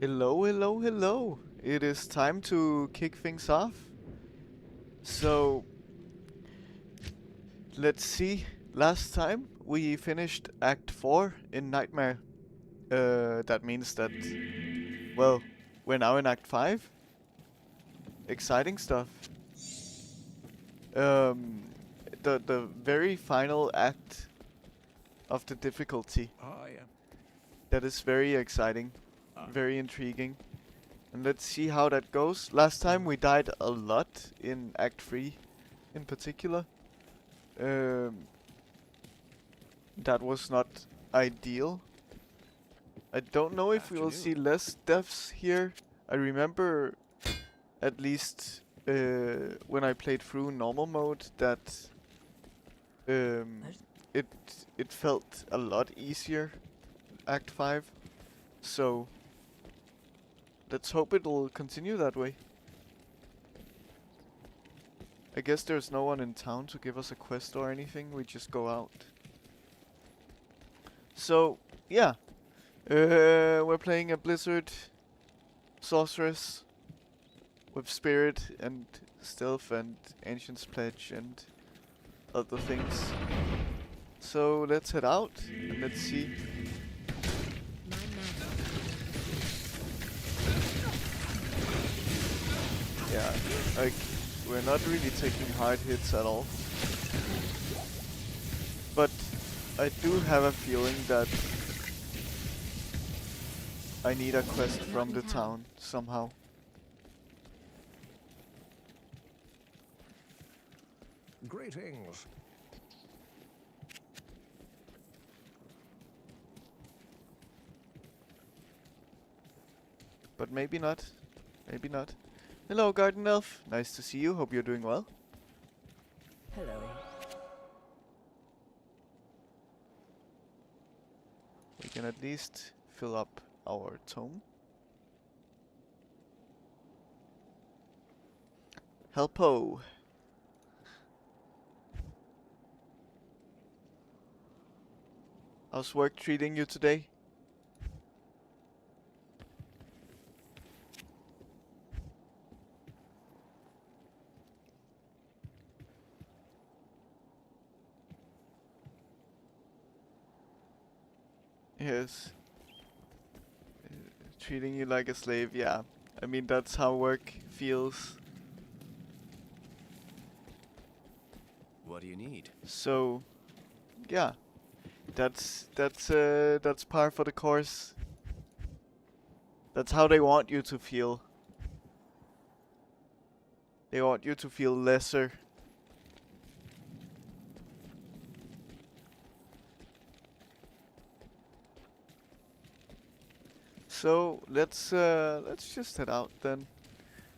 Hello, hello, hello. It is time to kick things off. So, let's see. Last time we finished Act 4 in Nightmare. That means that, well, we're now in Act 5. Exciting stuff. Um, the very final act of the difficulty. Oh, yeah. That is very exciting, very intriguing. And let's see how that goes. Last time we died a lot in Act 3 in particular. That was not ideal. I don't know if we'll see less deaths here. I remember, at least when I played through normal mode, that it felt a lot easier, Act 5. So let's hope it'll continue that way. I guess there's no one in town to give us a quest or anything. We just go out. So, yeah. We're playing a Blizzard Sorceress with Spirit and Stealth and Ancient's Pledge and other things. So, let's head out and let's see. Yeah, like, we're not really taking hard hits at all. But I do have a feeling that I need a quest from the town somehow. Greetings. But maybe not. Maybe not. Hello, Garden Elf. Nice to see you. Hope you're doing well. Hello. We can at least fill up our tome. Helpo. How's work treating you today? Yes. Treating you like a slave, yeah. I mean, that's how work feels. What do you need? So, yeah. That's par for the course. That's how they want you to feel. They want you to feel lesser. So let's just head out then.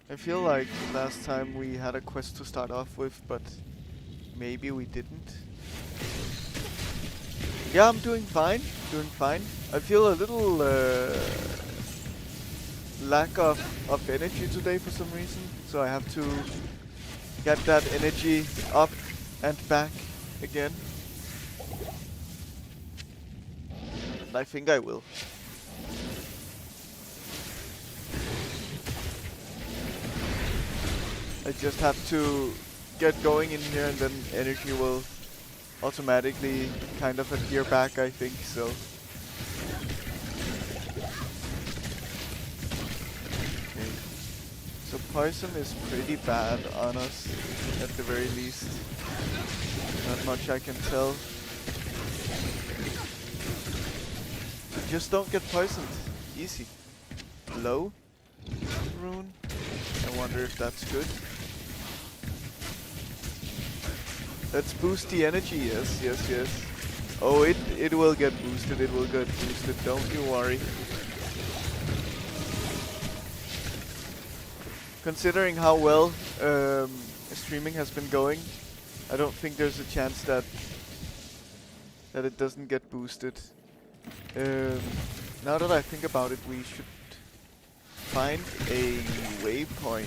I feel like last time we had a quest to start off with, but maybe we didn't. Yeah, I'm doing fine. Doing fine. I feel a little lack of energy today for some reason, so I have to get that energy up and back again. And I think I will. I just have to get going in here and then energy will automatically kind of appear back, I think, so. Okay. So poison is pretty bad on us, at the very least. Not much I can tell. Just don't get poisoned. Easy. Low rune. I wonder if that's good. Let's boost the energy, yes, yes, yes. Oh, it will get boosted, it will get boosted, don't you worry. Considering how well streaming has been going, I don't think there's a chance that it doesn't get boosted. Now that I think about it, we should find a waypoint.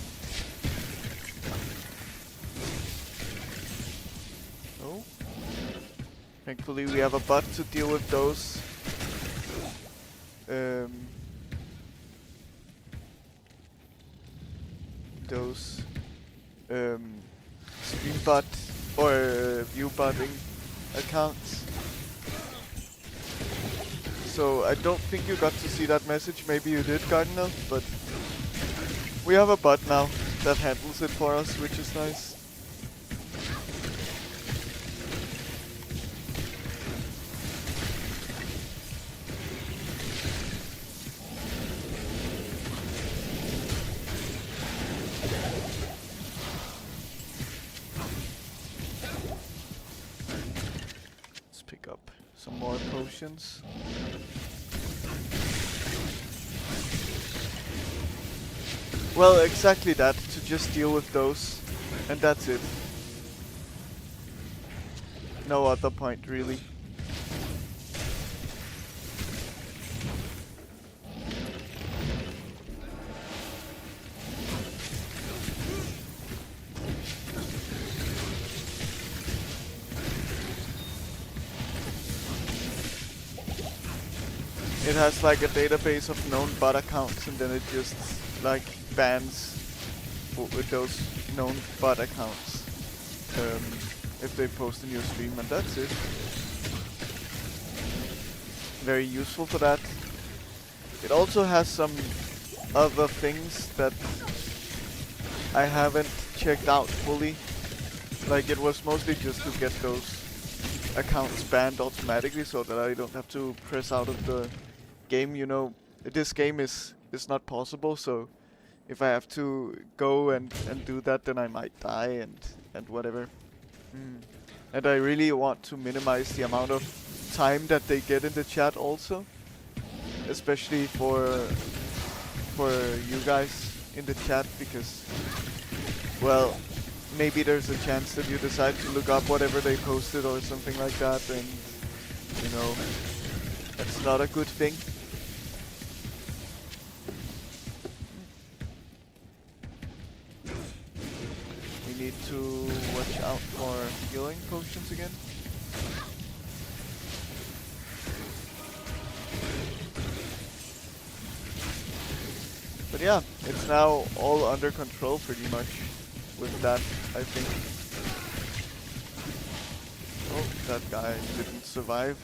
Oh. Thankfully we have a bot to deal with those. those streambot or viewbotting accounts. So I don't think you got to see that message. Maybe you did, Cardinal, but we have a bot now that handles it for us, which is nice. Let's pick up some more potions. Well, exactly that, to just deal with those, and that's it. No other point, really. It has like a database of known bot accounts, and then it just like bans with those known bot accounts if they post in your stream, and that's it. Very useful for that. It also has some other things that I haven't checked out fully. Like, it was mostly just to get those accounts banned automatically so that I don't have to press out of the game. You know, this game is not possible, so if I have to go and do that, then I might die and whatever. And I really want to minimize the amount of time that they get in the chat also, especially for you guys in the chat, because, well, maybe there's a chance that you decide to look up whatever they posted or something like that, and you know, that's not a good thing. We need to watch out for healing potions again. But yeah, it's now all under control pretty much with that, I think. Oh, that guy didn't survive.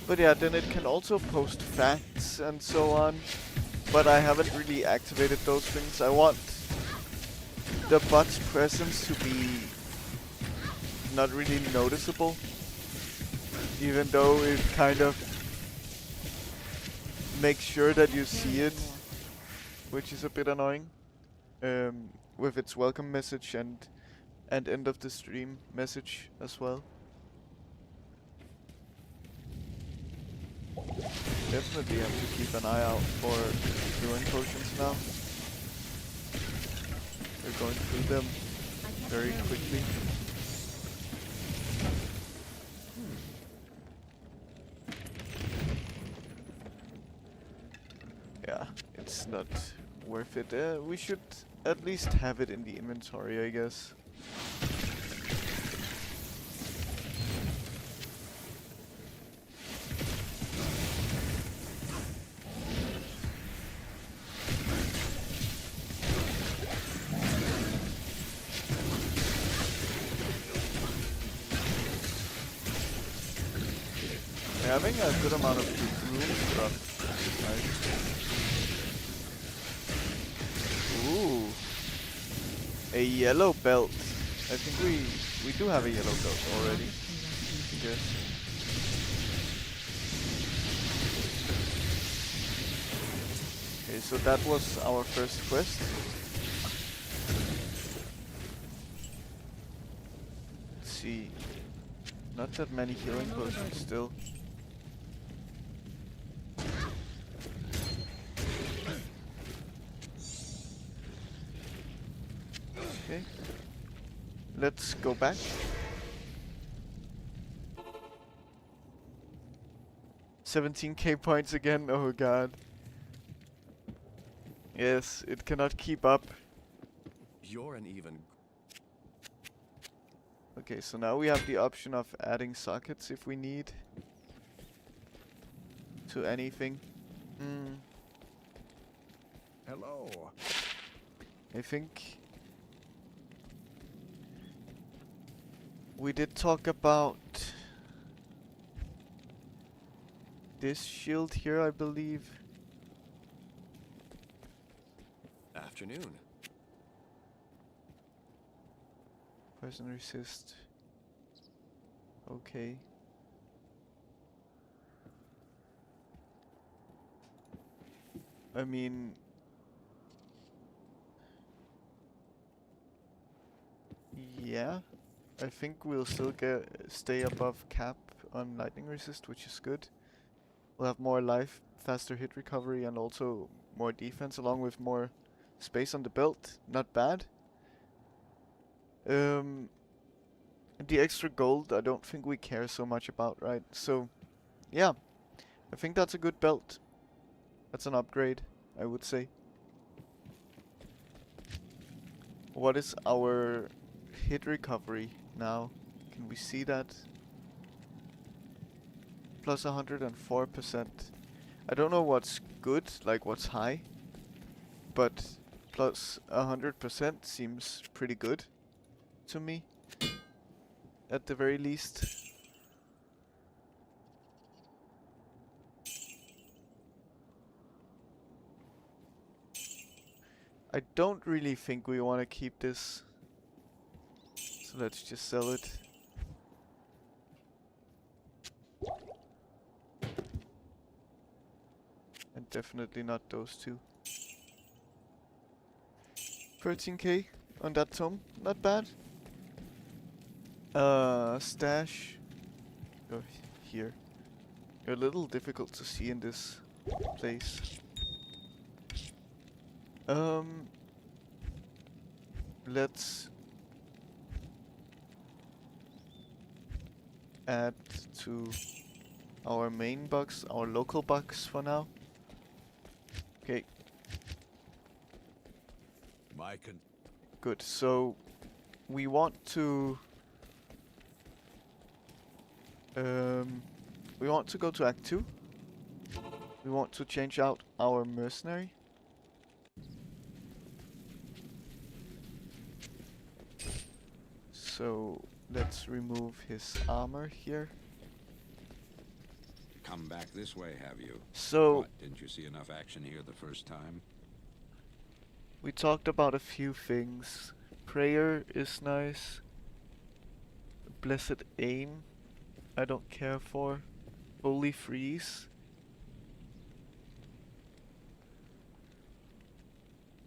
But yeah, then it can also post facts and so on. But I haven't really activated those things. I want the bot's presence to be not really noticeable, even though it kind of makes sure that you see it, which is a bit annoying, with its welcome message and end of the stream message as well. Definitely have to keep an eye out for healing potions now. We're going through them very quickly. Yeah, it's not worth it. We should at least have it in the inventory, I guess. Having a good amount of room stuff. Nice. Ooh. A yellow belt. I think we do have a yellow belt already. Yes. Okay, so that was our first quest. Let's see. Not that many healing potions still. Okay, let's go back. $17k points again, oh god. Yes, it cannot keep up. You're an even... Okay, so now we have the option of adding sockets if we need to anything. Mm, Hello. I think we did talk about this shield here, I believe. Afternoon. Poison resist. Okay. I mean, yeah. I think we'll still stay above cap on lightning resist, which is good. We'll have more life, faster hit recovery, and also more defense, along with more space on the belt. Not bad. The extra gold, I don't think we care so much about, right? So, yeah, I think that's a good belt. That's an upgrade, I would say. What is our hit recovery now? Can we see that? Plus 104%. I don't know what's good, like what's high, but plus 100% seems pretty good to me, at the very least. I don't really think we want to keep this, so let's just sell it. And definitely not those two. 13k on that tome, not bad. Stash. Oh, here. You're a little difficult to see in this place. Let's add to our main box, our local box for now. Okay, good. So we want to go to Act 2. We want to change out our mercenary. So let's remove his armor here. Come back this way, have you? So What, didn't you see enough action here the first time? we talked about a few things. Prayer is nice. Blessed Aim, I don't care for. Holy Freeze.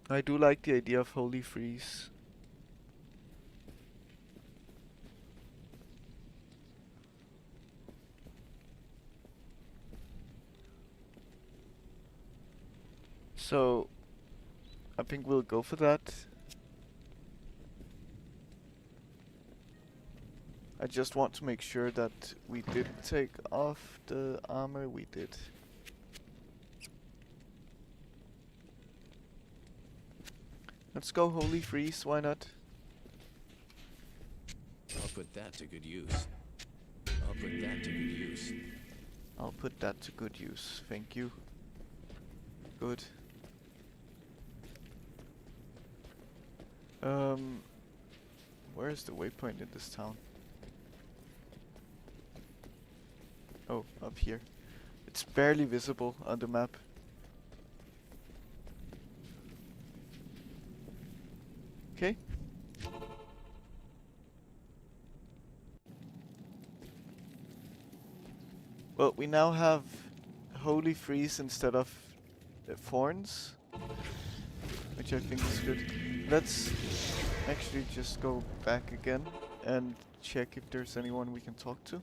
I do like the idea of Holy Freeze. So, I think we'll go for that. I just want to make sure that we did take off the armor. We did. Let's go Holy Freeze, why not? I'll put that to good use. I'll put that to good use. I'll put that to good use, thank you. Good. Where is the waypoint in this town? Oh, up here. It's barely visible on the map. Okay. Well, we now have Holy Freeze instead of Thorns, which I think is good. Let's actually just go back again and check if there's anyone we can talk to.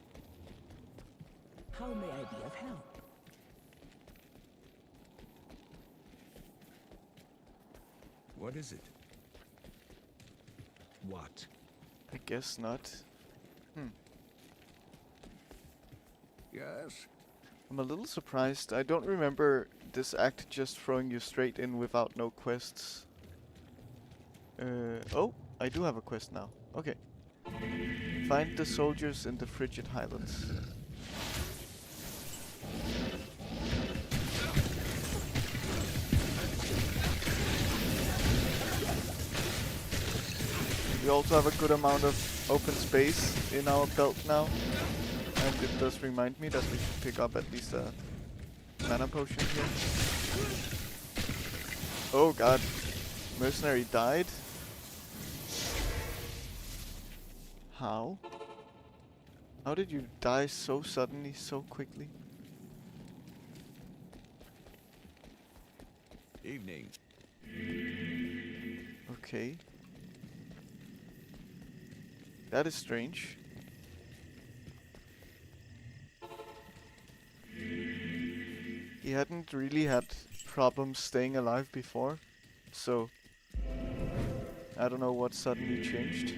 How may I be of help? What is it? What? I guess not. Yes? I'm a little surprised. I don't remember this act just throwing you straight in without no quests. Oh, I do have a quest now. Okay. Find the soldiers in the Frigid Highlands. also have a good amount of open space in our belt now. And it does remind me that we should pick up at least a mana potion here. Oh god. Mercenary died? How? How did you die so suddenly, so quickly? Evening. Okay. That is strange. He hadn't really had problems staying alive before, so I don't know what suddenly changed.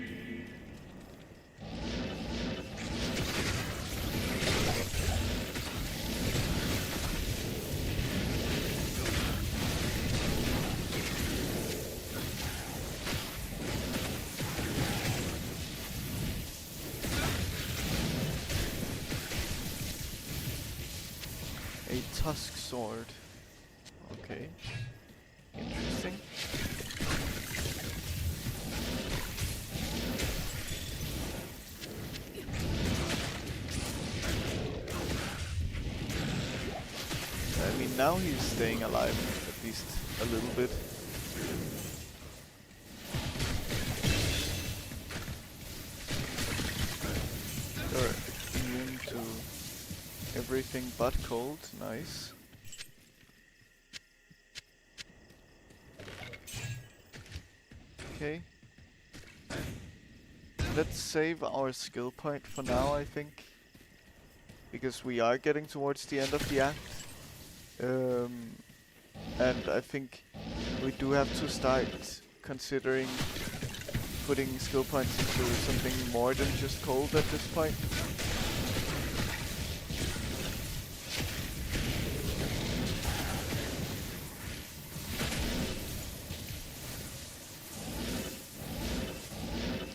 A tusk sword. Okay. Interesting. I mean, now he's staying alive, at least a little bit. You're immune to everything but cold. Nice. Okay. Let's save our skill point for now, I think. Because we are getting towards the end of the act. And I think we do have to start considering putting skill points into something more than just cold at this point.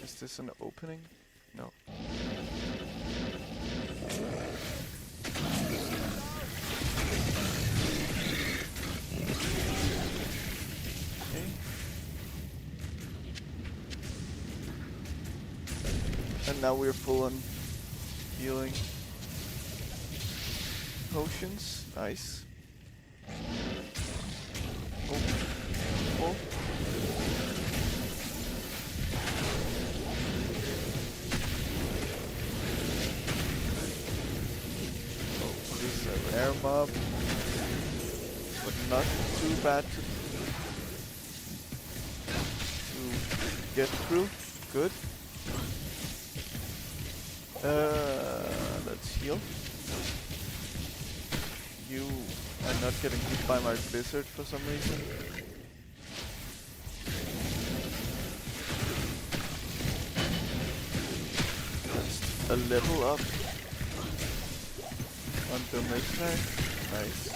Is this an opening? No. And now we're full on healing potions. Nice. Oh. Oh. Oh, this is a rare mob, but not too bad to get through. Good. Let's heal. You are not getting hit by my blizzard for some reason. Just a level up on the mercenary. Nice.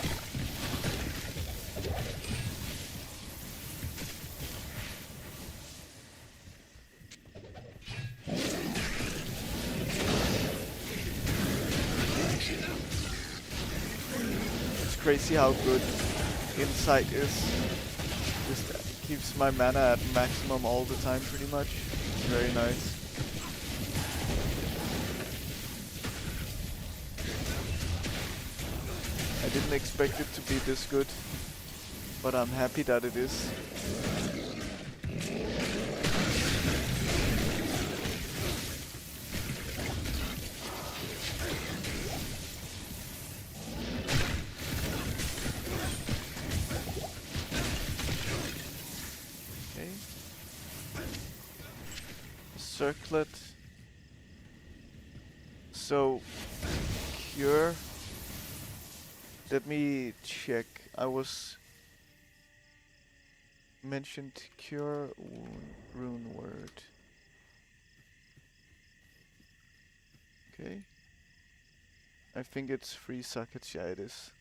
Crazy how good insight is. Just keeps my mana at maximum all the time pretty much. Very nice. I didn't expect it to be this good, but I'm happy that it is. Circlet. So, cure. Let me check. I was mentioned cure rune word. Okay. I think it's 3 sockets. Yeah, it is.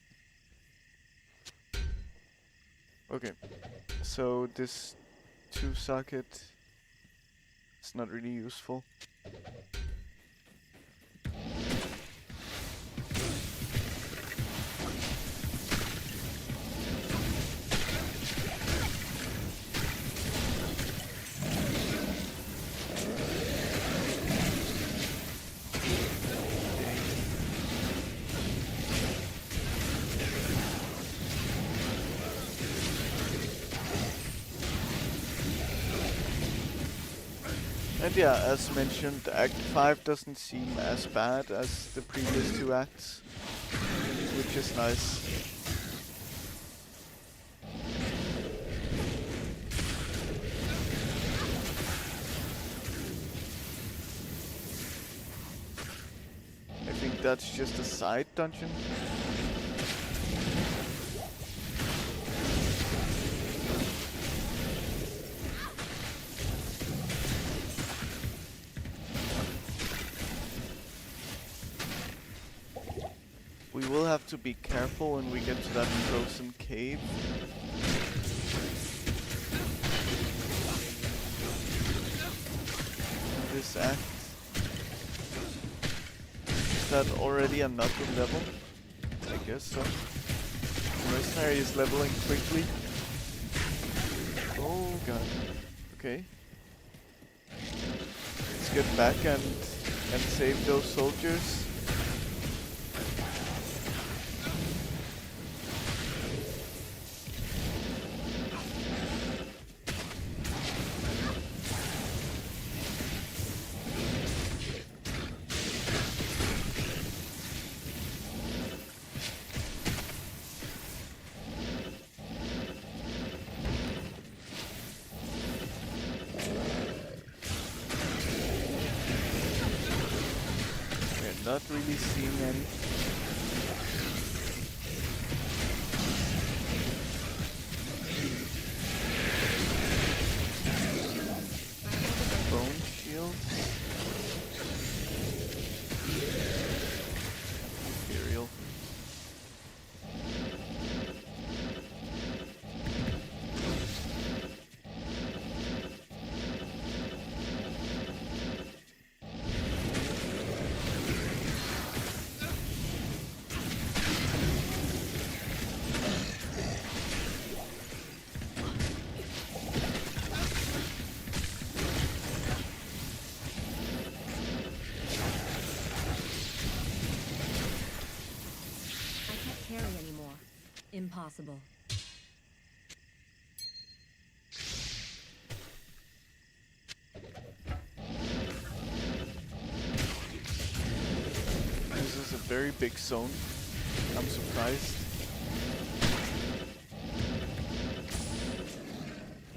Okay. So this 2 socket. It's not really useful. And yeah, as mentioned, Act 5 doesn't seem as bad as the previous two acts, which is nice. I think that's just a side dungeon. We will have to be careful when we get to that frozen cave. In this act. Is that already another level? I guess so. Mercenary is leveling quickly. Oh god. Okay. Let's get back and save those soldiers. Not really seeing any. Bone shields. Imperial. Impossible. This is a very big zone. I'm surprised.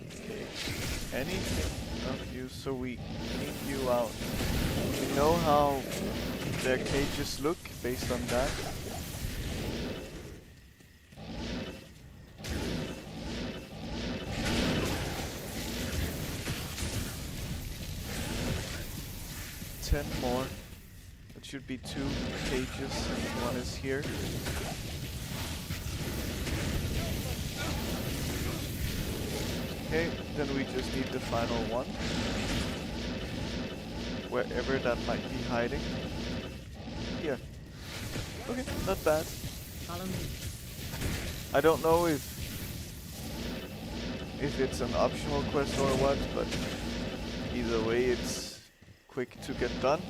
Okay. Anything of you, so we clean you out. We know how their cages look based on that. More. It should be 2 cages. One is here. Okay, then we just need the final one. Wherever that might be hiding. Here. Okay, not bad. Follow me. I don't know if it's an optional quest or what, but either way it's quick to get done.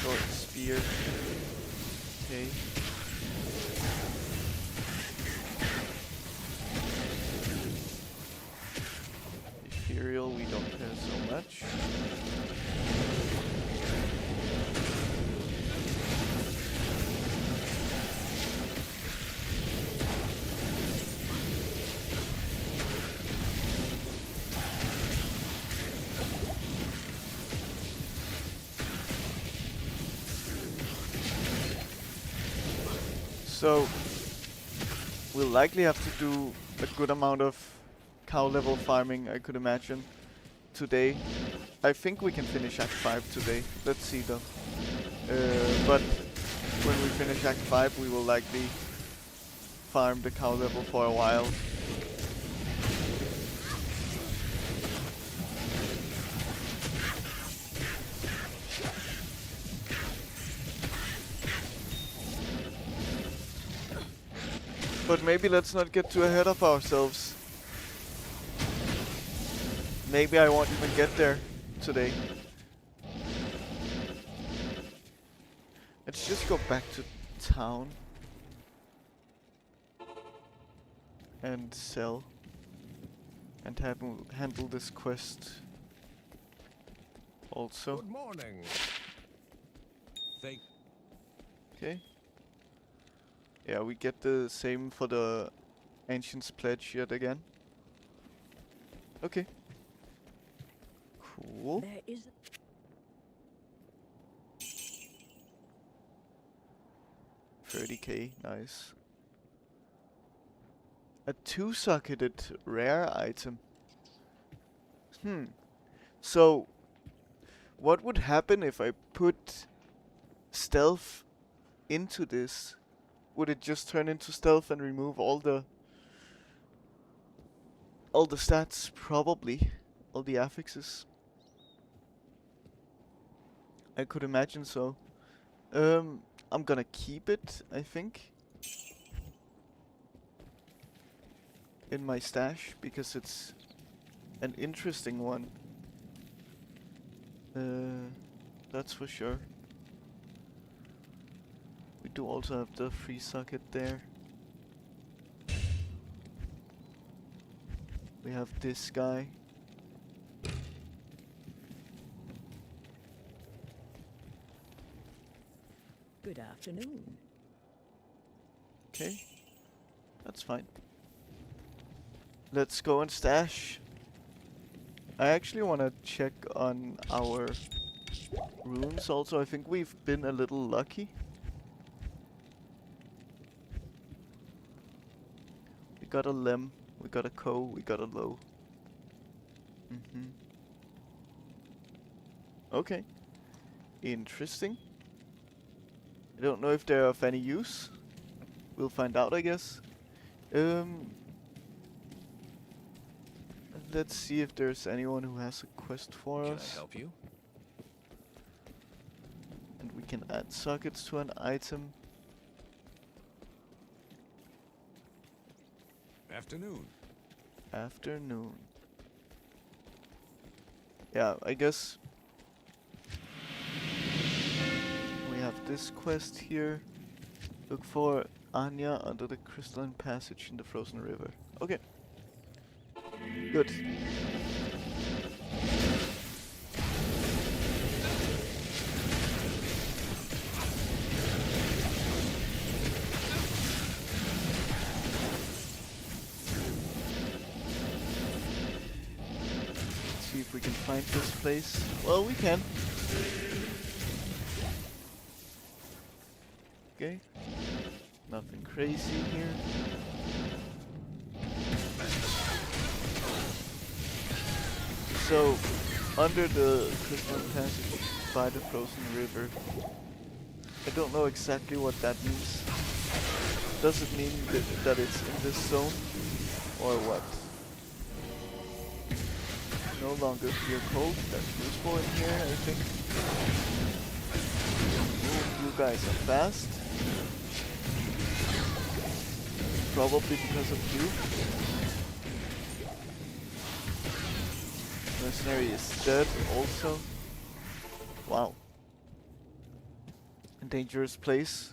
Short spear. Okay. Ethereal, we don't care so much. So, we'll likely have to do a good amount of cow level farming, I could imagine, today. I think we can finish Act 5 today. Let's see though. But when we finish Act 5, we will likely farm the cow level for a while. But maybe let's not get too ahead of ourselves. Maybe I won't even get there today. Let's just go back to town and sell and handle this quest also. Good morning. Thank. Okay. Yeah, we get the same for the Ancient's Pledge yet again. Okay. Cool. There is 30k, nice. A two-socketed rare item. So, what would happen if I put stealth into this? Would it just turn into stealth and remove all the stats? Probably. All the affixes. I could imagine so. I'm gonna keep it, I think, in my stash because it's an interesting one. That's for sure. We do also have the free socket there. We have this guy. good afternoon. Okay, that's fine. Let's go and stash. I actually want to check on our runes also. I think we've been a little lucky. We got a lem, we got a co, we got a low. Okay. Interesting. I don't know if they're of any use. We'll find out, I guess. Let's see if there's anyone who has a quest for Can us. I help you? And we can add sockets to an item. Afternoon. Afternoon. Yeah, I guess we have this quest here. Look for Anya under the crystalline passage in the frozen river. Okay. Good. See if we can find this place. Well, we can. Okay. Nothing crazy here. So, under the crystalline passage by the frozen river. I don't know exactly what that means. Does it mean that it's in this zone? Or what? No longer feel cold. That's useful in here, I think. Ooh, you guys are fast. Probably because of you. Mercenary is dead also. Wow. A dangerous place.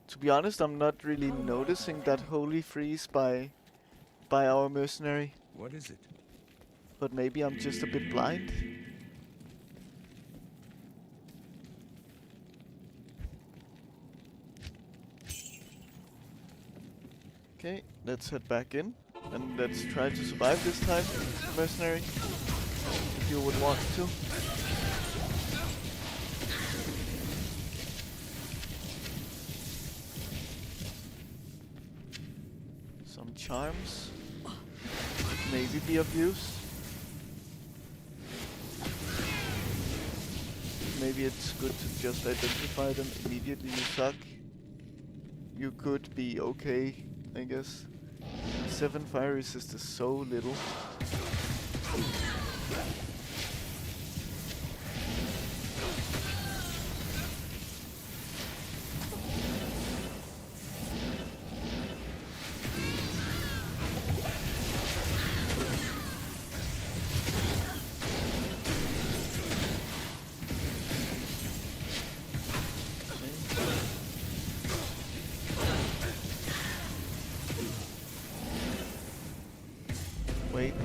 To be honest, I'm not really noticing that holy freeze by our mercenary. What is it? But maybe I'm just a bit blind. Okay, let's head back in. And let's try to survive this time, mercenary. If you would want to. Some charms. Maybe be of use. Maybe it's good to just identify them immediately you suck. You could be okay, I guess. 7 fire resist is so little.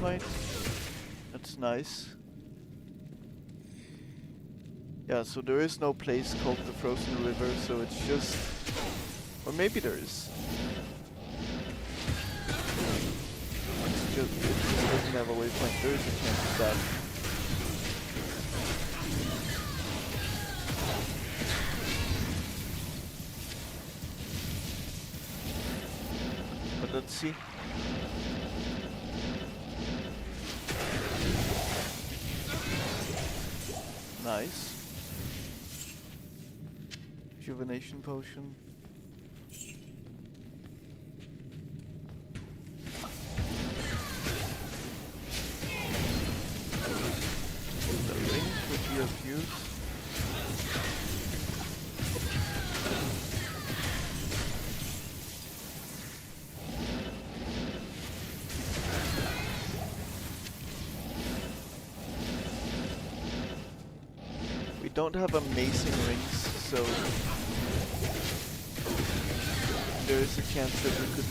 point. That's nice. Yeah, so there is no place called the Frozen River, so it's just... Or maybe there is. It just doesn't have a waypoint. There is a chance of that. But let's see. Nice. Rejuvenation potion. The ring which we have used. We don't have amazing rings, so there is a chance that we could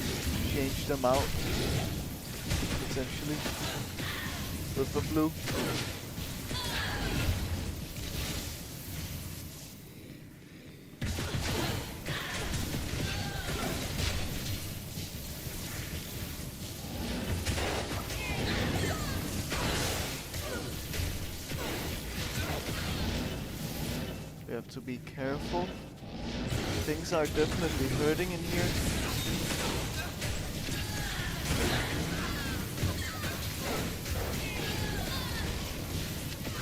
change them out, potentially, with the blue. We have to be careful. Things are definitely hurting in here.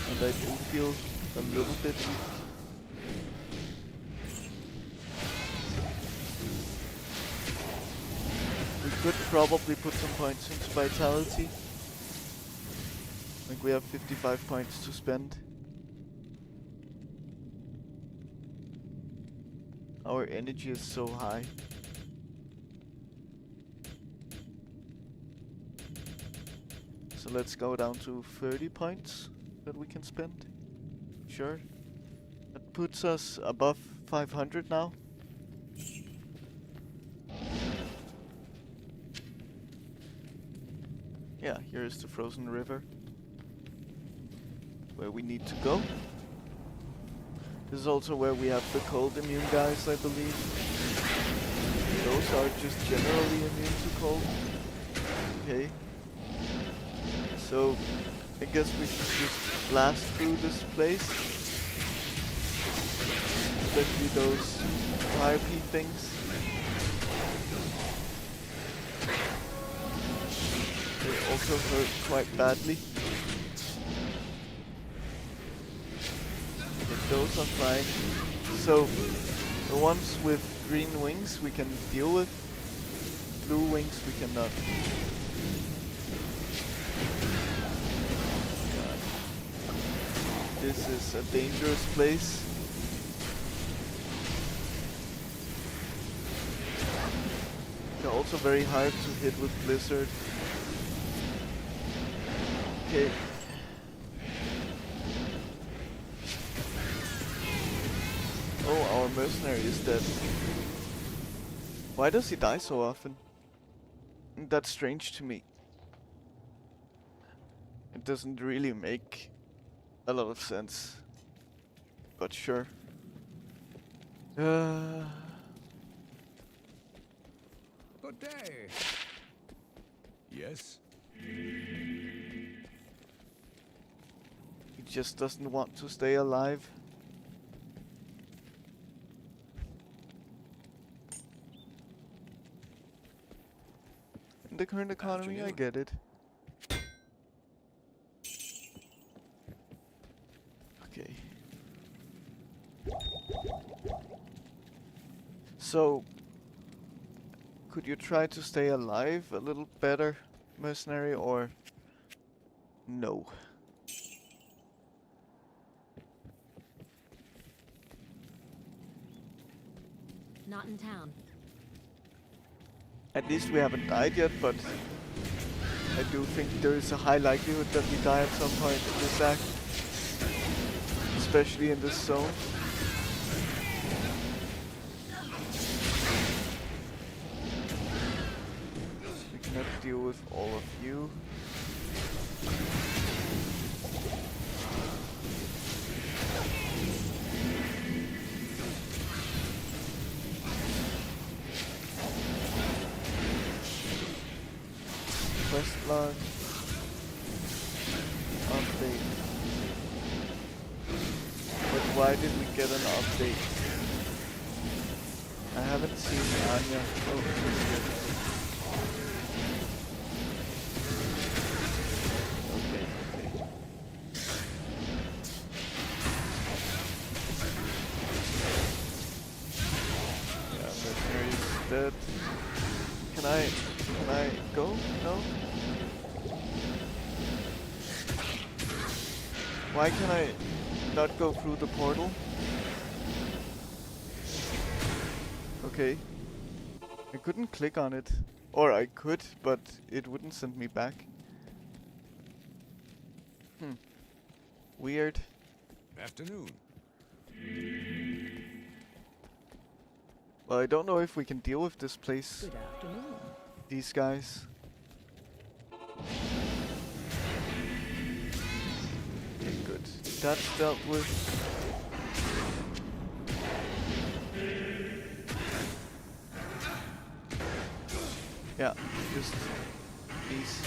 And I do feel a little bit weak. We could probably put some points into vitality. Like we have 55 points to spend. Our energy is so high. So let's go down to 30 points that we can spend. Sure. That puts us above 500 now. Yeah, here is the frozen river, where we need to go. This is also where we have the cold immune guys, I believe. Those are just generally immune to cold. Okay. So, I guess we should just blast through this place. Especially those fire pea things. They also hurt quite badly. Those are fine. So, the ones with green wings we can deal with. Blue wings we cannot. God. This is a dangerous place. They're also very hard to hit with Blizzard. Okay. Oh, our mercenary is dead. Why does he die so often? That's strange to me. It doesn't really make a lot of sense. But sure. Good day. Yes? He just doesn't want to stay alive. In the current economy, I get it. Okay. So, could you try to stay alive a little better, mercenary, or no? Not in town. At least we haven't died yet, but I do think there is a high likelihood that we die at some point in this act. Especially in this zone. We cannot deal with all of you. Quest log. Update. But why did we get an update? I haven't seen Anya. Oh, she's here. Okay, okay. Yeah, mercenary's dead. Can I go? No? Why can I not go through the portal? Okay. I couldn't click on it. Or I could, but it wouldn't send me back. Weird. Afternoon. Well, I don't know if we can deal with this place. Good afternoon. These guys. Okay, good. That's dealt with. Yeah, just these.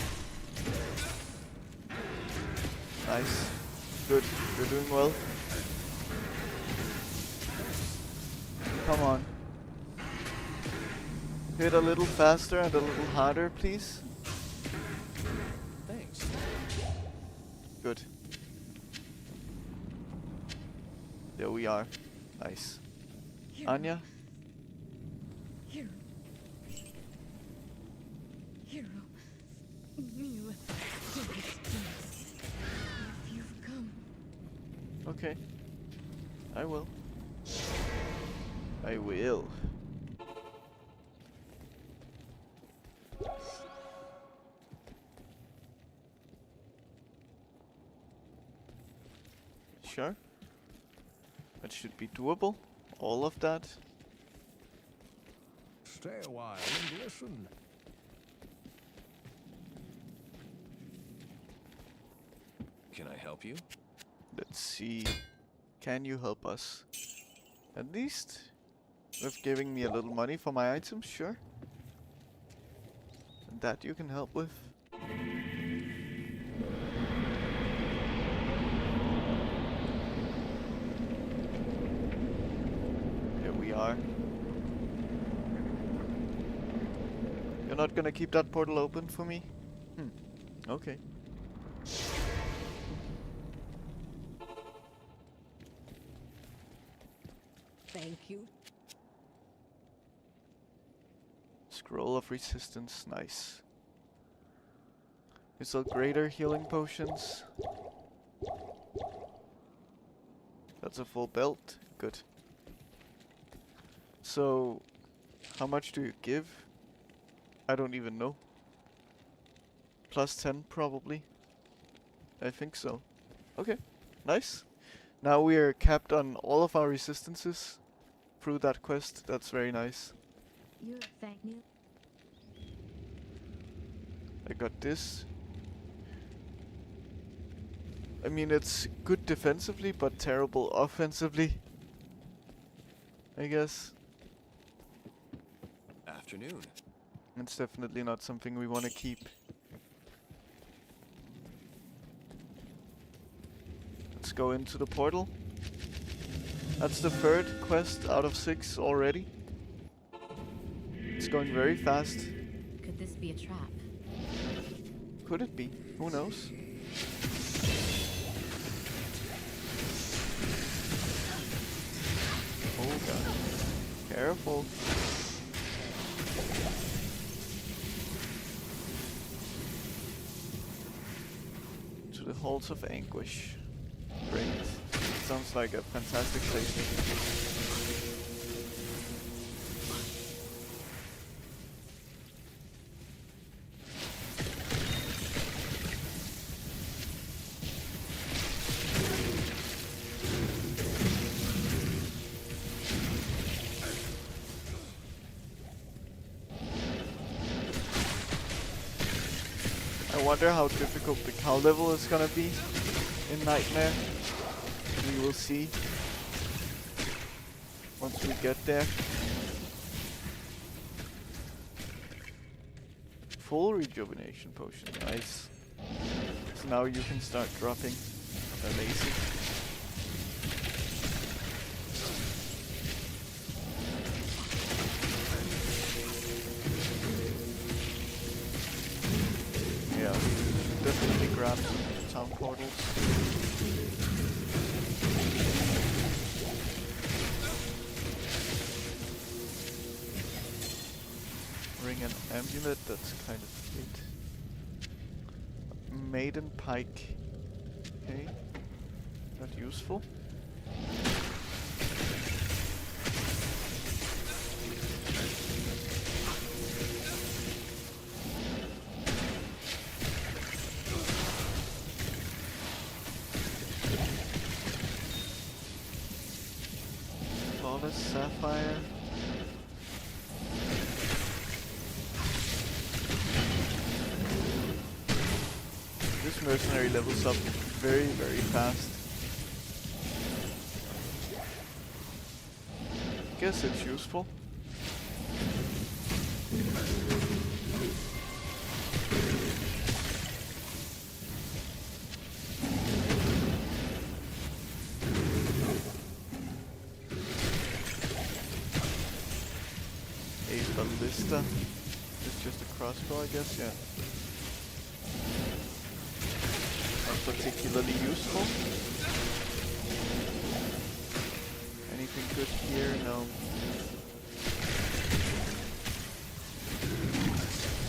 Nice. Good. You're doing well. Come on. Hit a little faster and a little harder, please. Thanks. Good. There we are. Nice. Anya? Hero. Hero. Kneel. If you've come. Okay. I will. I will. Sure. That should be doable. All of that. Stay a while and listen. Can I help you? Let's see. Can you help us? At least with giving me a little money for my items, sure. And that you can help with. Here we are. You're not gonna keep that portal open for me? Okay. Thank you. Scroll of resistance, nice. It's a greater healing potions. That's a full belt, good. So, how much do you give? I don't even know. Plus 10 probably. I think so. Okay, nice. Now we are capped on all of our resistances through that quest. That's very nice. You're thank me. I got this. I mean, it's good defensively, but terrible offensively. I guess. Afternoon. It's definitely not something we want to keep. Let's go into the portal. That's the third quest out of 6 already. It's going very fast. Could this be a trap? Could it be? Who knows? Oh god. Careful. To the halls of anguish. Great. Sounds like a fantastic place. I wonder how difficult the cow level is gonna be in Nightmare. We will see once we get there. Full rejuvenation potion, nice. So now you can start dropping. Amazing. Yeah, definitely grab some town portals. Ring an amulet, that's kind of it. Maiden pike. Okay, not useful. Flawless sapphire. This mercenary levels up very, very fast. Guess it's useful. A ballista. It's just a crossbow, I guess, yeah. Not particularly useful. Anything good here? No.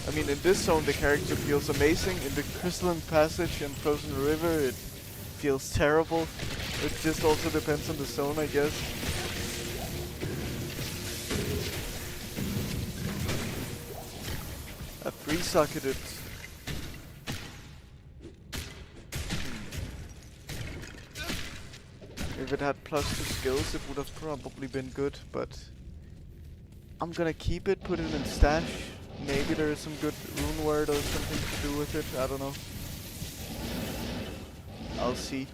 I mean, in this zone the character feels amazing. In the Crystalline Passage and Frozen River it feels terrible. It just also depends on the zone, I guess. A 3-socketed. If it had +2 skills, it would have probably been good, but I'm gonna keep it, put it in stash. Maybe there is some good rune word or something to do with it, I don't know. I'll see.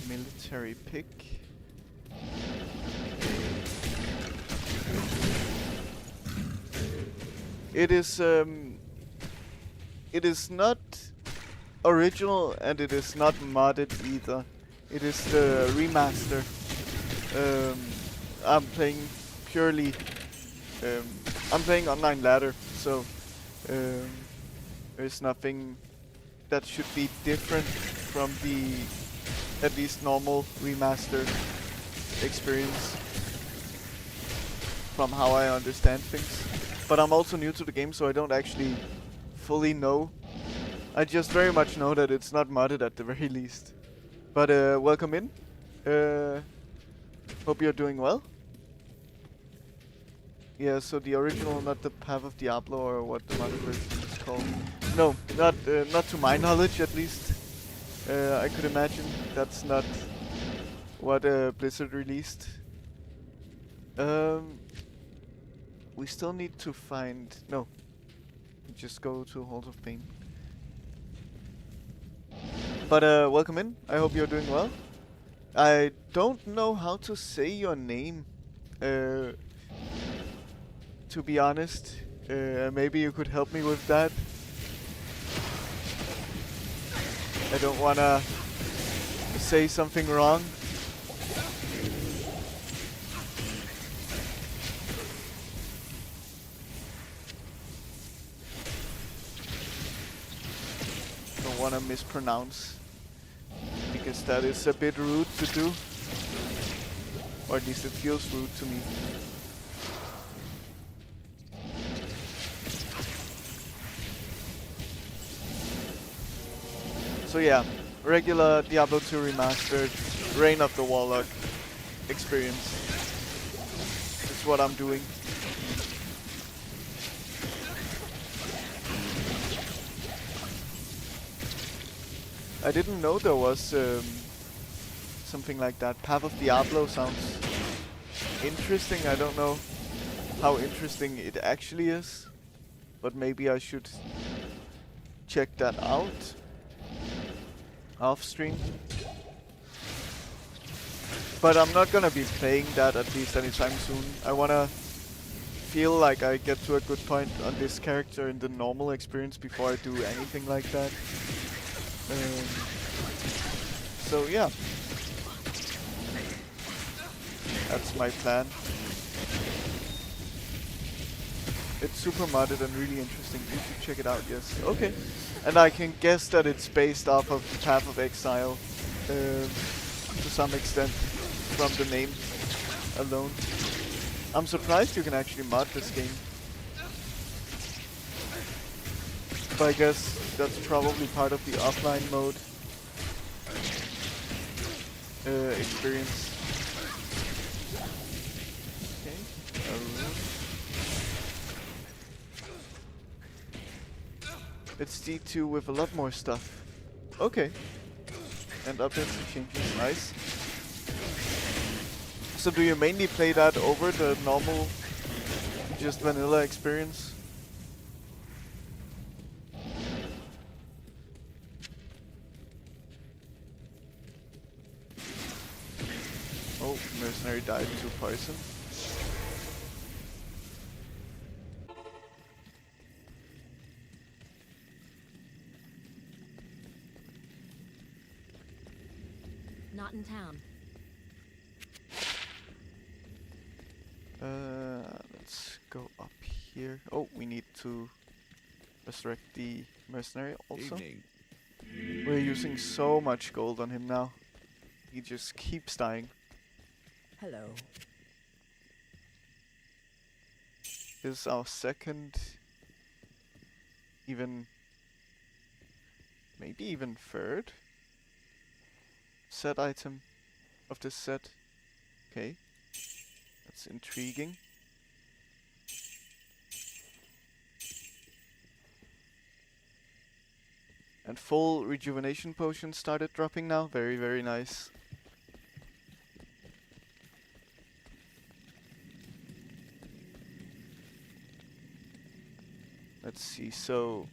Military pick. It is not original and it is not modded either. It is the remaster. I'm playing purely. I'm playing online ladder, so there's nothing that should be different from the at least normal remaster experience from how I understand things. But I'm also new to the game, so I don't actually fully know. I just very much know that it's not modded at the very least. But welcome in. Hope you're doing well. Yeah, so the original, not the Path of Diablo or what the modded version is called. No, not to my knowledge at least. I could imagine that's not what Blizzard released. We still need to find... No. Just go to Halls of Pain. But welcome in. I hope you're doing well. I don't know how to say your name. To be honest. Maybe you could help me with that. I don't wanna say something wrong. Don't wanna mispronounce, because that is a bit rude to do. Or at least it feels rude to me. So yeah, regular Diablo 2 remastered, Reign of the Warlock experience. That's what I'm doing. I didn't know there was something like that. Path of Diablo sounds interesting. I don't know how interesting it actually is, but maybe I should check that out off stream. But I'm not gonna be playing that at least anytime soon. I wanna feel like I get to a good point on this character in the normal experience before I do anything like that. So yeah, that's my plan. It's super modded and really interesting. You should check it out, yes. Okay. And I can guess that it's based off of Path of Exile to some extent from the name alone. I'm surprised you can actually mod this game. But I guess that's probably part of the offline mode experience. Okay. It's D2 with a lot more stuff. Okay. And updates and changes. Nice. So do you mainly play that over the normal, just vanilla experience? Oh, mercenary died to poison. Not in town. Let's go up here. Oh, we need to resurrect the mercenary also. Evening. We're using so much gold on him now. He just keeps dying. Hello. This is our second, maybe even third set item of this set. Okay, that's intriguing. And full rejuvenation potions started dropping now. Very, very nice. Let's see, so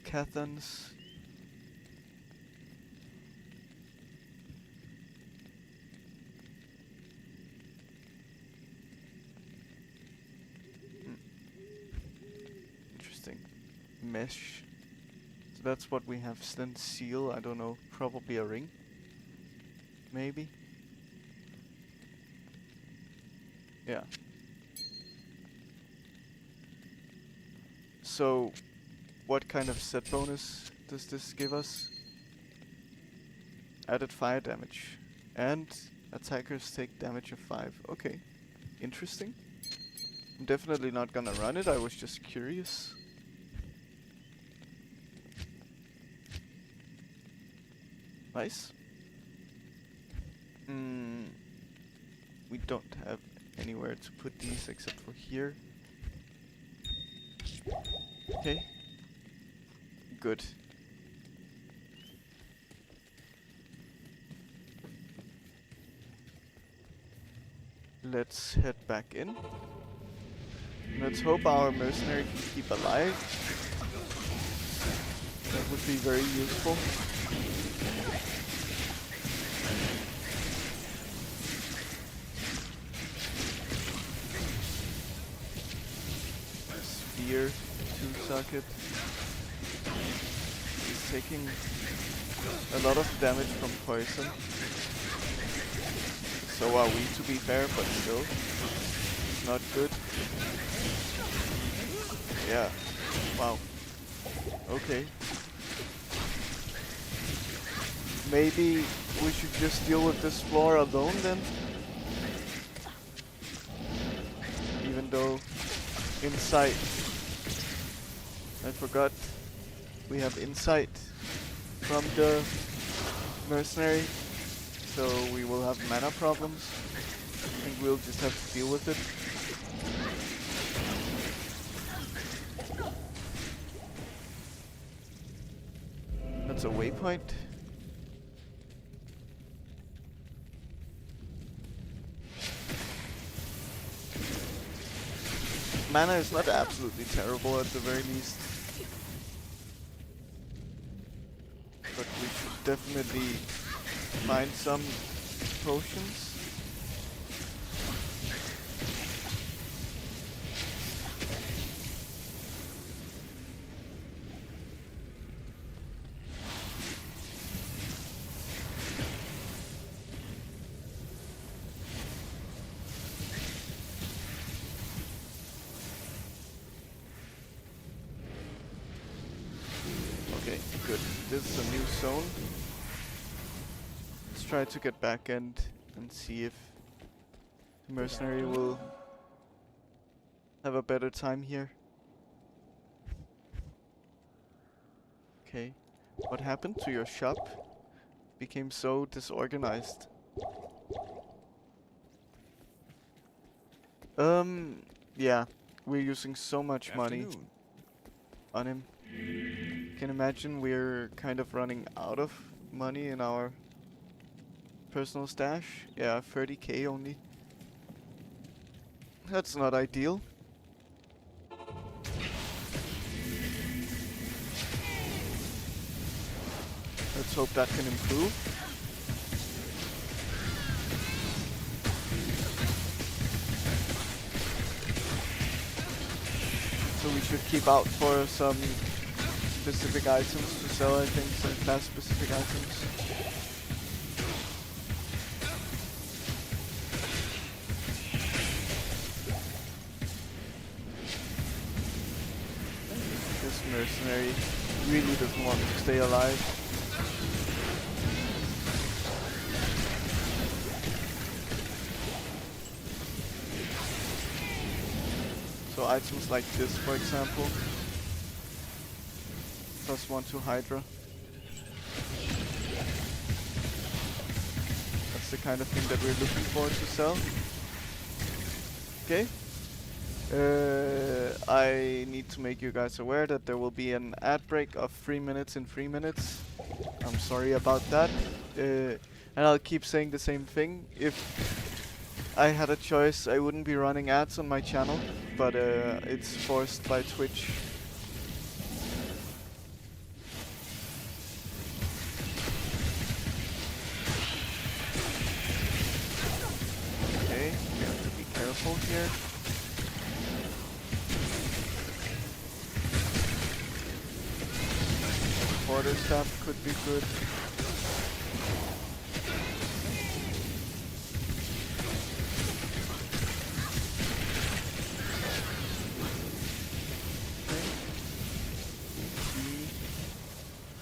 Cathans. Interesting. Mesh. So that's what we have. Then seal, I don't know, probably a ring. Maybe. Yeah. So, what kind of set bonus does this give us? Added fire damage. And attackers take damage of 5. Okay. Interesting. I'm definitely not gonna run it, I was just curious. Nice. We don't have anywhere to put these except for here. Okay. Good. Let's head back in. Let's hope our mercenary can keep alive. That would be very useful. Spear to socket. He's taking a lot of damage from poison. So are we, to be fair, but still, it's not good. Yeah. Wow. Okay. Maybe we should just deal with this floor alone then? Even though insight. I forgot we have insight from the mercenary, so we will have mana problems. I think we'll just have to deal with it. That's a waypoint. Mana is not absolutely terrible at the very least. But we should definitely find some potions. Okay, good. This is a new zone. Let's try to get back and see if the mercenary will have a better time here. Okay. What happened to your shop? Became so disorganized. Yeah. We're using so much money Afternoon. on him. Can imagine we're kind of running out of money in our personal stash. Yeah, 30k only. That's not ideal. Let's hope that can improve. So we should keep out for some specific items to sell, I think, some class specific items. This mercenary really doesn't want to stay alive. So items like this, for example. +1 to Hydra. That's the kind of thing that we're looking for to sell. Okay. I need to make you guys aware that there will be an ad break of 3 minutes in 3 minutes. I'm sorry about that. And I'll keep saying the same thing. If I had a choice, I wouldn't be running ads on my channel, but it's forced by Twitch. Okay, we have to be careful here. Quarterstaff could be good.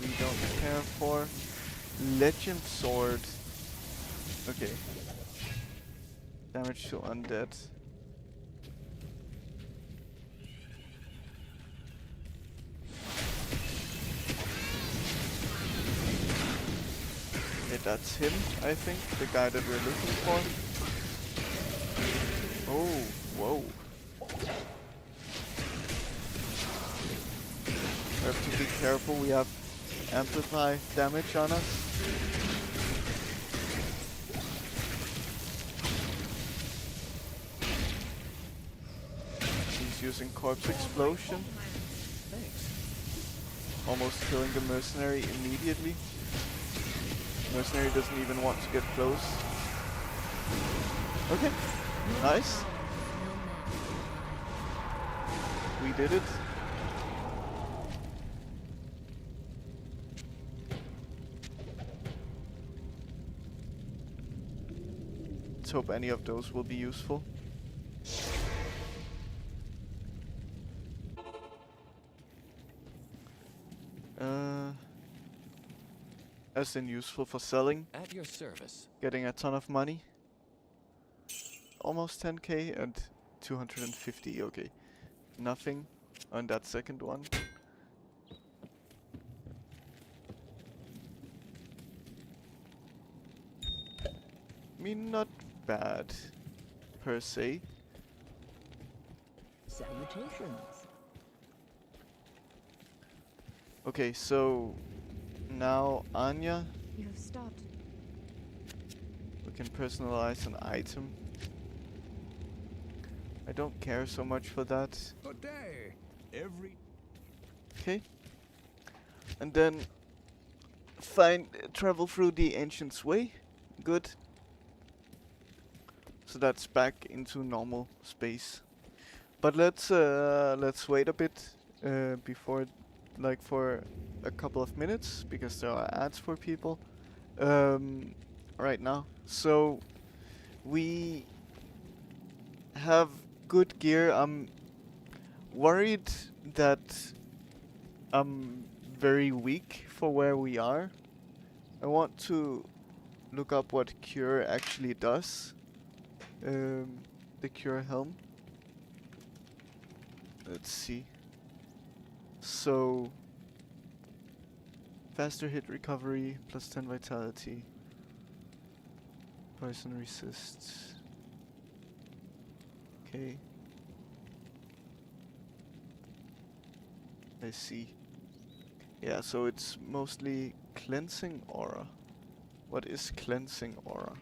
We don't care for Legend Sword. Okay. Damage to undead. Okay, that's him, I think, the guy that we're looking for. Oh, whoa. We have to be careful, we have amplify damage on us. He's using corpse explosion. Almost killing the mercenary immediately. Mercenary doesn't even want to get close. Okay, nice. We did it. Let's hope any of those will be useful. As in useful for selling, At your service. getting a ton of money. Almost 10k and 250, okay. Nothing on that second one. mean, not bad, per se. Salutations. Okay, so now Anya, You have stopped. we can personalize an item. I don't care so much for that. Good day. Every Okay. And then travel through the Ancient's Way. Good. So that's back into normal space. But let's wait a bit before, like for a couple of minutes, because there are ads for people right now. So we have good gear. I'm worried that I'm very weak for where we are. I want to look up what Cure actually does. The Cure helm. Let's see. So, faster hit recovery, plus 10 vitality. Poison resists. Okay. I see. Yeah, so it's mostly cleansing aura. What is cleansing aura?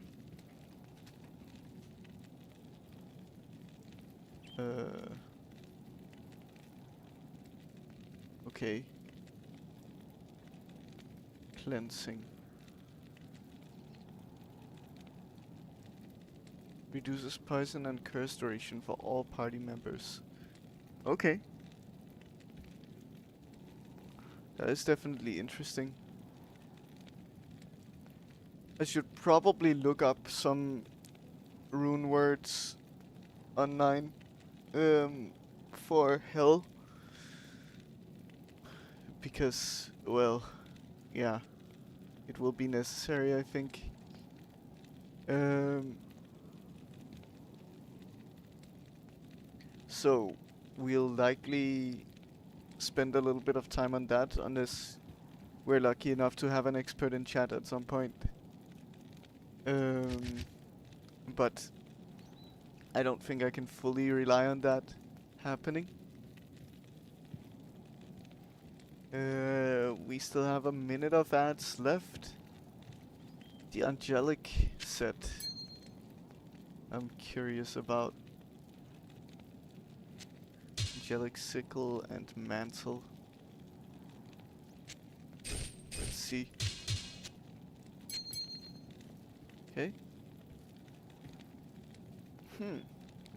Okay. Cleansing. Reduces poison and curse duration for all party members. Okay. That is definitely interesting. I should probably look up some rune words online for hell. Because, well, yeah, it will be necessary, I think. So, we'll likely spend a little bit of time on that, unless we're lucky enough to have an expert in chat at some point. But I don't think I can fully rely on that happening. We still have a minute of ads left. The angelic set I'm curious about. Angelic sickle and mantle. Let's see. Okay.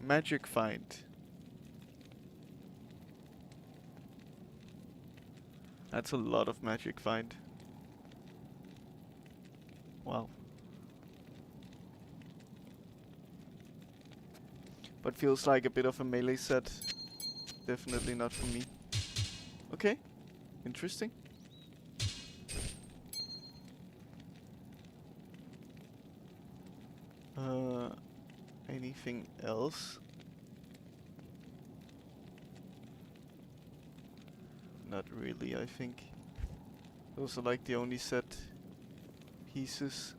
Magic find. That's a lot of magic find. Wow. But feels like a bit of a melee set. Definitely not for me. Okay. Interesting. Anything else? Not really, I think. Those are like the only set pieces.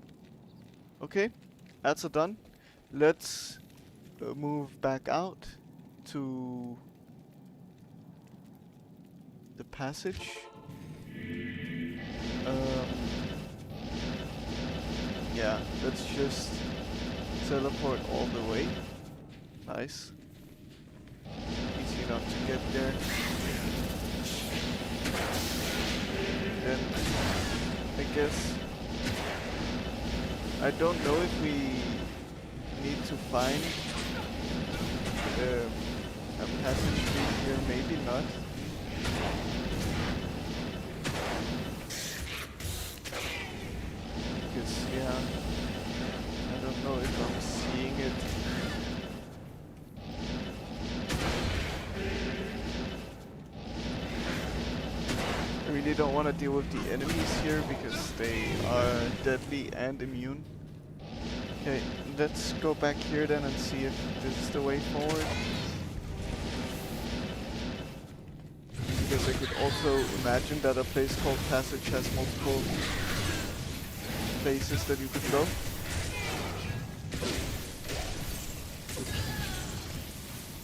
Okay, ads are done. Let's move back out to the passage. Yeah, let's just teleport all the way. Nice. Easy enough to get there. Then I guess I don't know if we need to find a passage through here, maybe not. Because yeah, I don't know if I'm seeing it. I really don't want to deal with the enemies here because they are deadly and immune. Okay, let's go back here then and see if this is the way forward. Because I could also imagine that a place called Passage has multiple places that you could go.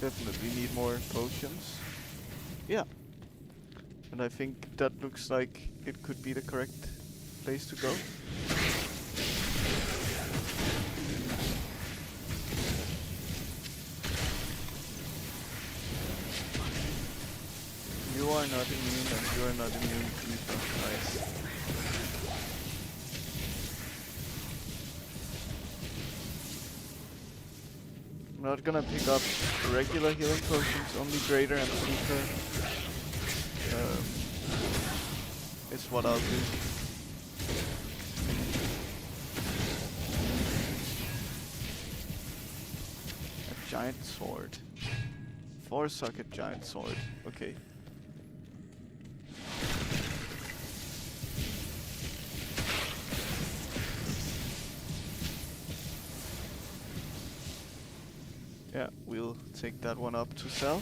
Definitely need more potions. Yeah. And I think that looks like it could be the correct place to go. You are not immune and you are not immune to Ether. Nice. I'm not gonna pick up regular healing potions, only greater and super is what I'll do. A giant sword. 4-socket giant sword. Okay. Yeah, we'll take that one up to sell.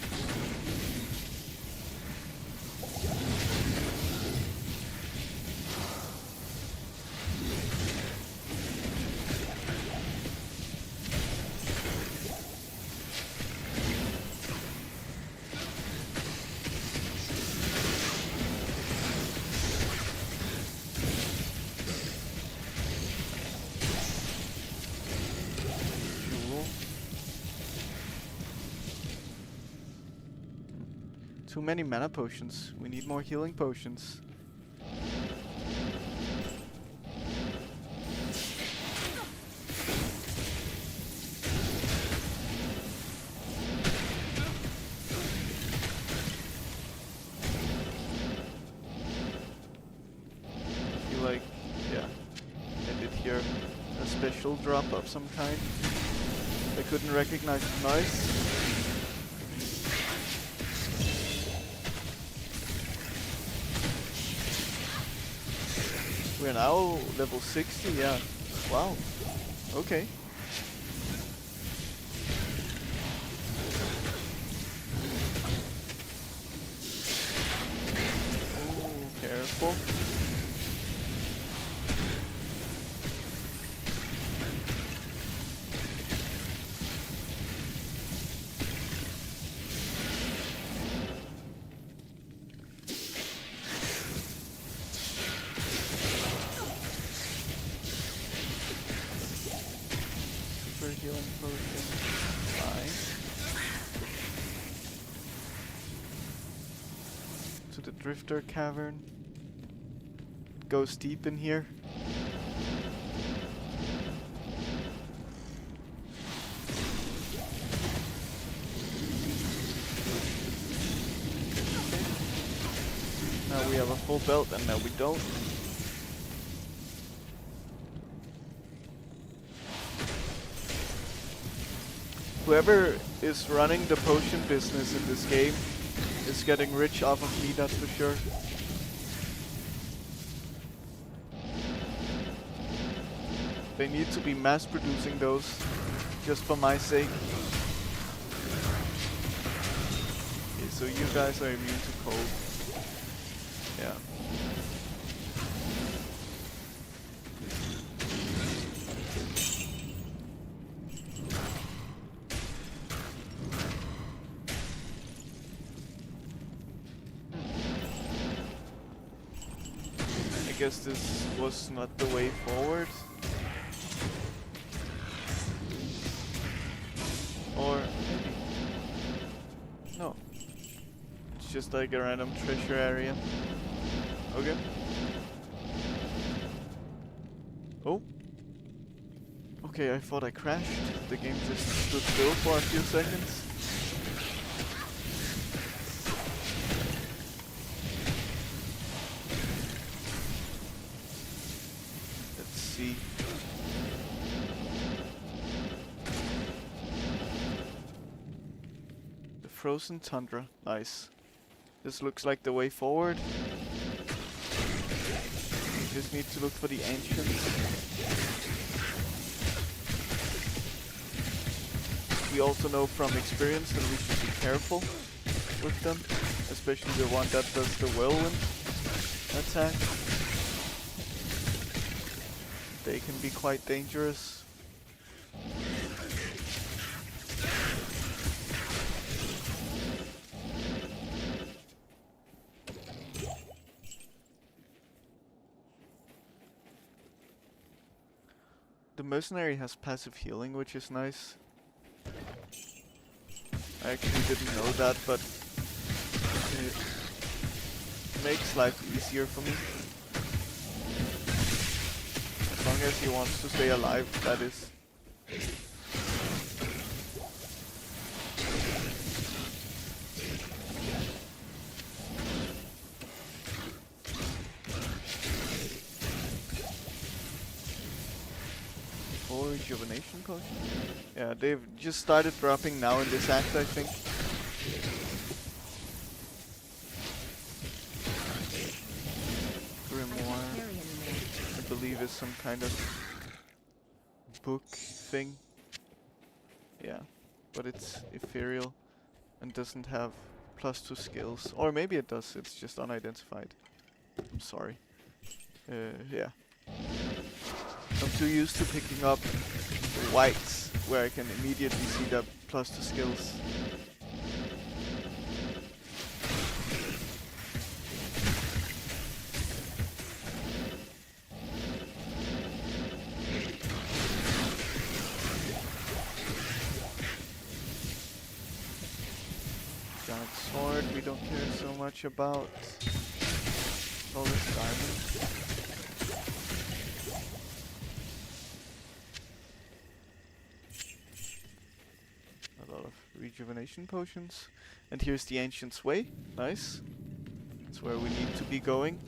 Too many mana potions. We need more healing potions. I feel like, yeah, I did hear a special drop of some kind. I couldn't recognize the noise. We're now level 60, yeah. Wow. Okay. Oh, careful. Healing potion. Nice. To the Drifter Cavern. Goes deep in here. Okay. Now we have a full belt and now we don't. Whoever is running the potion business in this game is getting rich off of me, that's for sure. They need to be mass producing those, just for my sake. Okay, so you guys are immune to cold. Yeah. I guess this was not the way forward. Or maybe. No. It's just like a random treasure area. Okay. Oh. Okay, I thought I crashed. The game just stood still for a few seconds. Frozen tundra, nice. This looks like the way forward. We just need to look for the ancients. We also know from experience that we should be careful with them, especially the one that does the whirlwind attack. They can be quite dangerous. mercenary has passive healing, which is nice. I actually didn't know that, but it makes life easier for me. As long as he wants to stay alive, that is. Full rejuvenation potion? Yeah, they've just started dropping now in this act, I think. Grimoire, Carry anymore. I believe, is some kind of book thing. Yeah, but it's ethereal and doesn't have +2 skills. Or maybe it does, it's just unidentified. I'm sorry. Yeah. I'm too used to picking up whites where I can immediately see the +2 skills. Giant sword we don't care so much about. Flawless diamond. A lot of rejuvenation potions. And here's the Ancient's Way. Nice. That's where we need to be going.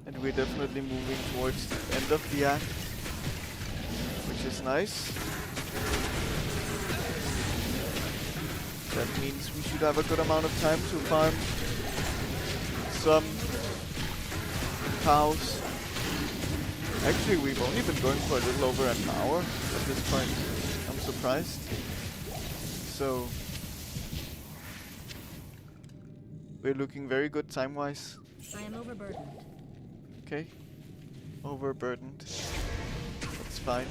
And we're definitely moving towards the end of the act, which is nice. That means we should have a good amount of time to farm some cows. Actually, we've only been going for a little over an hour at this point. I'm surprised. So, we're looking very good time-wise. I am overburdened. Okay. Overburdened. That's fine.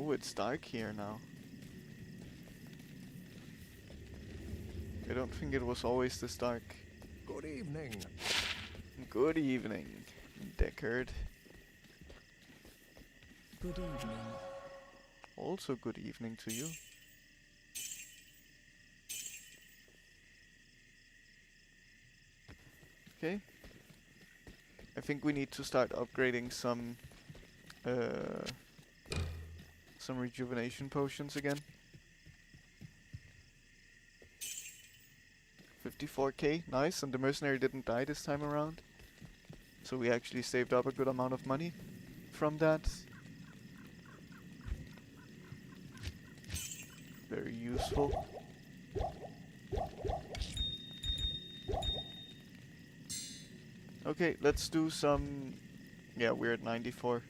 Oh, it's dark here now. I don't think it was always this dark. Good evening. Good evening, Deckard. Good evening. Also good evening to you. Okay. I think we need to start upgrading some rejuvenation potions again. 54k, nice, and the mercenary didn't die this time around. So we actually saved up a good amount of money from that. Very useful. Okay, let's do some... Yeah, we're at 94.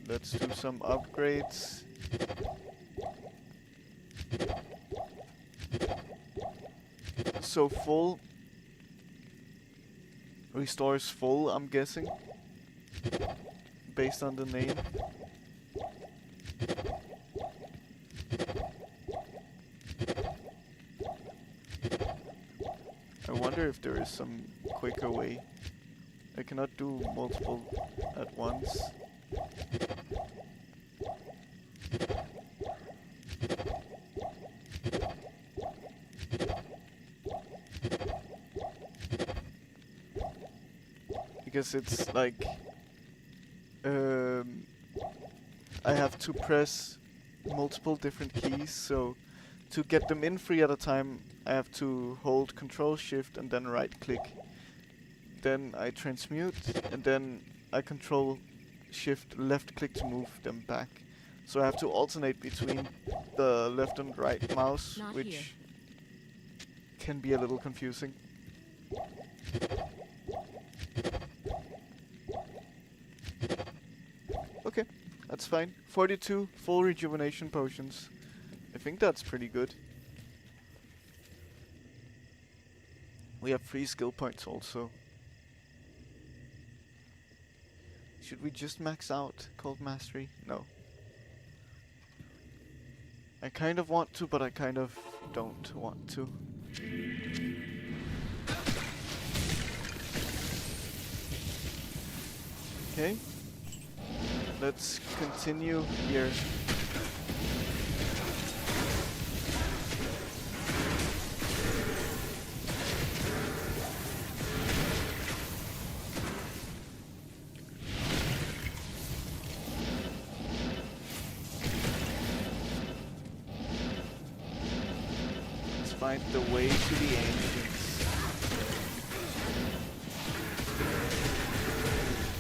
Let's do some upgrades. So full restores full, I'm guessing, based on the name. I wonder if there is some quicker way. I cannot do multiple at once. Because it's like I have to press multiple different keys, so to get them in 3 at a time I have to hold Control Shift and then right click. Then I transmute and then I Control Shift left click to move them back. So I have to alternate between the left and right mouse, Not which here. can be a little confusing. Okay, that's fine. 42 full rejuvenation potions. I think that's pretty good. We have 3 skill points also. Should we just max out Cold Mastery? No. I kind of want to, but I kind of don't want to. Okay. Let's continue here. Find the way to the ancients.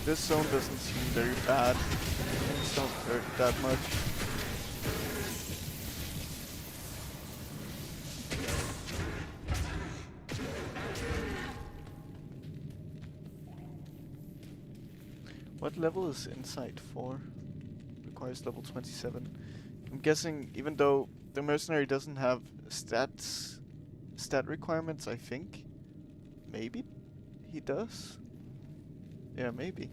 This zone doesn't seem very bad. Things don't hurt that much. What level is Insight for? Requires level 27. I'm guessing even though the mercenary doesn't have stat requirements, I think. Maybe he does? Yeah, maybe.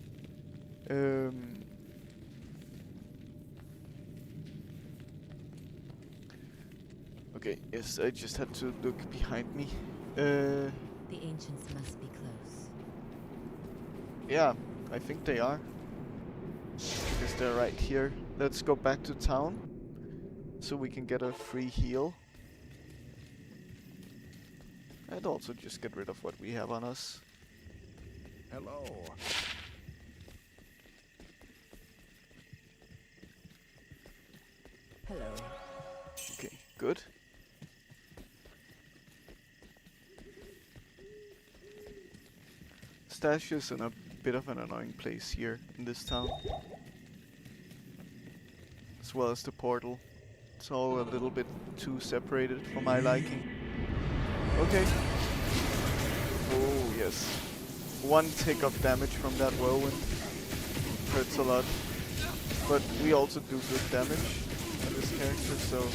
Okay, yes, I just had to look behind me. The ancients must be close. Yeah, I think they are. Because they're right here. Let's go back to town so we can get a free heal. And also just get rid of what we have on us. Hello. Hello. Okay, good. Stash is in a bit of an annoying place here in this town. As well as the portal. It's all a little bit too separated for my liking. Okay. Oh, yes. 1 tick of damage from that whirlwind. Hurts a lot. But we also do good damage on this character, so...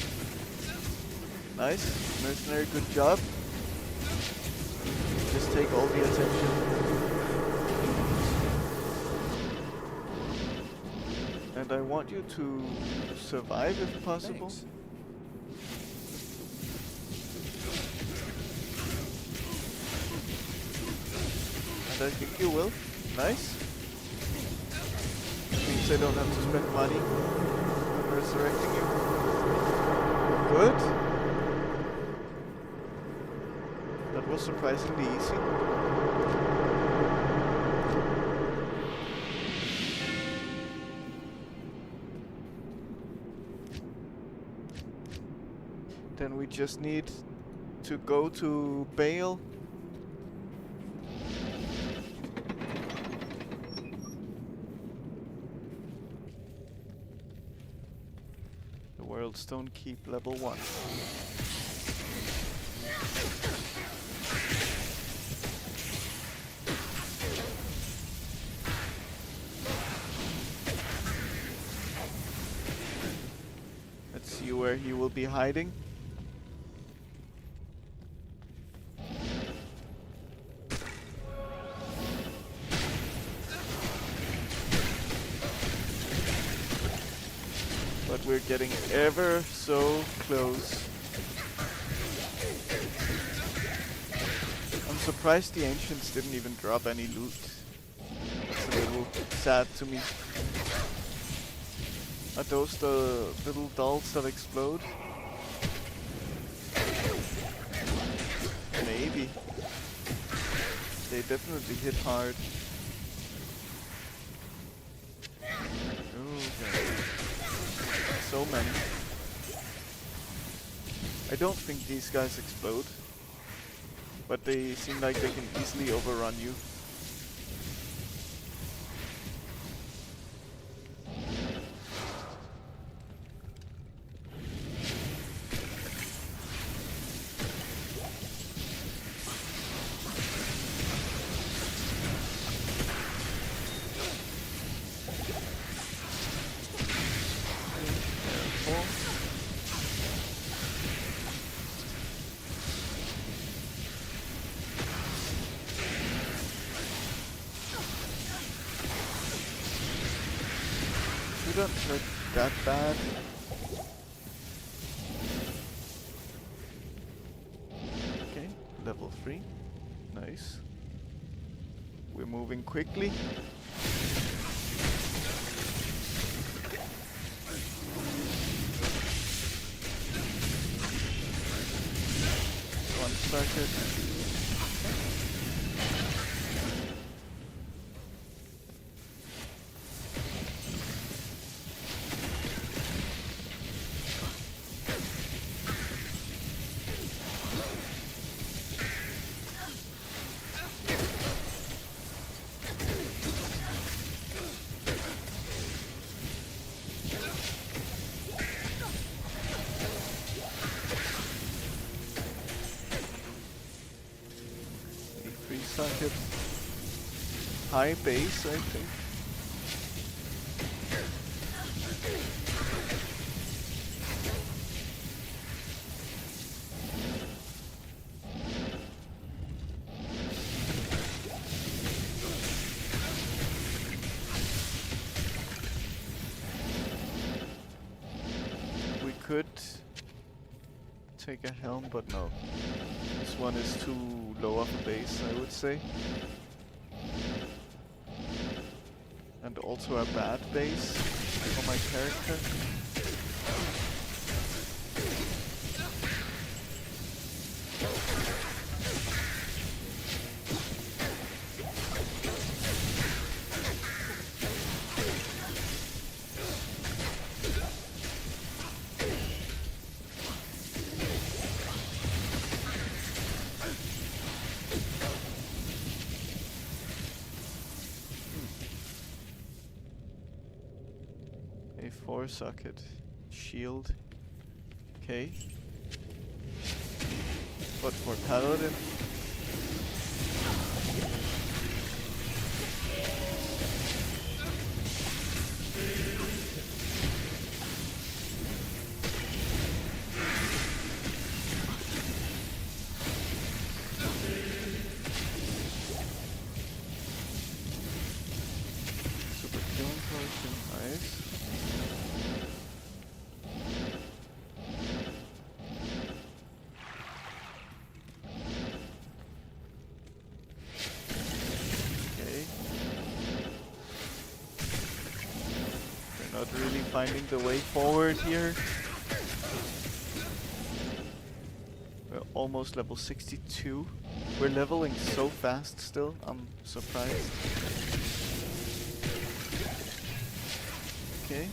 Nice. Mercenary, good job. Just take all the attention. And I want you to survive if possible. Thanks. And I think you will. Nice. Means I don't have to spend money on resurrecting you. Good. That was surprisingly easy. Then we just need to go to Bale. The World Stone Keep level 1. Let's see where he will be hiding. But we're getting ever so close. I'm surprised the ancients didn't even drop any loot. That's a little sad to me. Are those the little dolls that explode? Maybe. They definitely hit hard. Okay. So many. I don't think these guys explode, but they seem like they can easily overrun you. don't look that bad. Okay, level 3. Nice. We're moving quickly. One circuit. Socket. High base, I think. We could take a helm, but no. This one is too low of a base, I would say. And also a bad base for my character. A4 socket. Shield. Okay. But for Paladin. Super killing potion, nice. Not really finding the way forward here. We're almost level 62. We're leveling so fast still, I'm surprised. Okay.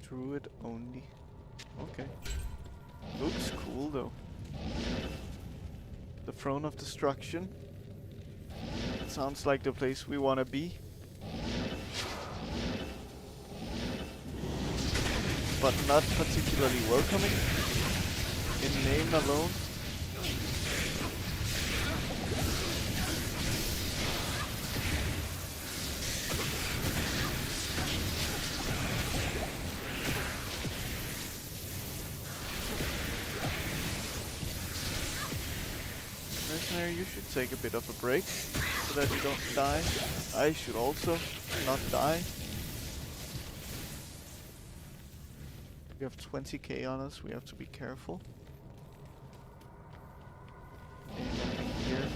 Druid only. Okay. Looks cool though. The Throne of Destruction. Sounds like the place we wanna be. But not particularly welcoming. In name alone. Mercenary, you should take a bit of a break so that you don't die. I should also not die. We have 20k on us, we have to be careful. Okay, nothing here.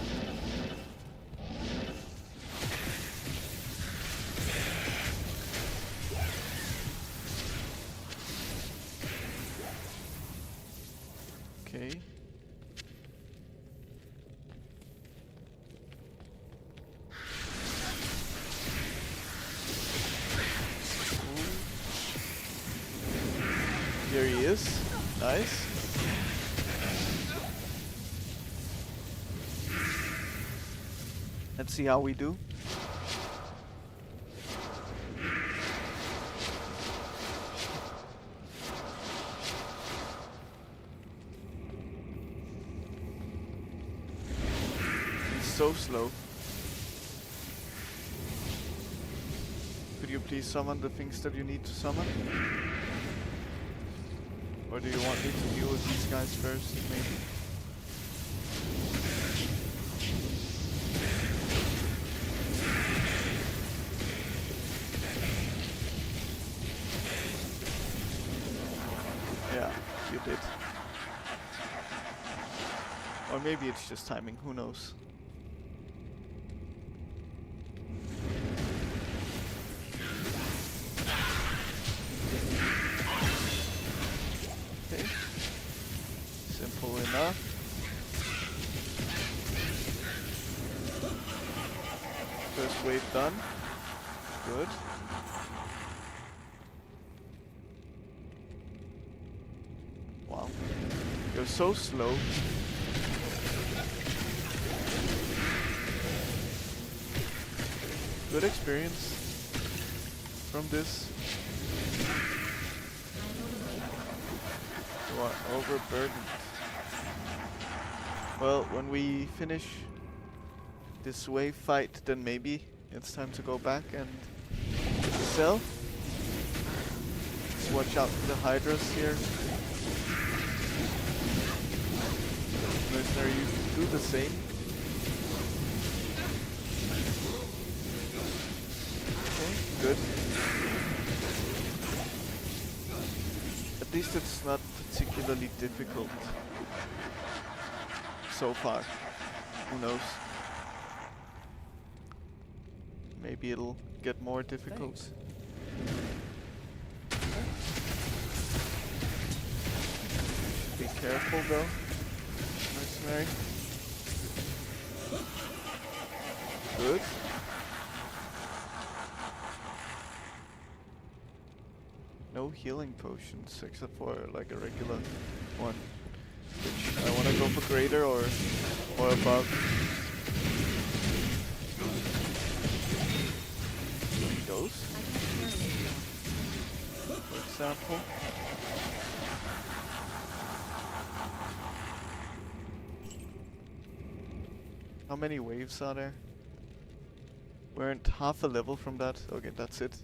Okay. Here he is. Nice. Let's see how we do. so slow. Could you please summon the things that you need to summon? Or do you want me to deal with these guys first, maybe? Yeah, you did. Or maybe it's just timing, who knows? Okay. Simple enough. First wave done. Good. Wow. You're so slow. Good experience from this. You are overburdened. Well, when we finish this wave fight, then maybe it's time to go back and sell. Just watch out for the hydras here. Mercenary, you can do the same. Okay, good. At least it's not particularly difficult so far. Who knows? Maybe it'll get more difficult. Thanks. Be careful though, mercenary. Good. No healing potions except for like a regular one. Which I wanna go for greater or above. Those, for example. How many waves are there? We earned half a level from that. Okay, that's it.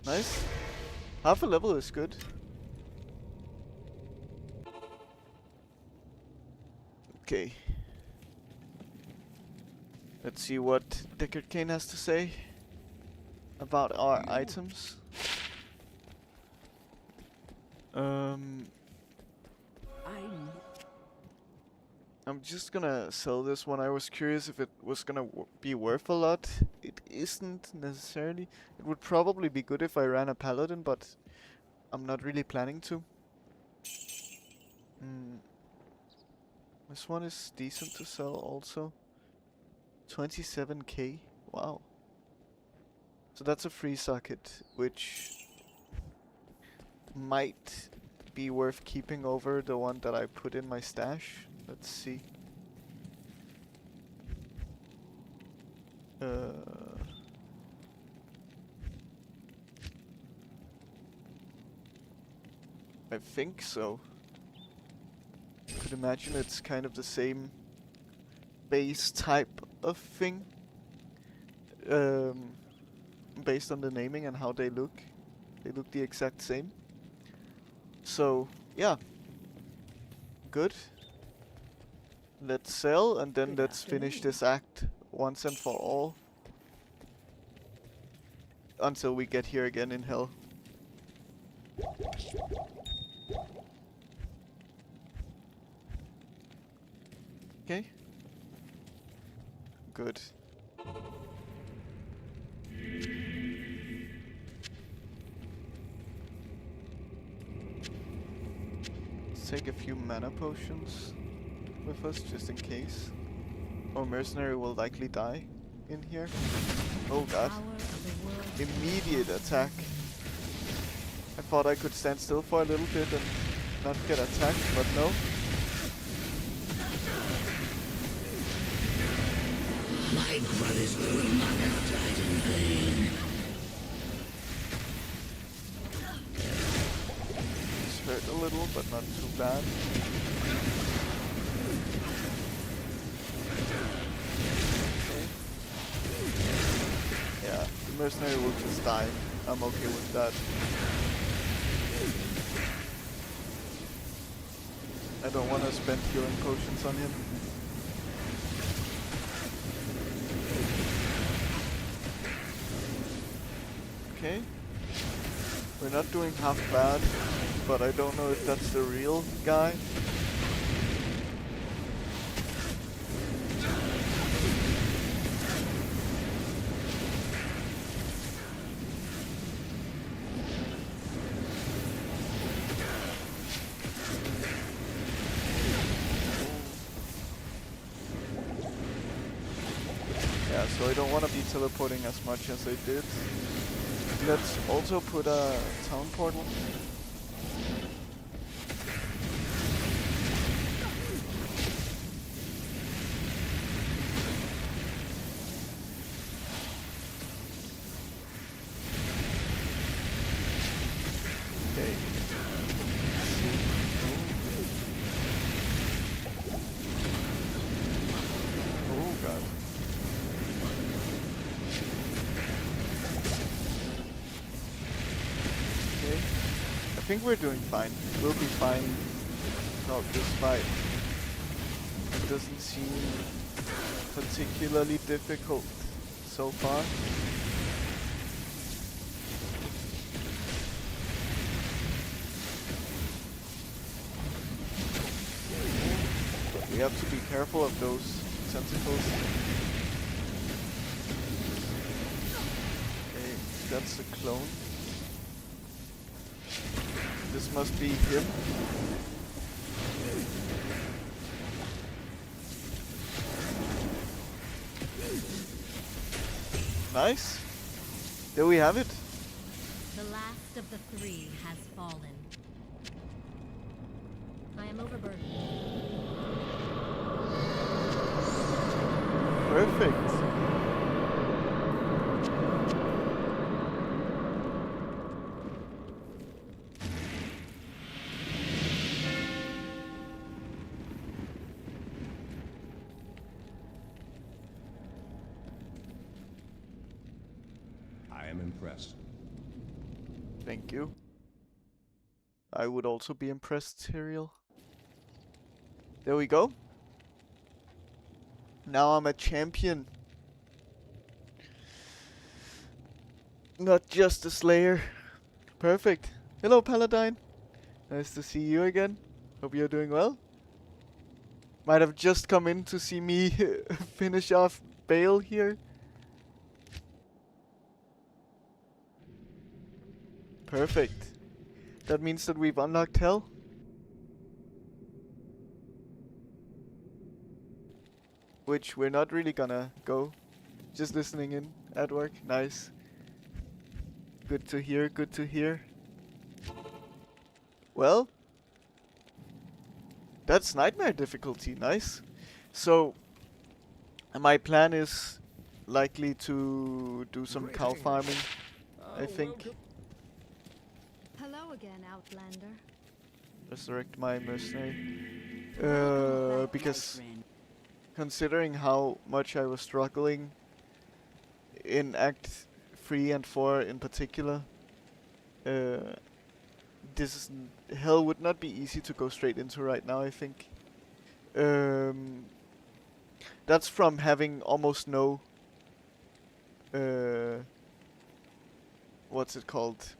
Nice. Half a level is good. Okay. Let's see what Deckard Cain has to say about our items. I'm just gonna sell this one. I was curious if it was gonna be worth a lot. It isn't necessarily. It would probably be good if I ran a paladin, but I'm not really planning to. This one is decent to sell also. 27k. Wow. So that's a free socket, which might be worth keeping over the one that I put in my stash. Let's see. I think so. I could imagine it's kind of the same base type of thing. Based on the naming and how they look. They look the exact same. So, yeah. Good. Let's sell and then let's finish this act once and for all. Until we get here again in hell. Okay. Good. Let's take a few mana potions with us just in case. Our mercenary will likely die in here. Oh god. Immediate attack. I thought I could stand still for a little bit and not get attacked, but no. My brothers will not have died in vain. It's hurt a little, but not too bad. mercenary will just die. I'm okay with that. I don't want to spend healing potions on him. Okay. We're not doing half bad, but I don't know if that's the real guy. Yeah, so I don't want to be teleporting as much as I did. Let's also put a town portal. Okay. Oh god. Okay. I think we're doing fine. We'll be fine throughout this fight. It doesn't seem particularly difficult so far. But we have to be careful of those tentacles. Okay, that's a clone. This must be him. Nice. There we have it. The last of the three has fallen. I am overburdened. Perfect. I am impressed. Thank you. I would also be impressed, Tyrael. There we go. Now I'm a champion. Not just a slayer. Perfect. Hello, Paladine. Nice to see you again. Hope you're doing well. Might have just come in to see me finish off Bale here. Perfect. That means that we've unlocked Hell. Which we're not really gonna go. Just listening in at work. Nice. Good to hear, good to hear. Well, that's nightmare difficulty. Nice. So, my plan is likely to do some cow farming, I think. Hello again, Outlander. Resurrect my mercenary. Because considering how much I was struggling in Act 3 and 4 in particular, Hell would not be easy to go straight into right now, I think. That's from having almost no what's it called?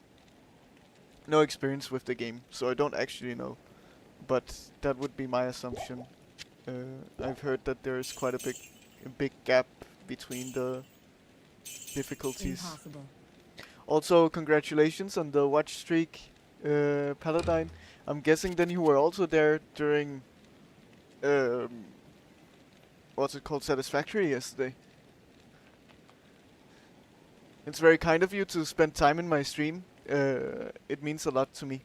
No experience with the game, so I don't actually know. But that would be my assumption. I've heard that there is quite a big gap between the difficulties. Impossible. Also, congratulations on the watch streak, Paladine. I'm guessing then you were also there during what's it called, Satisfactory yesterday. It's very kind of you to spend time in my stream. It means a lot to me.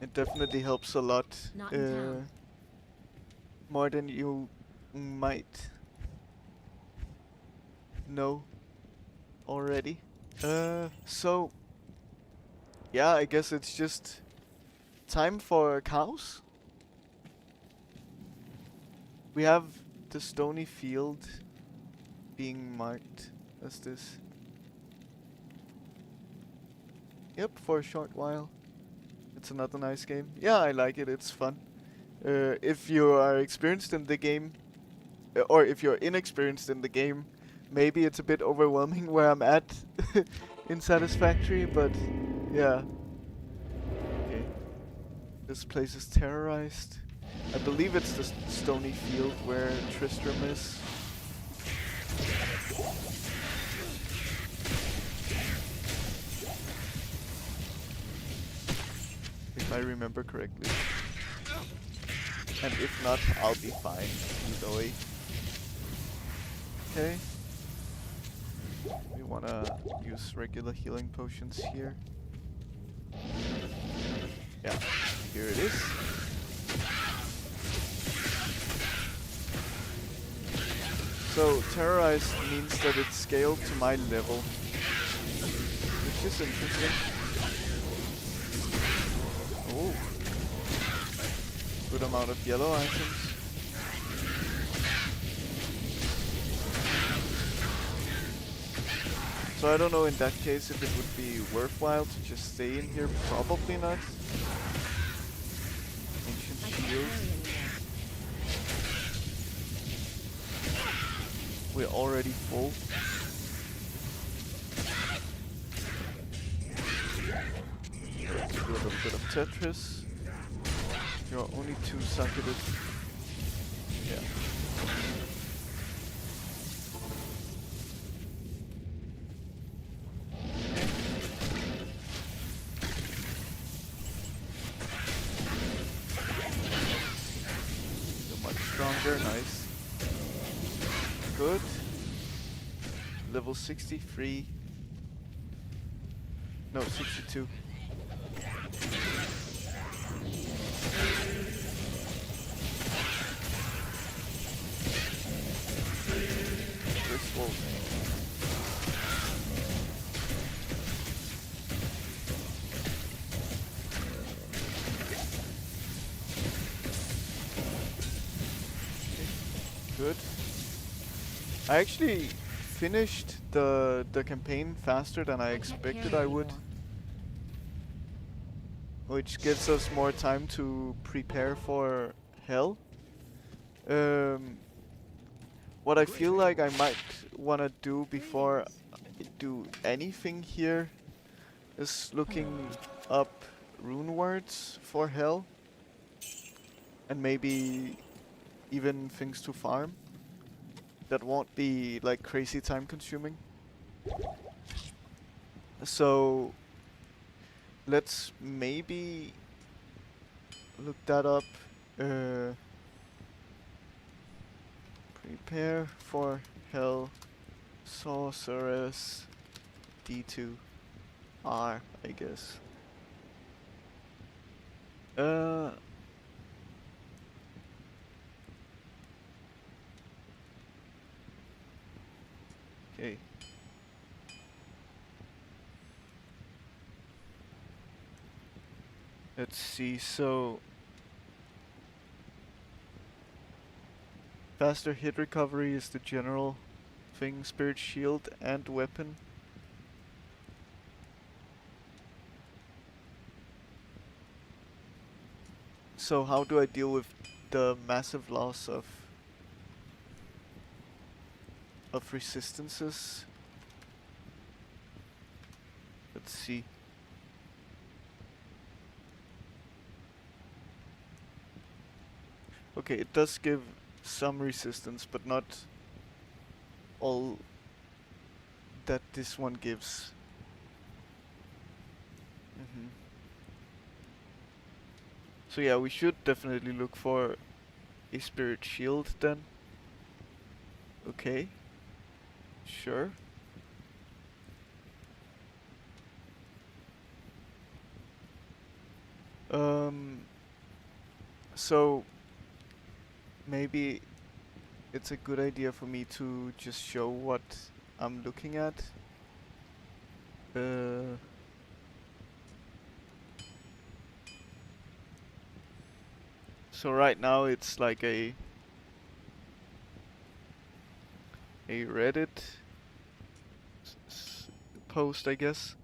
It definitely helps a lot. Not in town. More than you might know already. So yeah, I guess it's just time for cows. We have the stony field being marked as this. Yep, for a short while. It's another nice game. Yeah, I like it. It's fun. If you are experienced in the game, or if you're inexperienced in the game, maybe it's a bit overwhelming where I'm at in Satisfactory, but yeah. Okay. This place is terrorized. I believe it's the stony field where Tristram is. If I remember correctly. And if not, I'll be fine either way. Okay. We wanna use regular healing potions here. Yeah, here it is. So, terrorized means that it's scaled to my level, which is interesting. Oh, good amount of yellow items. So I don't know in that case if it would be worthwhile to just stay in here. Probably not. Ancient shield. We're already full. Let's do a little bit of Tetris. You're only 2 sucketed. Yeah. Nice. Good. Level 63. No, 62. This will good. I actually finished the campaign faster than I expected I would, which gives us more time to prepare for hell. What I feel like I might want to do before I do anything here is looking up rune words for hell, and maybe even things to farm that won't be like crazy time consuming. So let's maybe look that up. Prepare for hell, sorceress, D2 R, I guess. Okay. Let's see, so faster hit recovery is the general thing, spirit shield and weapon. So how do I deal with the massive loss of resistances? Let's see. Okay, it does give some resistance, but not all that this one gives. So yeah, we should definitely look for a spirit shield then. Okay. Sure. So maybe it's a good idea for me to just show what I'm looking at. So right now it's like a a Reddit post, I guess.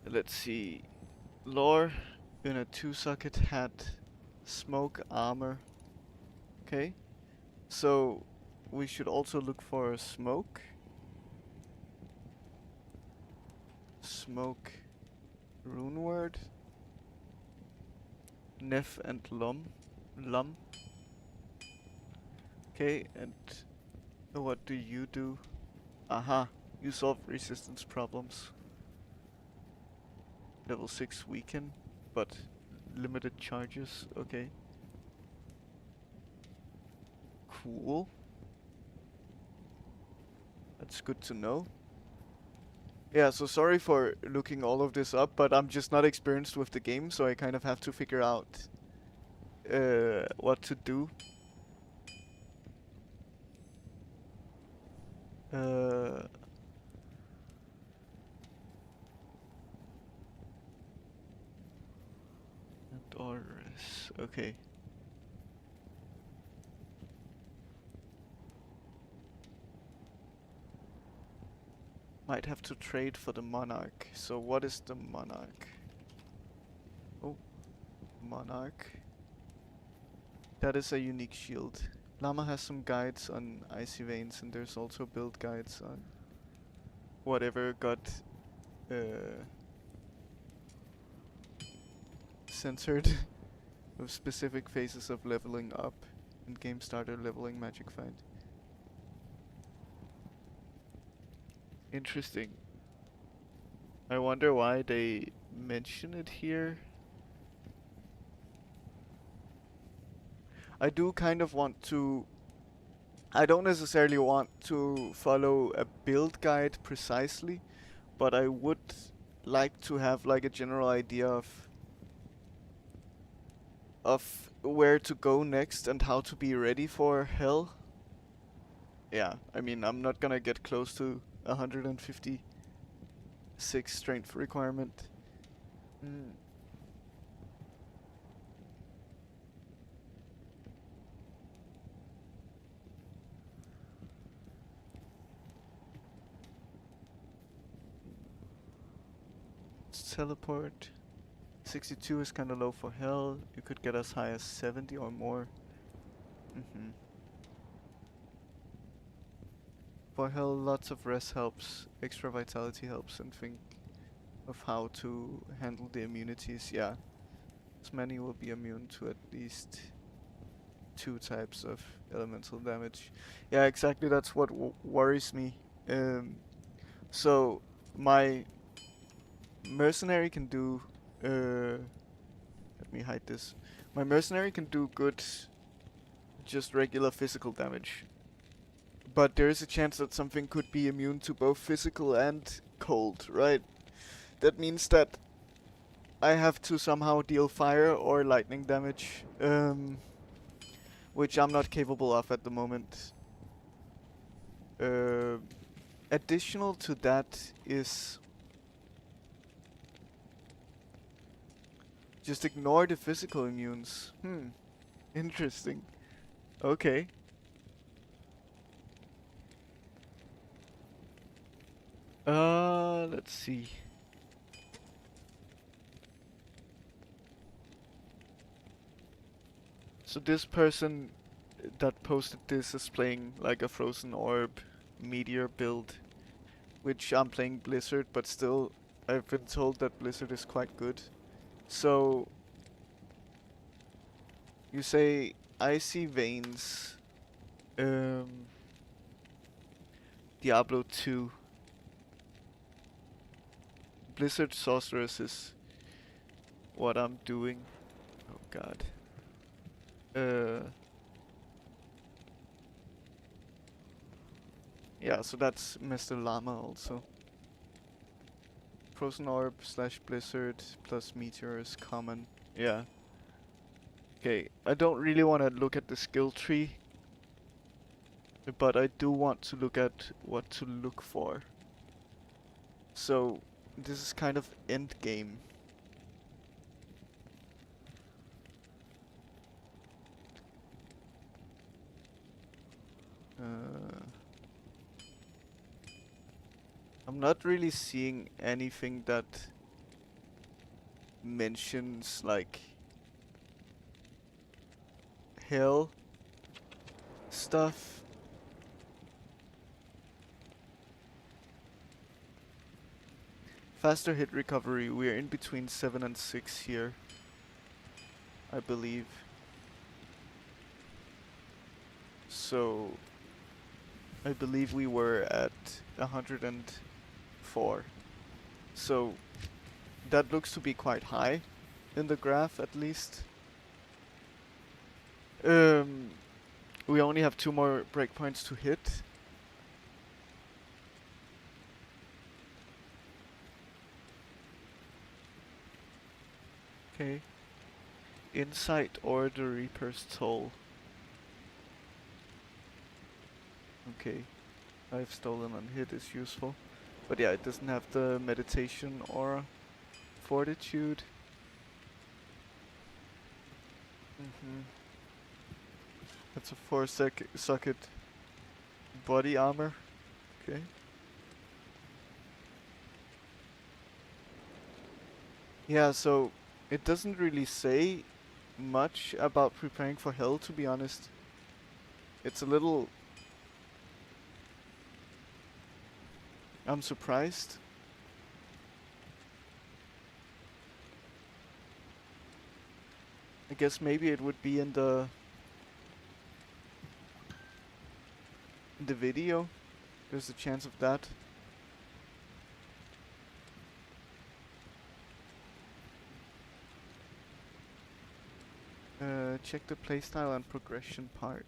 Let's see. Lore in a 2-socket hat, smoke armor. Okay, so we should also look for a smoke. Smoke rune word. Nef and Lum. Okay, and what do you do? Aha, you solve resistance problems. Level 6 weaken, but limited charges. Okay. Cool. That's good to know. Yeah, so sorry for looking all of this up, but I'm just not experienced with the game, so I kind of have to figure out what to do. And orders. Okay. Might have to trade for the monarch. So what is the monarch? Oh, monarch. That is a unique shield. Llama has some guides on icy veins, and there's also build guides on whatever got censored with specific phases of leveling up and game starter leveling magic find. Interesting. I wonder why they mention it here. I do kind of want to... I don't necessarily want to follow a build guide precisely, but I would like to have like a general idea of where to go next and how to be ready for hell. Yeah, I mean, I'm not gonna get close to 156 strength requirement. Teleport. 62 is kind of low for hell. You could get as high as 70 or more. For hell, lots of rest helps, extra vitality helps, and think of how to handle the immunities. Yeah, as many will be immune to at least 2 types of elemental damage. Yeah, exactly. That's what worries me. So my mercenary can do. Let me hide this. My mercenary can do good, just regular physical damage. But there is a chance that something could be immune to both physical and cold, right? That means that I have to somehow deal fire or lightning damage, which I'm not capable of at the moment. Additional to that is just ignore the physical immunes. Interesting. Okay. Let's see. So this person that posted this is playing like a frozen orb meteor build, which I'm playing Blizzard, but still I've been told that Blizzard is quite good. So you say icy veins, Diablo 2. Blizzard Sorceress is what I'm doing. Oh god. Yeah, so that's Mr. Llama also. Frozen Orb / Blizzard plus Meteor is common. Yeah. Okay, I don't really want to look at the skill tree, but I do want to look at what to look for. So, this is kind of end game. I'm not really seeing anything that mentions like hell stuff. Faster hit recovery. We are in between 7 and 6 here, I believe. So I believe we were at 104. So that looks to be quite high in the graph, at least. We only have 2 more breakpoints to hit. Okay. Insight or the Reaper's Toll. Okay. I've stolen on hit is useful. But yeah, it doesn't have the meditation or fortitude. That's a 4 socket body armor. Okay. Yeah, so it doesn't really say much about preparing for hell, to be honest. It's a little... I'm surprised. I guess maybe it would be in the video. There's a chance of that. Check the playstyle and progression part.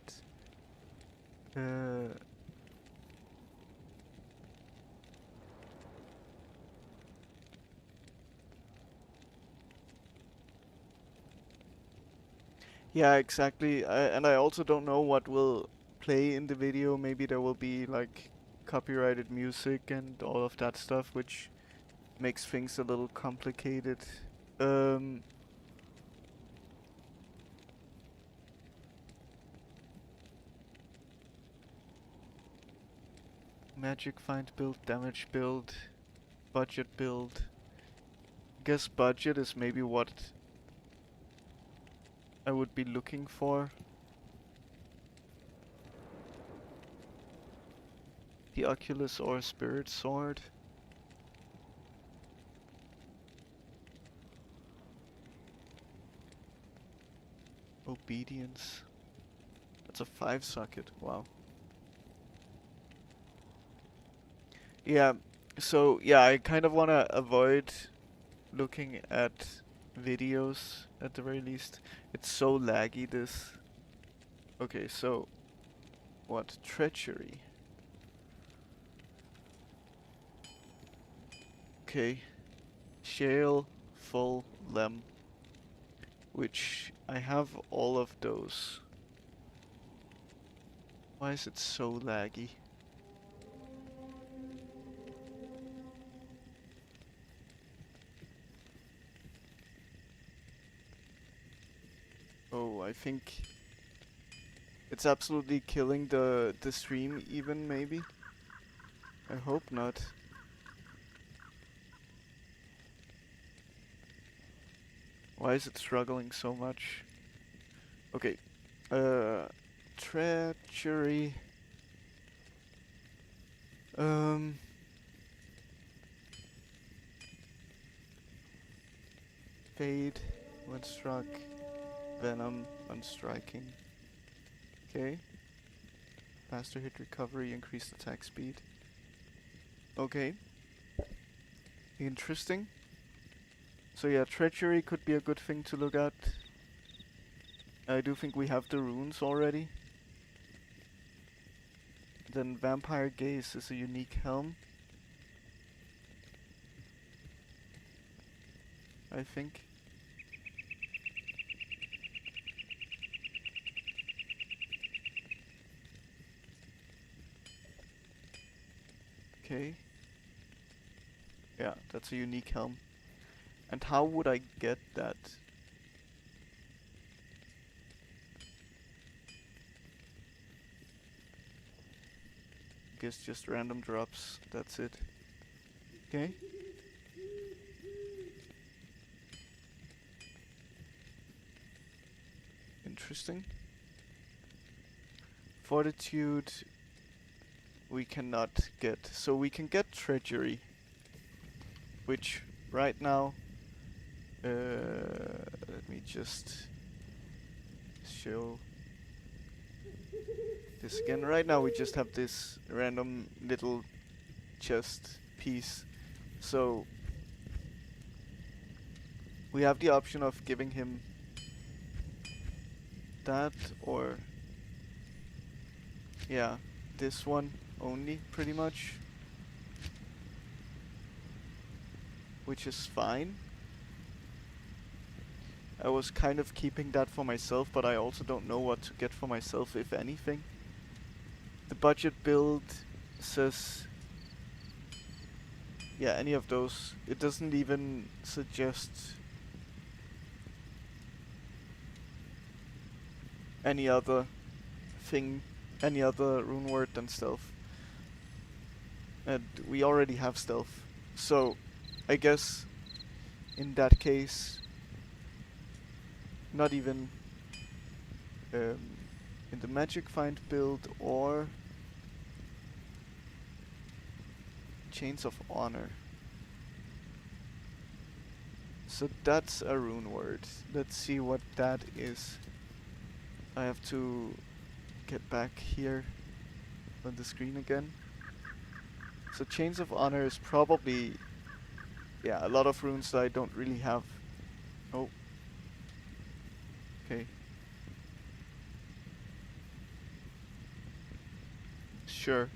Yeah, exactly. And I also don't know what will play in the video. Maybe there will be like copyrighted music and all of that stuff, which makes things a little complicated. Magic find build, damage build, budget build. Guess budget is maybe what I would be looking for. The Oculus or Spirit Sword. Obedience. That's a 5 socket, wow. Yeah, so yeah, I kind of want to avoid looking at videos at the very least. It's so laggy, this. Okay, so what? Treachery. Okay. Shale, full, lem. Which I have all of those. Why is it so laggy? Oh, I think it's absolutely killing the stream even, maybe? I hope not. Why is it struggling so much? Okay. Treachery. Fade when struck. Venom when striking. Okay. Faster hit recovery, increased attack speed. Okay. Interesting. So yeah, treachery could be a good thing to look at. I do think we have the runes already. Then Vampire Gaze is a unique helm. I think. Okay. Yeah, that's a unique helm. And how would I get that? Guess just random drops, that's it. Okay. Interesting. Fortitude we cannot get. So we can get treachery, which right now, let me just show this again. Right now we just have this random little chest piece. So we have the option of giving him that, or yeah, this one only pretty much, which is fine. I was kind of keeping that for myself, but I also don't know what to get for myself, if anything. The budget build says, yeah, any of those. It doesn't even suggest any other thing, any other rune word than stealth. And we already have stealth. So, I guess, in that case, not even in the magic find build or chains of honor. So that's a rune word. Let's see what that is. I have to get back here on the screen again. So chains of honor is probably, yeah, a lot of runes that I don't really have. Oh. Okay. Sure.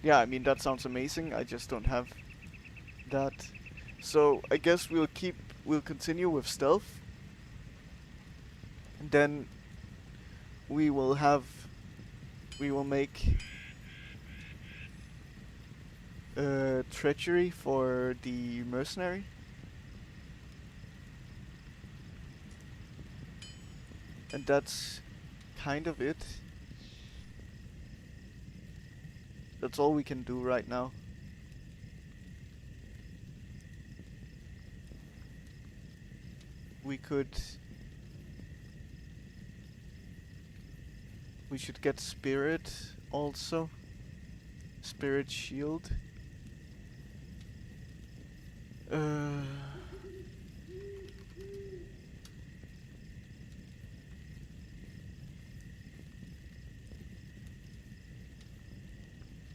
Yeah, I mean that sounds amazing. I just don't have that. So I guess we'll continue with stealth. And then we will make treachery for the mercenary. And that's kind of it. That's all we can do right now. We should get spirit also. Spirit shield.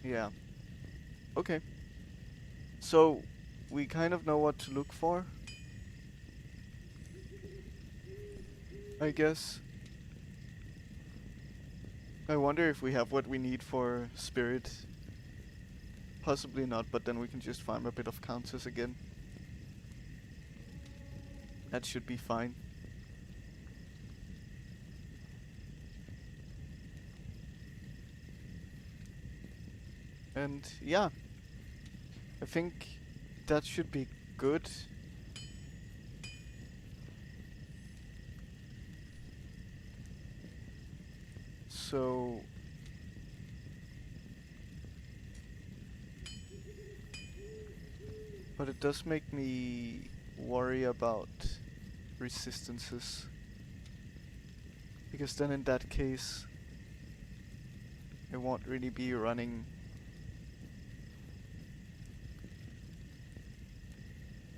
Yeah. Okay. So, we kind of know what to look for, I guess. I wonder if we have what we need for spirit. Possibly not, but then we can just farm a bit of counters again. That should be fine. And yeah, I think that should be good. So but it does make me worry about resistances, because then in that case I won't really be running.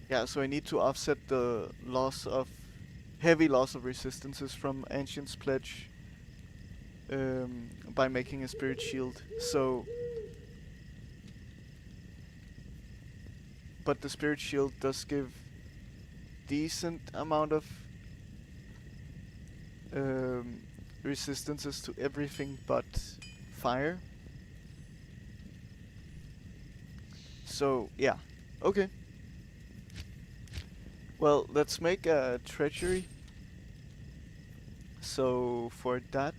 Yeah, so I need to offset the heavy loss of resistances from Ancient's Pledge by making a spirit shield. So, but the spirit shield does give decent amount of resistances to everything but fire. So yeah, okay. Well, let's make a treachery. So for that,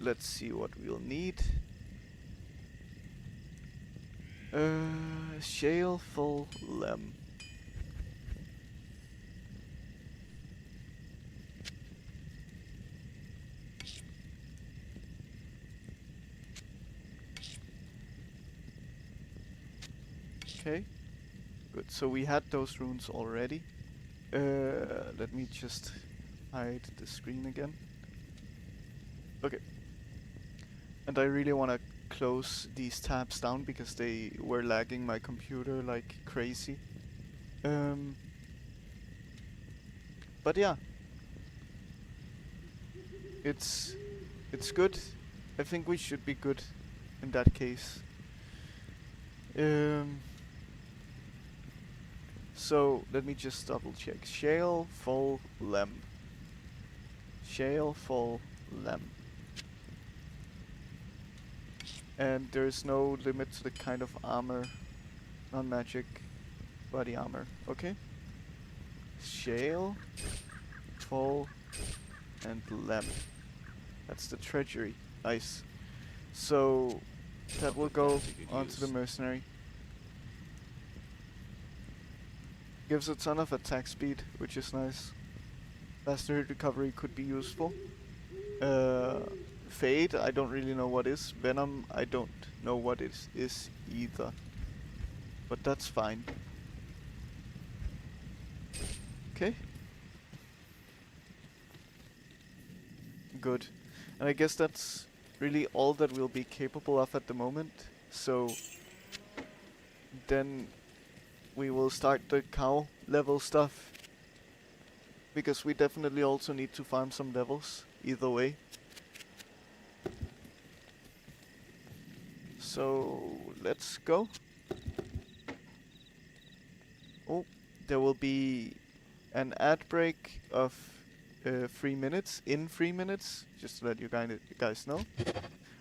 let's see what we'll need. Shale full lem. Okay, good. So we had those runes already. Let me just hide the screen again. Okay. And I really want to close these tabs down because they were lagging my computer like crazy. But yeah, it's good. I think we should be good in that case. So let me just double check. Shale full lem. Shale full lem. And there's no limit to the kind of armor, non-magic body armor. Okay. Shale, full, and lem. That's the treasury. Nice. So that will go onto the mercenary. Gives a ton of attack speed, which is nice. Faster hit recovery could be useful. Fade, I don't really know what is. Venom, I don't know what it is either. But that's fine. Okay. Good. And I guess that's really all that we'll be capable of at the moment. So then we will start the cow level stuff. Because we definitely also need to farm some levels, either way. So let's go. Oh, there will be an ad break of 3 minutes, in 3 minutes, just to let you guys know.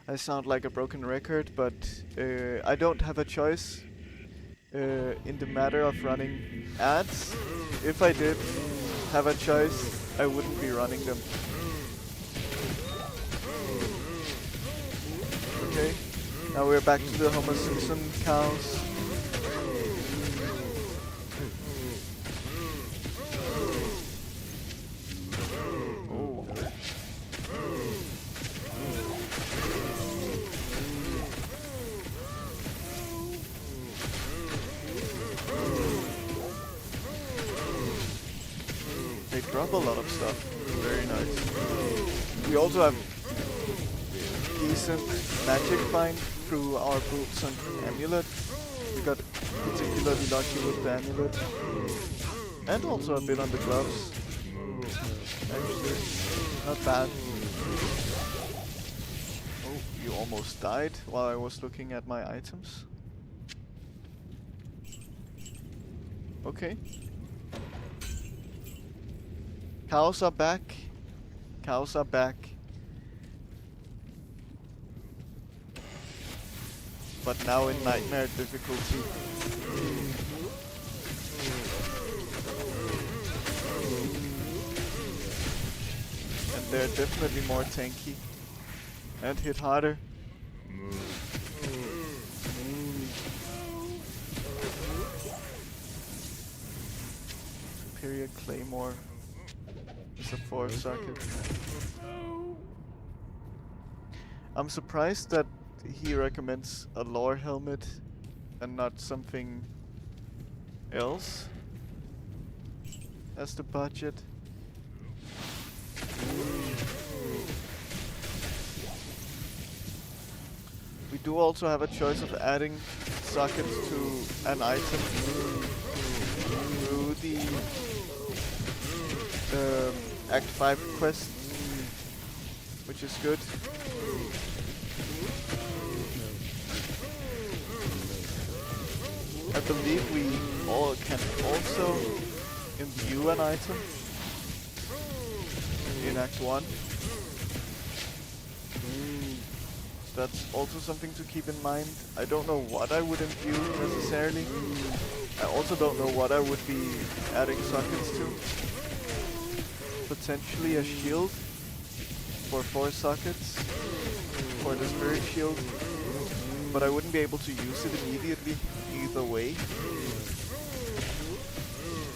I sound like a broken record, but I don't have a choice in the matter of running ads. If I did have a choice, I wouldn't be running them. Okay, now we're back to the Homer Simpson cows. Oh. They drop a lot of stuff. Very nice. We also have decent magic find through our boots and amulet. We got particularly lucky with the amulet. And also a bit on the gloves. Actually, not bad. Oh, you almost died while I was looking at my items. Okay. Cows are back. Cows are back. But now in nightmare difficulty. And they're definitely more tanky. And hit harder. Superior Claymore is a 4 socket. I'm surprised that he recommends a lore helmet and not something else as the budget. We do also have a choice of adding sockets to an item through the Act 5 quest, which is good. I believe we all can also imbue an item in Act 1. That's also something to keep in mind. I don't know what I would imbue necessarily. I also don't know what I would be adding sockets to. Potentially a shield for 4 sockets for the spirit shield. But I wouldn't be able to use it immediately either. the way.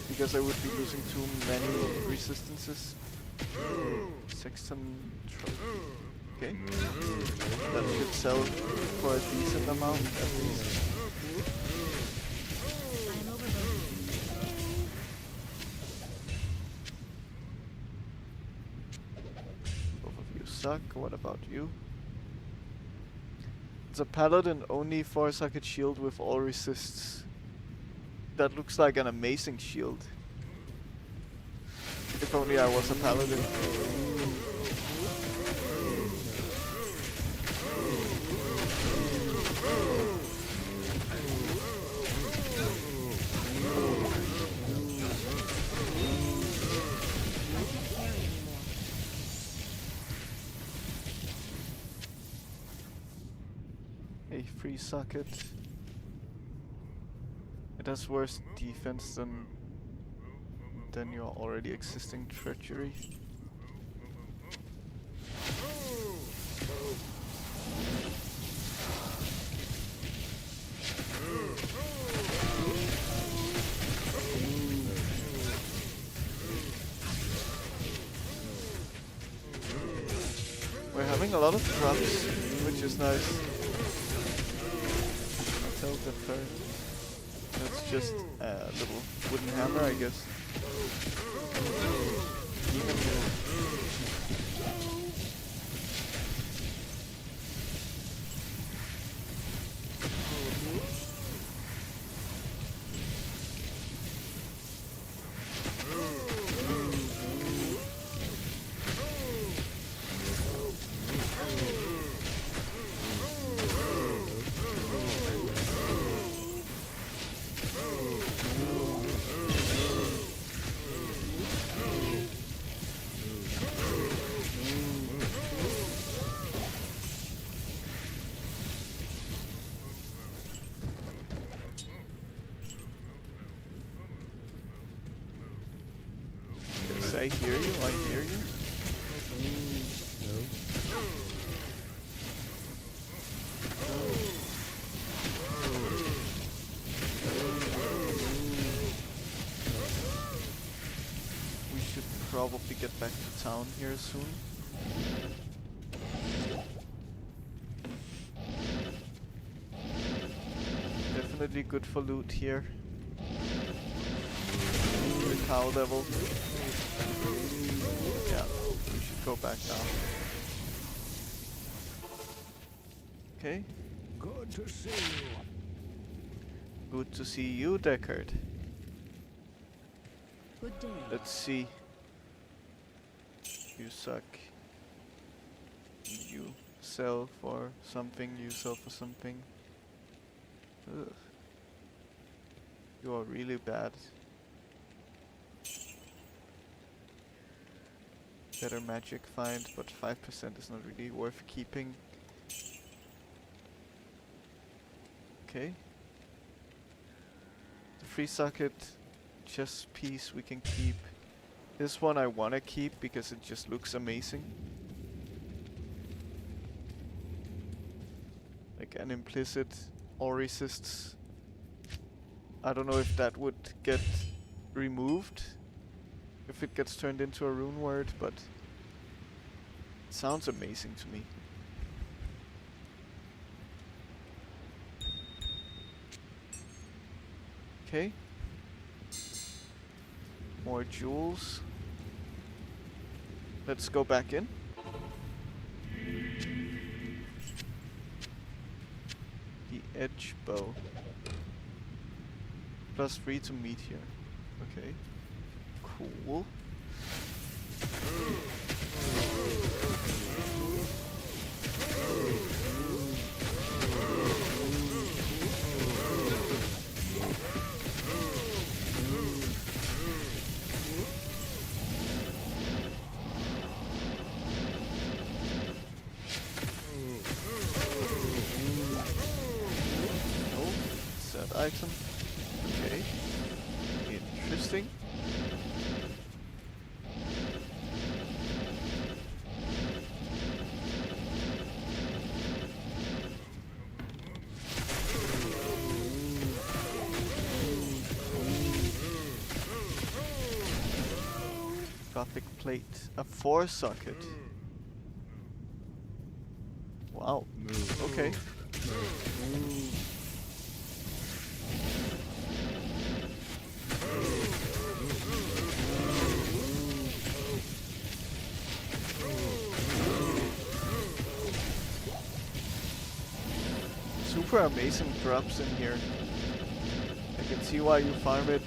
Because I would be losing too many resistances. Sexton truck. Okay. That should sell for a decent amount at least. I am overloaded. Both of you suck. What about you? It's a paladin only 4-socket shield with all resists. That looks like an amazing shield. If only I was a paladin. A free socket. It has worse defense than your already existing treachery. We're having a lot of drops, which is nice. Until the third. That's just a little wooden hammer, I guess. Even I hear you, I hear you. We should probably get back to town here soon. Definitely good for loot here. The cow devil. Yeah, we should go back now. Okay. Good to see you. Good to see you, Deckard. Good day. Let's see. You suck. You sell for something, you sell for something. Ugh. You are really bad. Better magic find, but 5% is not really worth keeping. Okay. The free socket chest piece we can keep. This one I wanna keep because it just looks amazing. Like an implicit or resists. I don't know if that would get removed if it gets turned into a rune word, but it sounds amazing to me. Okay. More jewels. Let's go back in. The edge bow. +3 to meteor. Okay. Cool. Oh, sad item. Okay. Interesting. Gothic plate. A 4 socket. Wow. Okay. Super amazing drops in here. I can see why you farm it.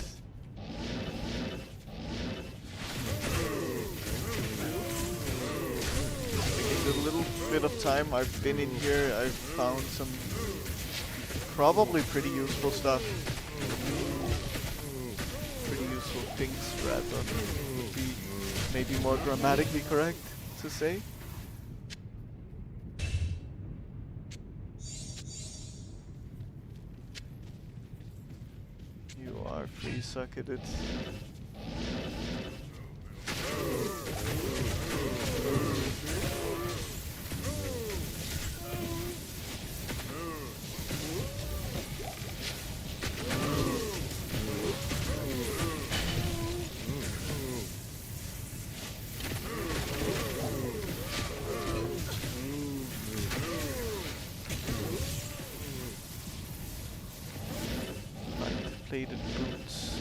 In the little bit of time I've been in here, I've found some probably pretty useful stuff. Pretty useful things, rather, would be maybe more grammatically correct to say. You are free-socketed. Plated boots.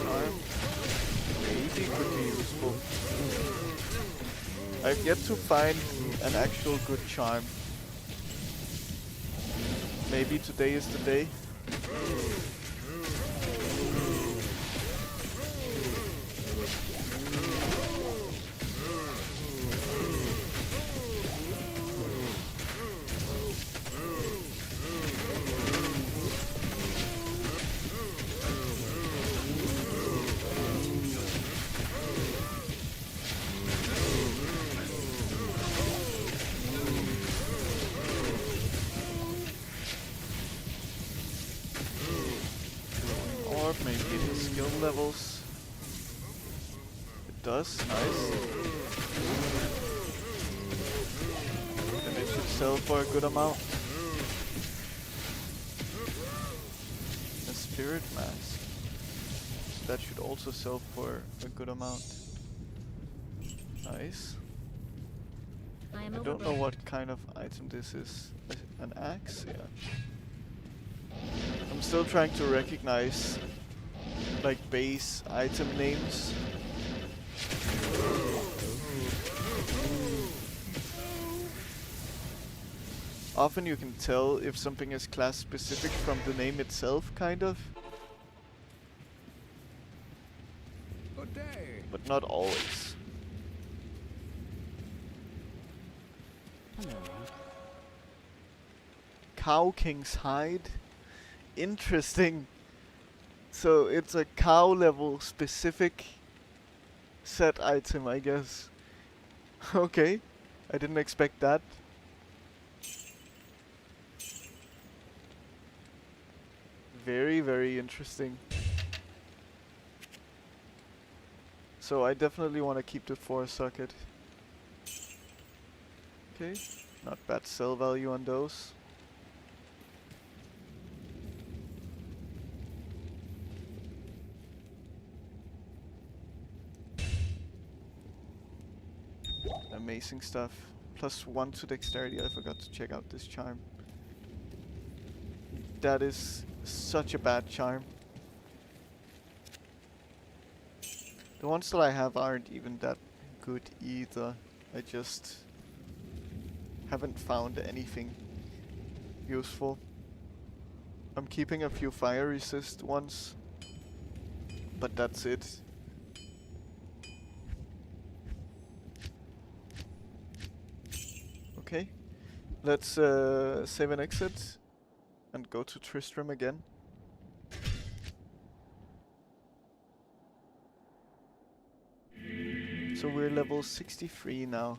Charm. Maybe could be useful. I've yet to find an actual good charm. Maybe today is the day. Maybe the skill levels. It does, nice. And it should sell for a good amount. A spirit mask. So that should also sell for a good amount. Nice. I don't know what kind of item this is. An axe? Yeah. I'm still trying to recognize like base item names. Often you can tell if something is class specific from the name itself, kind of. Good day. But not always. Cow King's hide. Interesting. So it's a cow level specific set item, I guess. Okay, I didn't expect that. Very, very interesting. So I definitely want to keep the 4 socket. Okay, not bad sell value on those. Amazing stuff. +1 to dexterity. I forgot to check out this charm. That is such a bad charm. The ones that I have aren't even that good either. I just haven't found anything useful. I'm keeping a few fire resist ones, but that's it. Okay, let's save and exit and go to Tristram again. So we're level 63 now.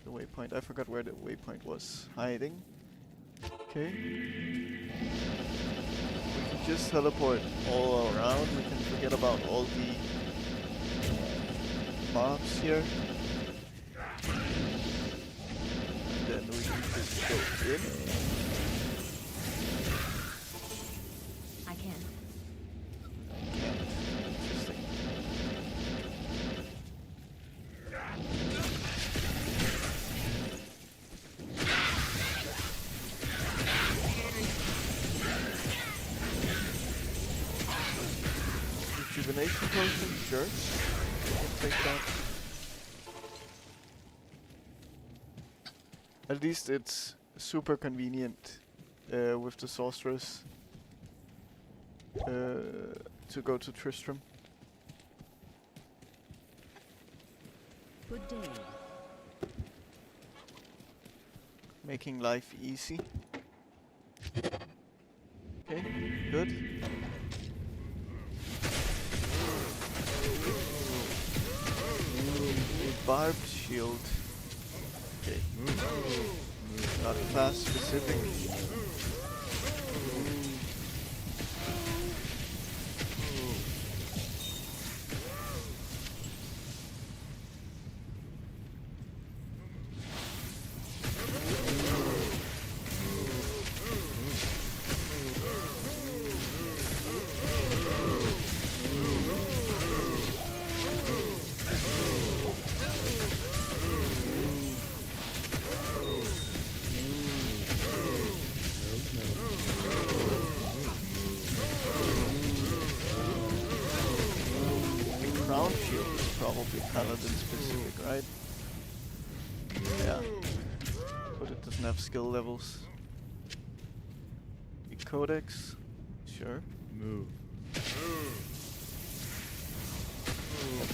The waypoint, I forgot where the waypoint was hiding. Okay. We can just teleport all around, we can forget about all the mobs here. And then we just go in. I can. Interesting. Rejuvenation potion, sure. I'll take that. At least it's super convenient with the sorceress to go to Tristram. Good day. Making life easy. Okay, good. Barbed shield. Okay. Not class specific. Crown shield is probably paladin specific, right? Yeah. But it doesn't have skill levels. The codex, sure. Move.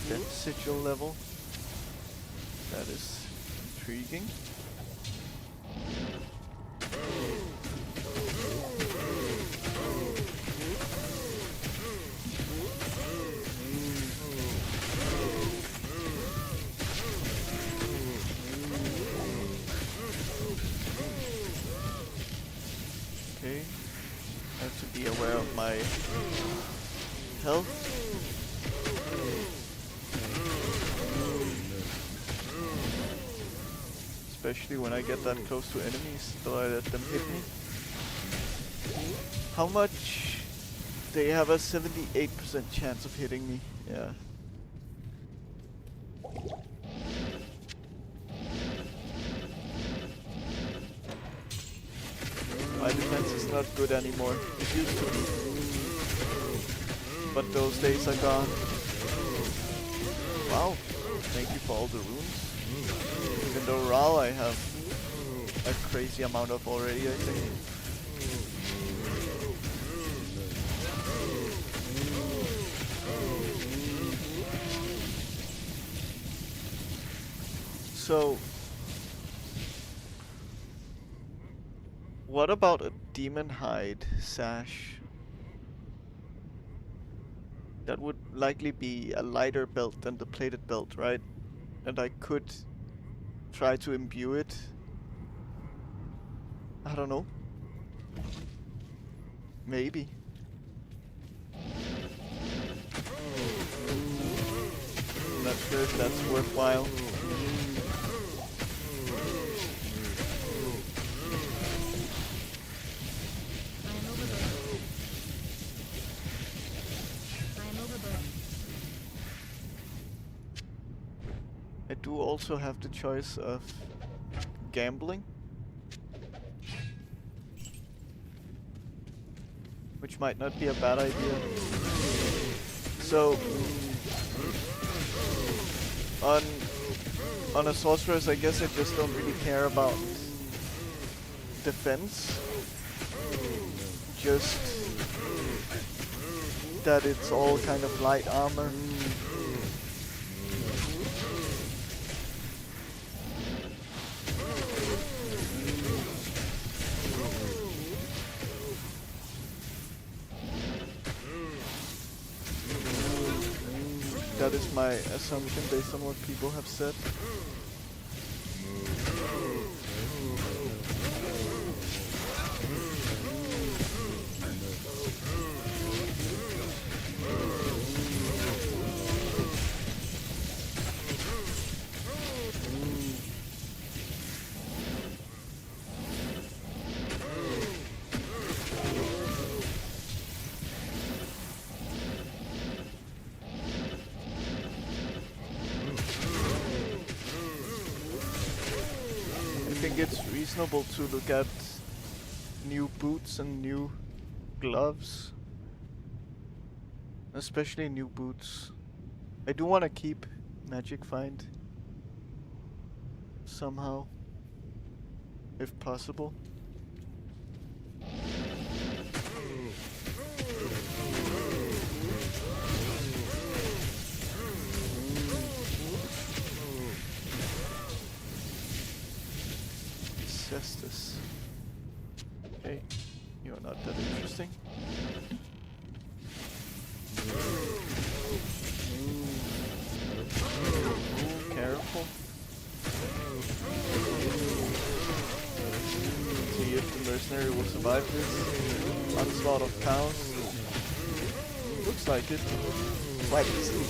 Defense sigil level. That is intriguing. Okay. I have to be aware of my health. Especially when I get that close to enemies, so I let them hit me. How much? They have a 78% chance of hitting me. Yeah. My defense is not good anymore. It used to be. But those days are gone. Wow. Thank you for all the runes. Even though Ral I have a crazy amount of already, I think. So, what about a demon hide sash? That would likely be a lighter belt than the plated belt, right? And I could try to imbue it. I don't know. Maybe. I'm not sure if that's worthwhile. I do also have the choice of gambling, which might not be a bad idea. So, on a sorceress, I guess I just don't really care about defense. Just that it's all kind of light armor. That is my assumption based on what people have said. think it's reasonable to look at new boots and new gloves. Especially new boots. I do want to keep Magic Find somehow, if possible. Cestus. Okay, you're not that interesting. Ooh, careful. See if the mercenary will survive this onslaught of cows. Looks like it. Quite easily.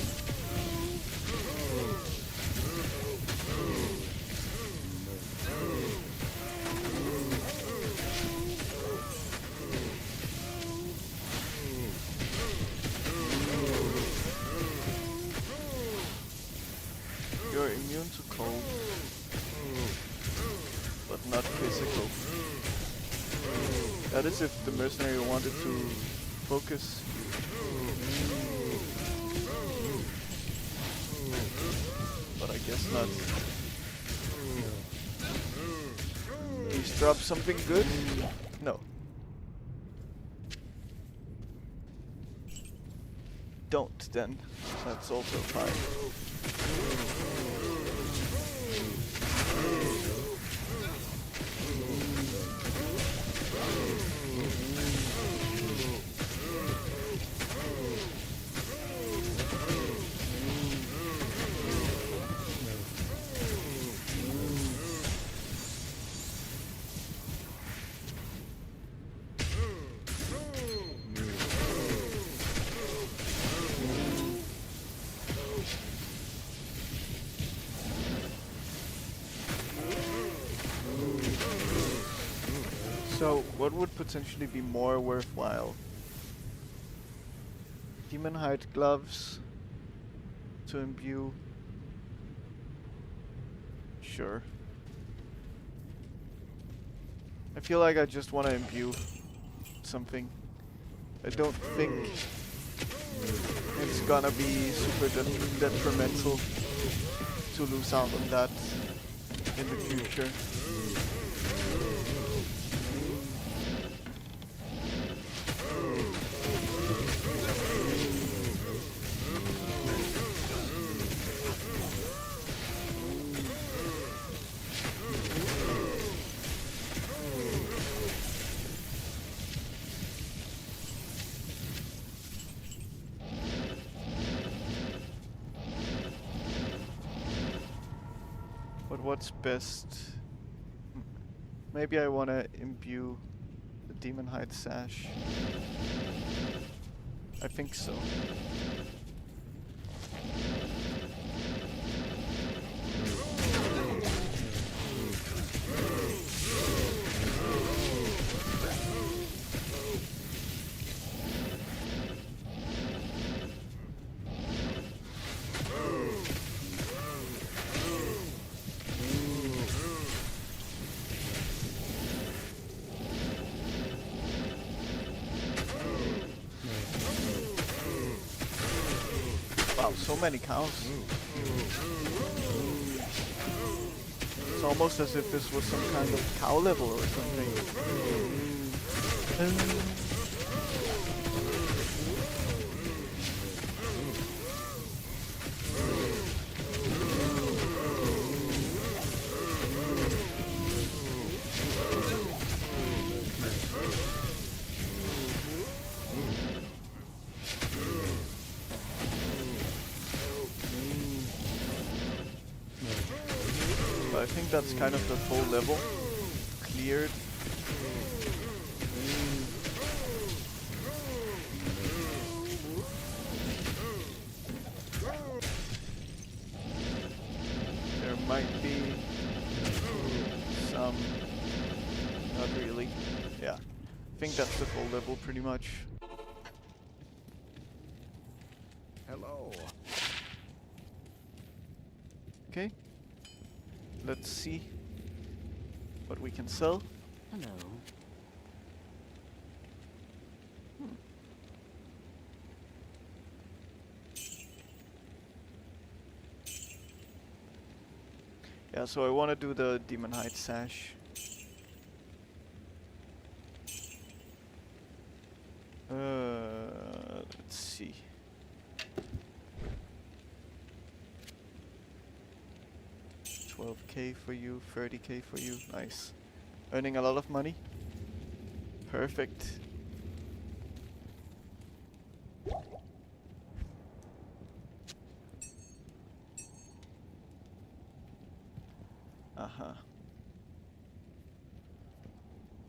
You're immune to cold, but not physical. That is if the mercenary wanted to focus. But I guess not. He's dropped something good? No. Don't then. That's also fine. So, what would potentially be more worthwhile? Demon hide gloves to imbue. Sure. I feel like I just want to imbue something. I don't think it's gonna be super detrimental to lose out on that in the future. But what's best? Maybe I want to imbue the Demon Hide Sash. I think so. Wow, so many cows. It's almost as if this was some kind of cow level or something. I think that's kind of the full level cleared. There might be some, not really. Yeah, I think that's the full level pretty much. Hello. Okay. Let's see. what we can sell. Hello. Yeah, so I want to do the Demon Hide sash. Let's see. $12K for you, 30K for you. Nice. Earning a lot of money. Perfect.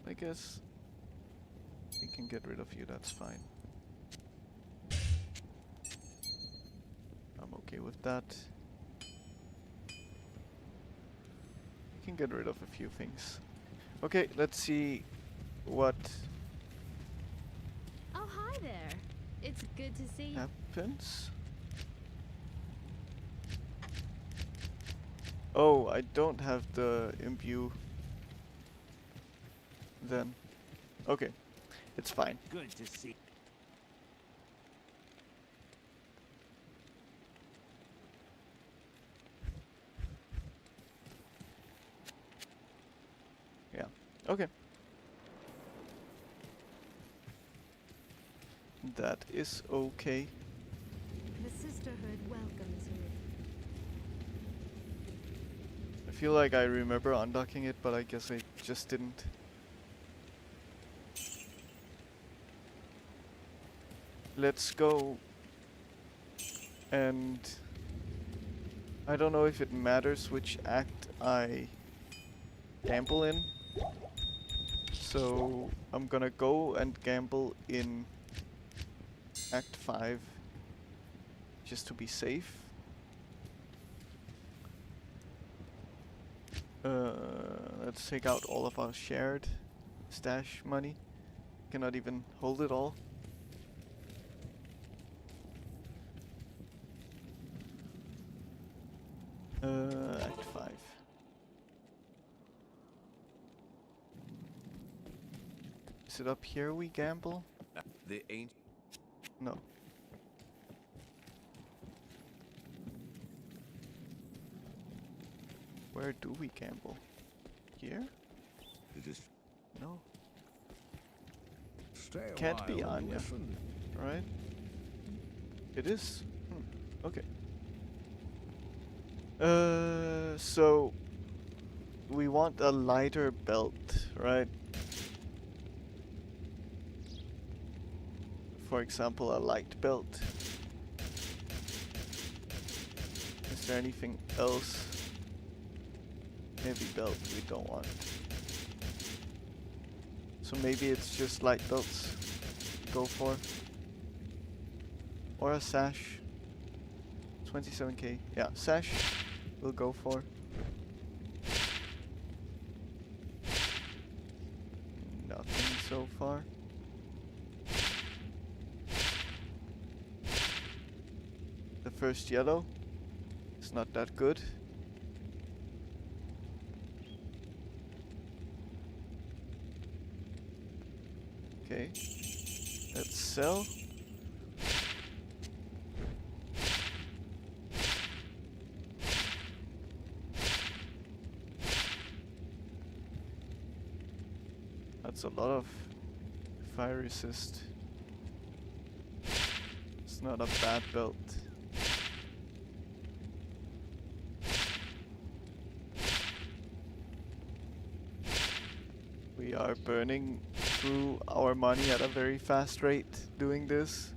I guess we can get rid of you, that's fine. I'm okay with that. We can get rid of a few things. Okay, let's see what Oh, hi there. It's good to see you. happens. Oh, I don't have the imbue then. Okay, it's fine. Good to see. Yeah, okay. That is okay. The sisterhood welcomes you. I feel like I remember undocking it, but I guess I just didn't. Let's go. And I don't know if it matters which act I gamble in. So I'm gonna go and gamble in Act 5 just to be safe. Let's take out all of our shared stash money. Cannot even hold it all. Act 5. Is it up here we gamble? The ancient. No. Where do we gamble? Here? No. Stay a Can't be while and Anya. listen. Right? It is? Okay. So we want a lighter belt, right? For example, a light belt. Is there anything else? Heavy belt we don't want. So maybe it's just light belts go for. Or a sash. 27k. Yeah, sash we'll go for. Nothing so far. The first yellow is not that good. Okay, let's sell. That's a lot of fire resist. It's not a bad belt. We are burning through our money at a very fast rate doing this.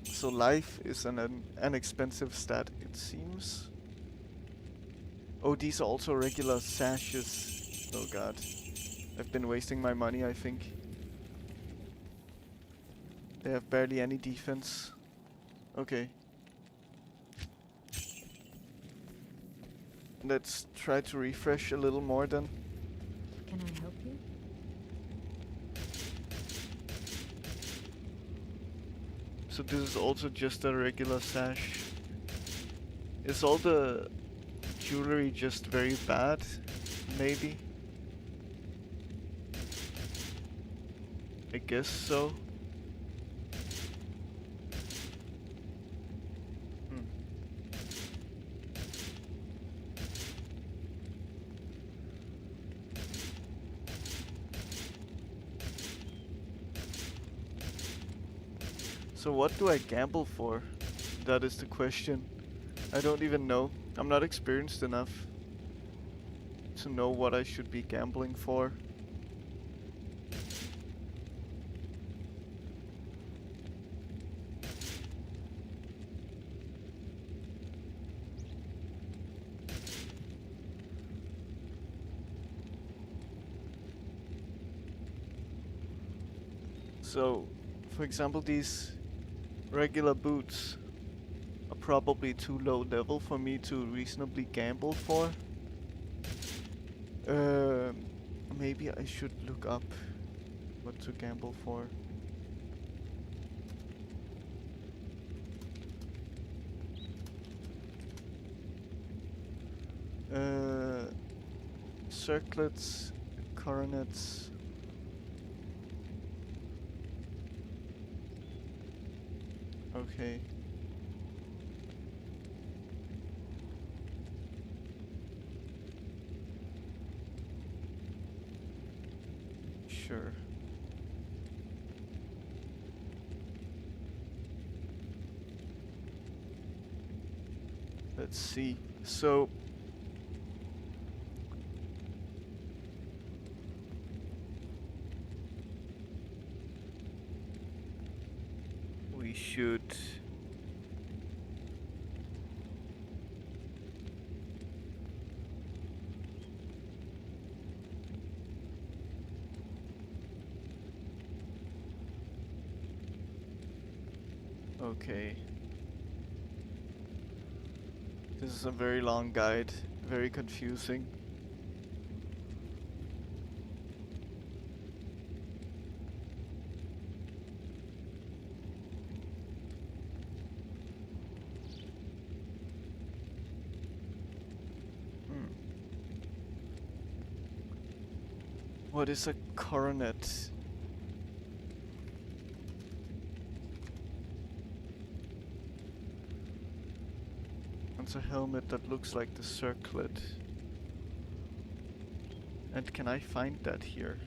So life is an expensive stat, it seems. Oh, these are also regular sashes. Oh god. I've been wasting my money, I think. They have barely any defense. Okay. Let's try to refresh a little more then. Can I help you? So this is also just a regular sash. Is all the jewelry just very bad? Maybe. I guess so. Hmm. So what do I gamble for? That is the question. I don't even know. I'm not experienced enough to know what I should be gambling for. So, for example, these regular boots are probably too low level for me to reasonably gamble for. Maybe I should look up what to gamble for. Circlets, coronets. Okay. Sure. Let's see. So we should okay. This is a very long guide, very confusing. What is a coronet? It's a helmet that looks like the circlet. And can I find that here?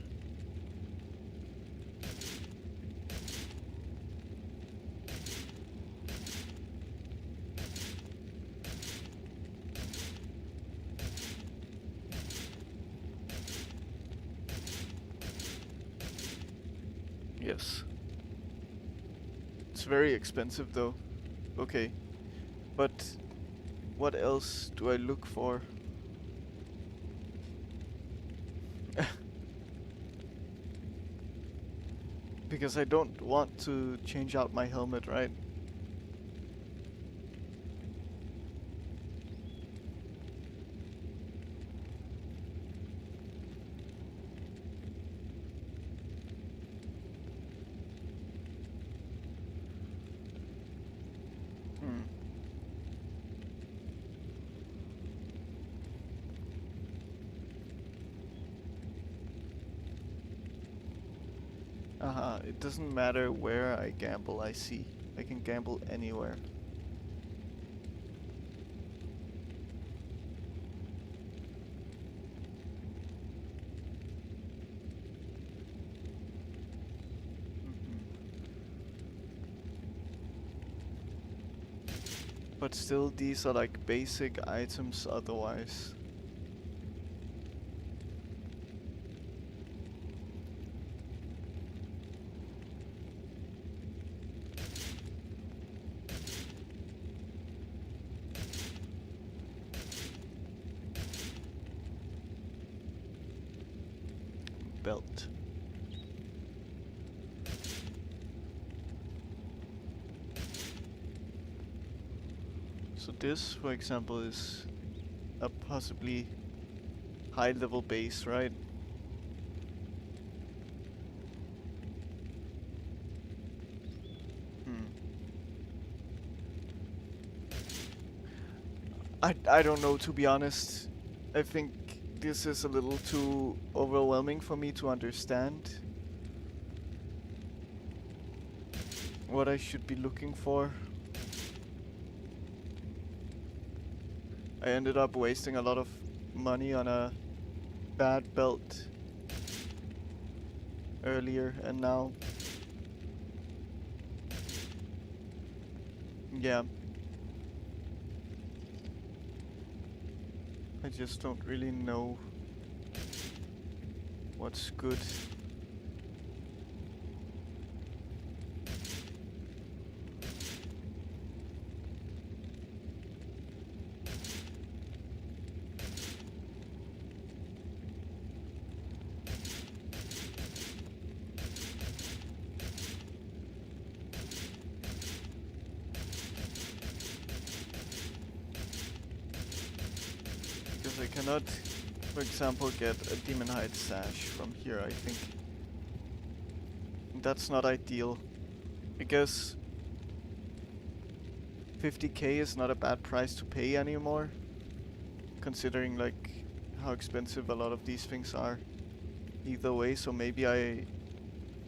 Yes. It's very expensive though. Okay. But what else do I look for? Because I don't want to change out my helmet, right? It doesn't matter where I gamble, I see. I can gamble anywhere. But still, these are like basic items otherwise. Belt. So this, for example, is a possibly high-level base, right? I don't know, to be honest. I think this is a little too overwhelming for me to understand what I should be looking for. I ended up wasting a lot of money on a bad belt earlier, and now, yeah, I just don't really know what's good. Because I cannot, for example, get a Demon Hide sash from here, I think. That's not ideal, because 50k is not a bad price to pay anymore, considering like how expensive a lot of these things are either way. So maybe I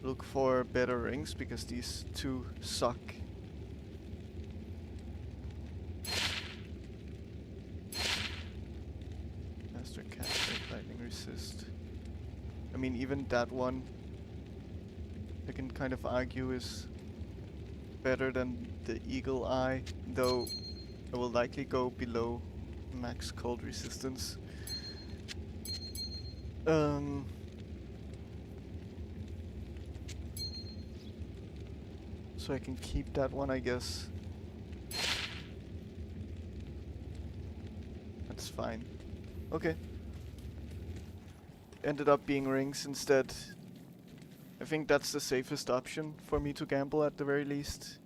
look for better rings, because these two suck. Master Caster, Lightning Resist. I mean, even that one I can kind of argue is better than the Eagle Eye, though I will likely go below max cold resistance. So I can keep that one, I guess. That's fine. Okay. Ended up being rings instead. I think that's the safest option for me to gamble at the very least.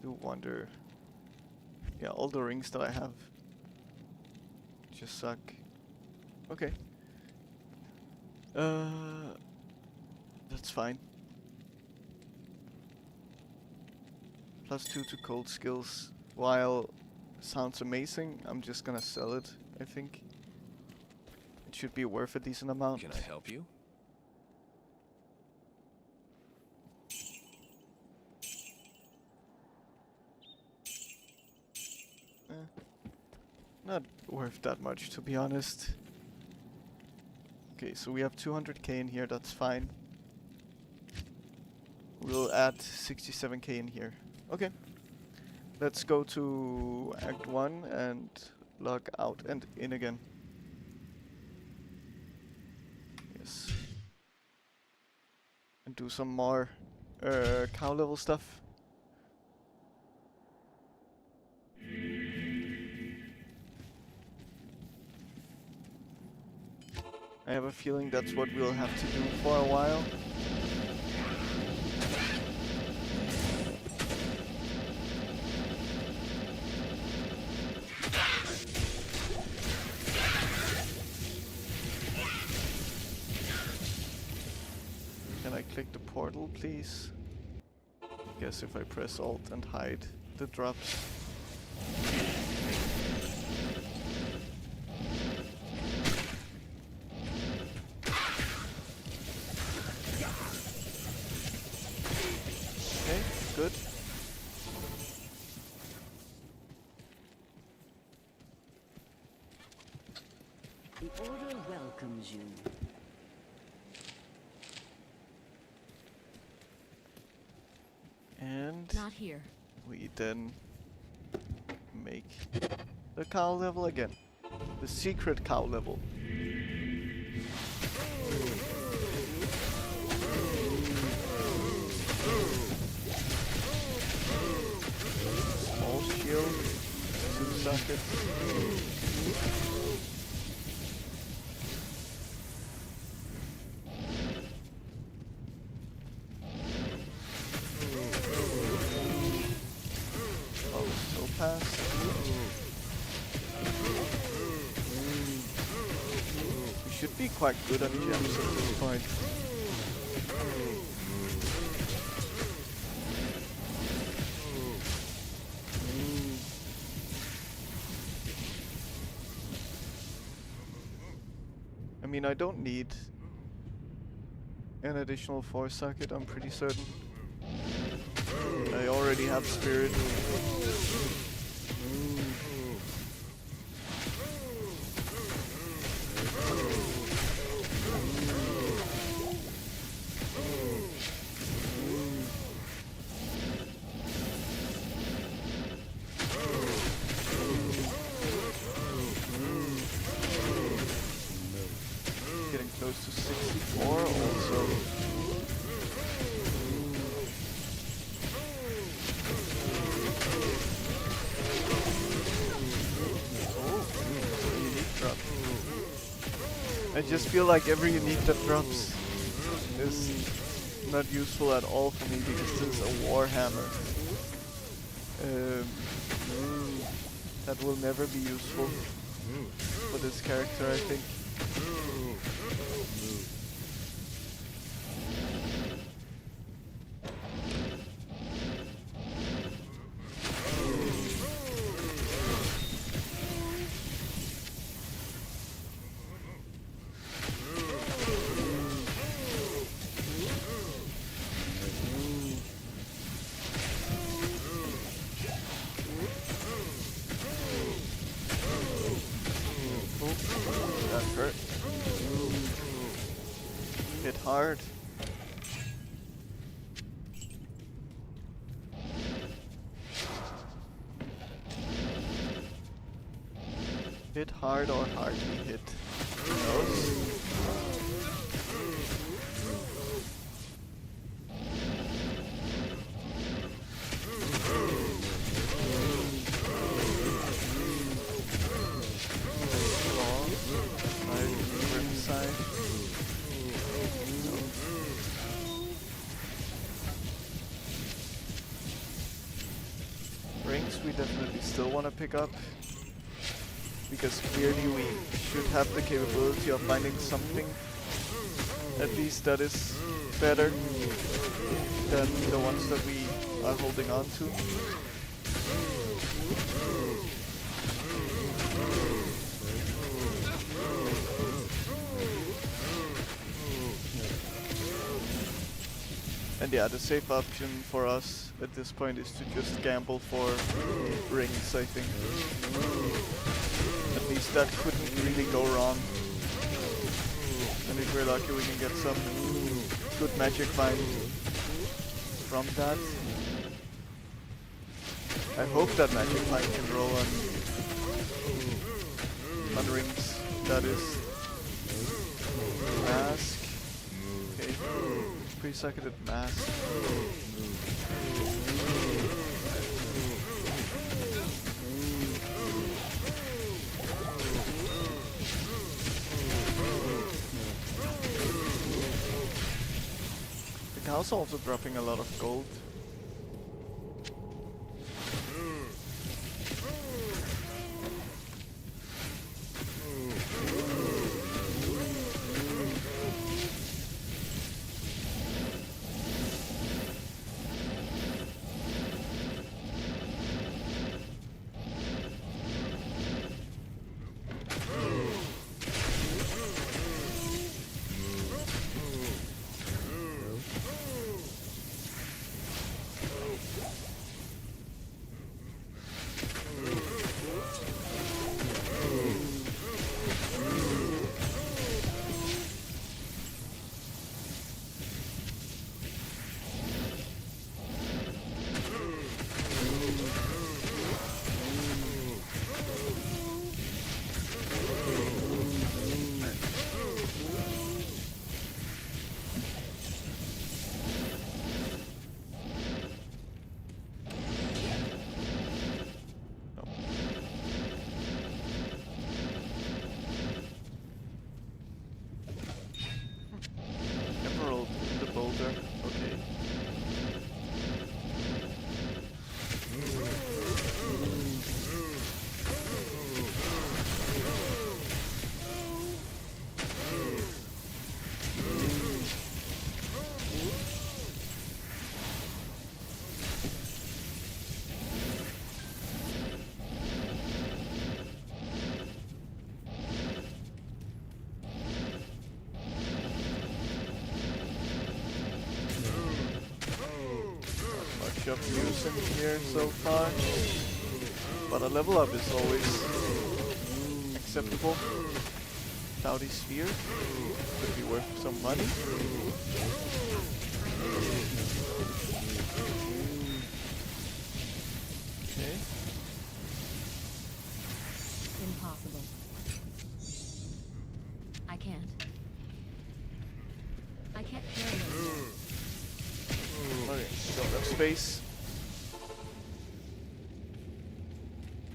Do wonder. Yeah, all the rings that I have just suck. Okay. That's fine. +2 to cold skills. While sounds amazing, I'm just gonna sell it, I think. It should be worth a decent amount. Can I help you? Not worth that much, to be honest. Okay, so we have 200k in here, that's fine. We'll add 67k in here. Okay. Let's go to Act 1 and log out and in again. Yes. And do some more cow level stuff. I have a feeling that's what we'll have to do for a while. Can I click the portal, please? Guess if I press Alt and hide the drops. Okay, good. The Order welcomes you. And Not here. we then make the cow level again. The secret cow level. Small shield, 2 sockets. Oh, so fast. We should be quite good on gems at this point. mean, I don't need an additional force socket, I'm pretty certain. I already have spirit. Getting close to 64 also. I just feel like every unique that drops is not useful at all for me because this is a warhammer. That will never be useful for this character, I think. That hurt. Hit hard. Hit hard or hardly hit? Who knows? Rings we definitely still want to pick up, because clearly we should have the capability of finding something at least that is better than the ones that we are holding on to. And yeah, the safe option for us at this point is to just gamble for rings, I think. At least that couldn't really go wrong. And if we're lucky we can get some good magic find from that. I hope that magic find can roll on rings. That is mask. Okay. Pre-socketed mask. The cow's also dropping a lot of gold. much of use in here so far, but a level up is always acceptable. Cloudy sphere could be worth some money. Okay. Impossible. I can't. I can't carry those. Okay, don't have space.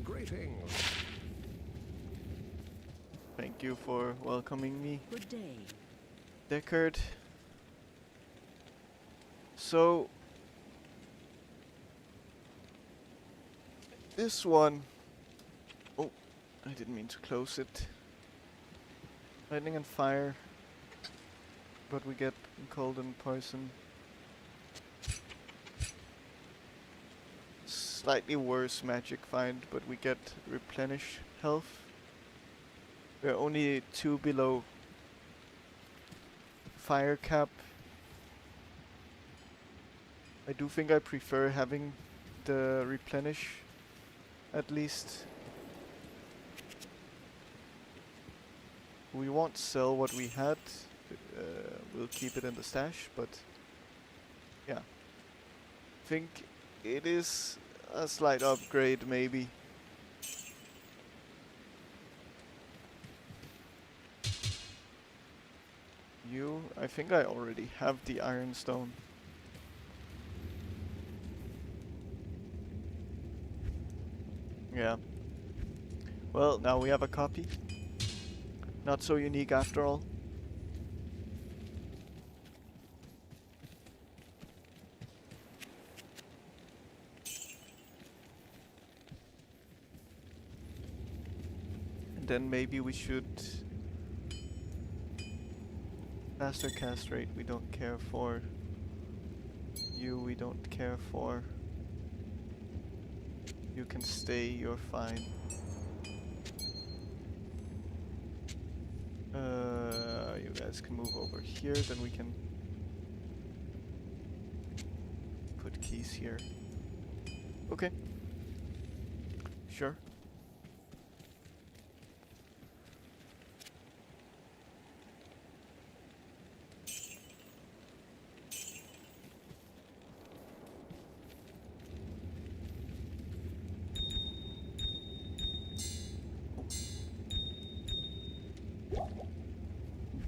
Greetings. Thank you for welcoming me, Good day. Deckard. So, this one... Oh, I didn't mean to close it. Lightning and fire. But we get cold and poison. Slightly worse magic find, but we get replenish health. We're only 2 below fire cap. I do think I prefer having the replenish, at least. We won't sell what we had. We'll keep it in the stash, but yeah. Think it is a slight upgrade, maybe. I think I already have the Ironstone. Yeah. Well, now we have a copy. Not so unique after all. And then maybe we should... Faster cast rate we don't care for. You we don't care for. You can stay, you're fine. You guys can move over here, then we can put keys here. Okay. Sure.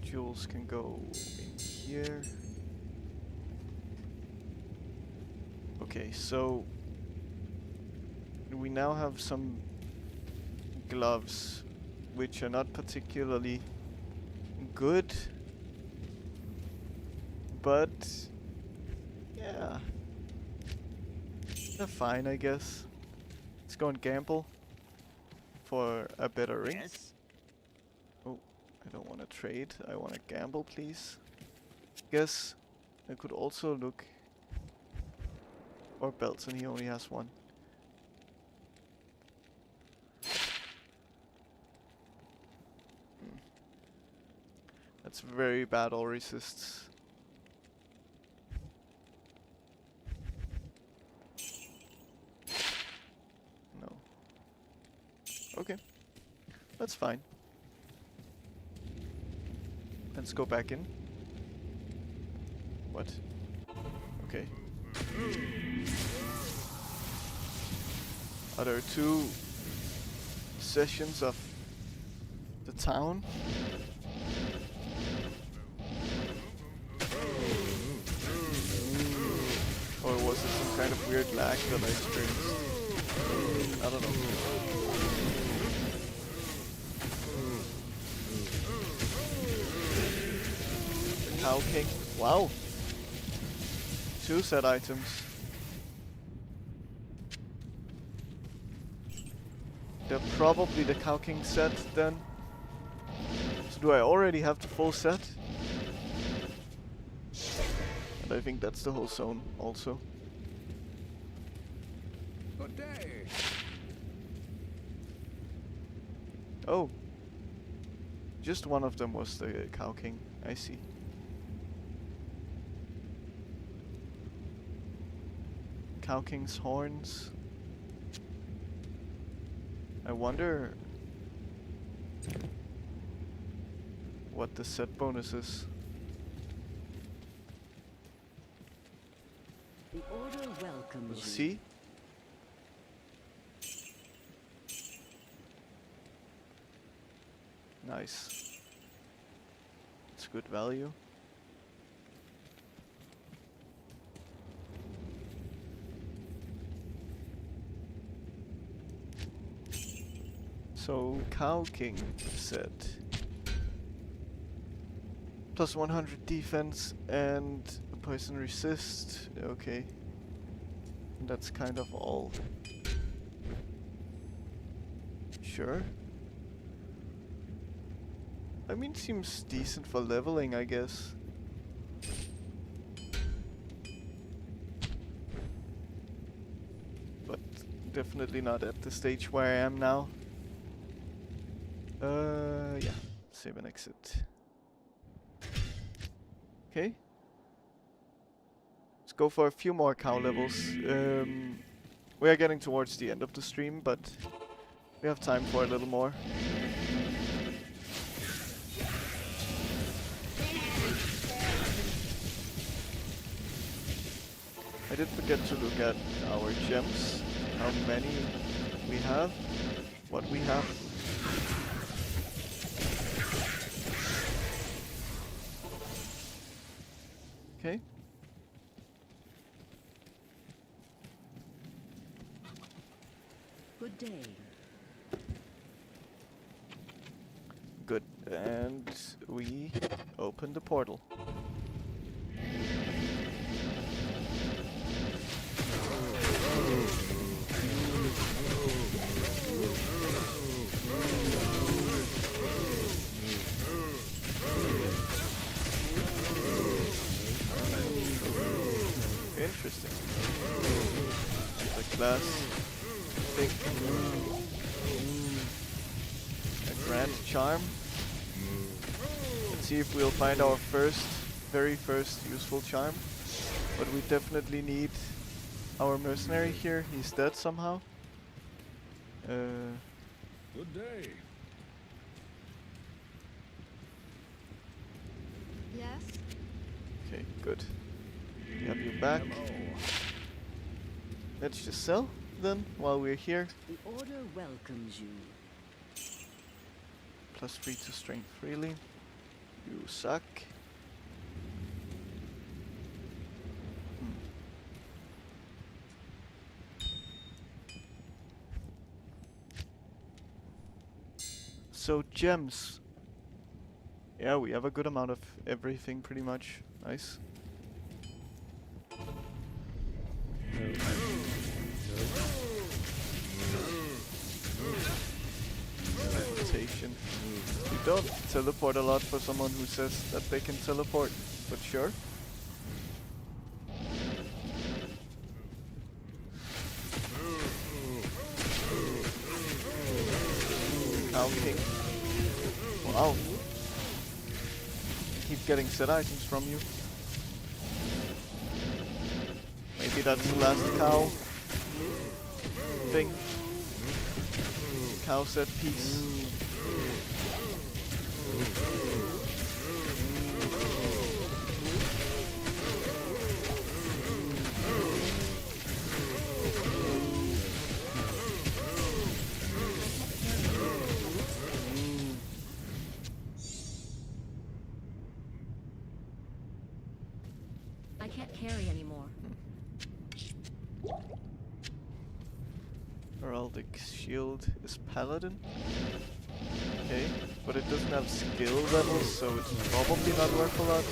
Jewels can go in here. Okay, so we now have some gloves which are not particularly good, but yeah, they're fine, I guess. Let's go and gamble for a better ring. Yes? Oh, I don't want to trade. I want to gamble, please. Guess I could also look. Or belts, and he only has one. That's very bad, all resists. No. Okay. That's fine. Let's go back in. What? Okay. Are there 2 sessions of the town? Or was it some kind of weird lag that I experienced? I don't know. The Cow King. Wow! 2 set items. They're probably the Cow King set then. So do I already have the full set? And I think that's the whole zone also. Good day. Oh. Just one of them was the Cow King. I see. Cow King's horns. I wonder what the set bonus is. The order welcomes We'll you. see. Nice. It's good value. So, Cow King set. Plus 100 defense and a poison resist. Okay. That's kind of all. Sure. I mean, seems decent for leveling, I guess. But definitely not at the stage where I am now. Yeah. Save and exit. Okay. Let's go for a few more cow levels. We are getting towards the end of the stream, but we have time for a little more. I did forget to look at our gems, how many we have, what we have. Okay. Good day. Good. And we open the portal. Interesting. The class thing. A grand charm. Let's see if we'll find our very first useful charm. But we definitely need our mercenary here. He's dead somehow. Good day. Yes? Okay, good. We have you back. Let's just sell then while we're here. The order welcomes you. Plus 3 to strength freely. You suck. So gems. Yeah, we have a good amount of everything pretty much. Nice. Teleportation. We don't teleport a lot for someone who says that they can teleport, but sure. Cow King. Wow. Keep getting set items from you. Maybe that's the last cow thing. Cow set piece. I can't carry anymore. Heraldic shield is paladin. Okay, but it doesn't have skill levels, so it's probably not worth a lot.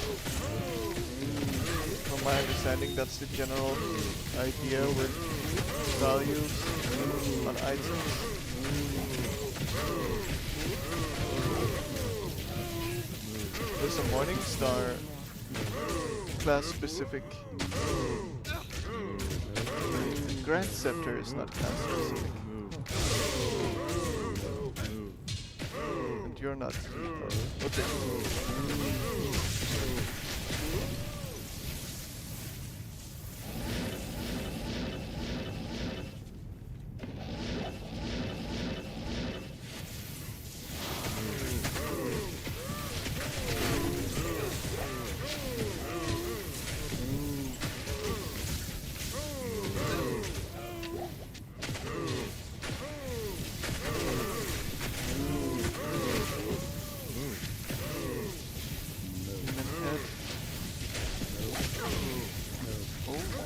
From my understanding, that's the general idea with values on items. There's a Morningstar class specific. Grand Scepter is not class specific. And you're not. Okay.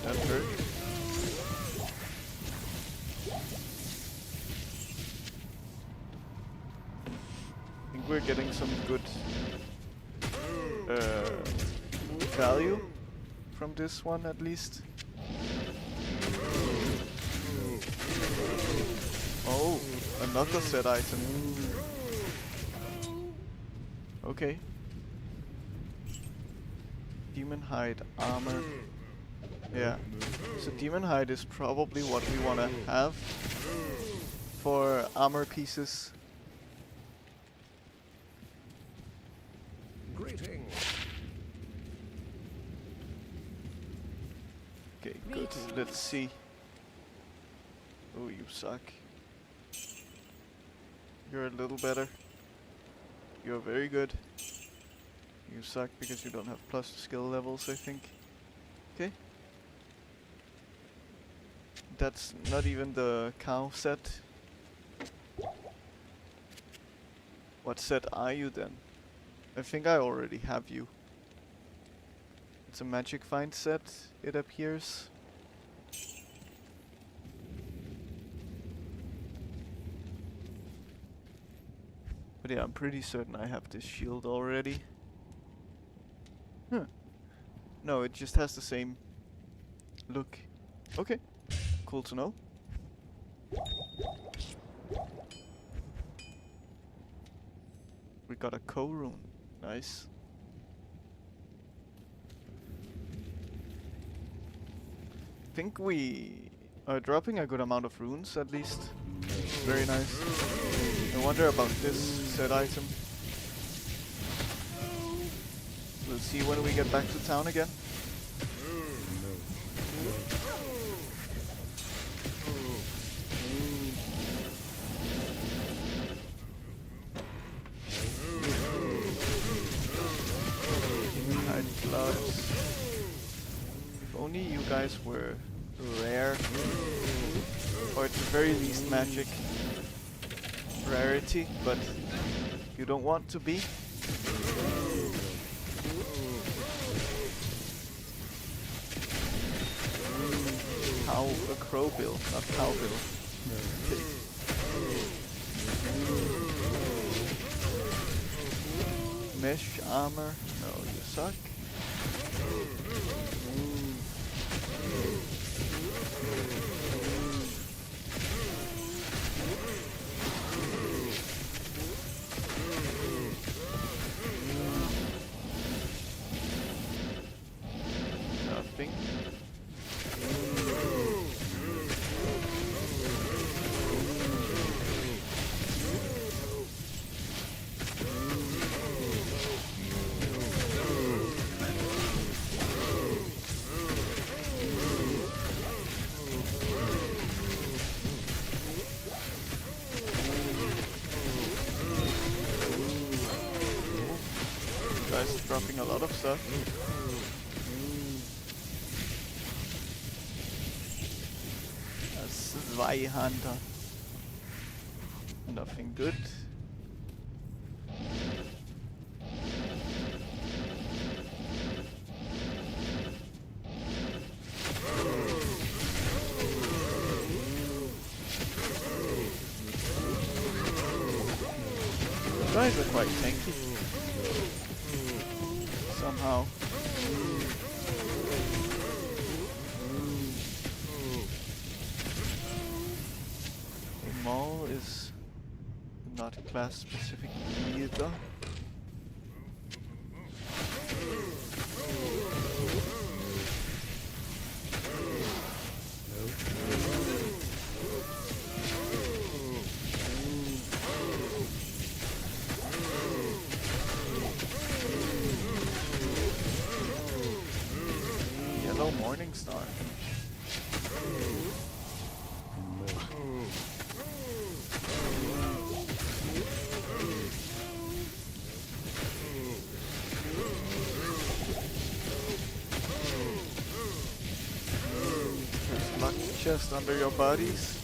That hurt. I think we're getting some good value from this one at least. Oh, another set item. Okay. Demon hide armor. Yeah. So demon hide is probably what we want to have for armor pieces. Greetings. Okay, good. Let's see. Oh, you suck. You're a little better. You're very good. You suck because you don't have plus skill levels, I think. Okay. That's not even the cow set. What set are you then? I think I already have you. It's a magic find set, it appears. But yeah, I'm pretty certain I have this shield already. Huh. No, it just has the same look. Okay, cool to know. We got a co-rune. Nice. Think we are dropping a good amount of runes at least. Very nice. I wonder about this set item. We'll see when we get back to town again. Hide gloves. If only you guys were rare, or at the very least magic rarity, but you don't want to be. Cow, a crow bill, not cow bill. Okay. Mesh armor, no, you suck. Nothing. Guys are dropping a lot of stuff. A Zweihunter. Nothing good. Guys are quite tanky. Somehow. The mall is not class specific either. Yellow Morning Star. There's luck chest under your bodies.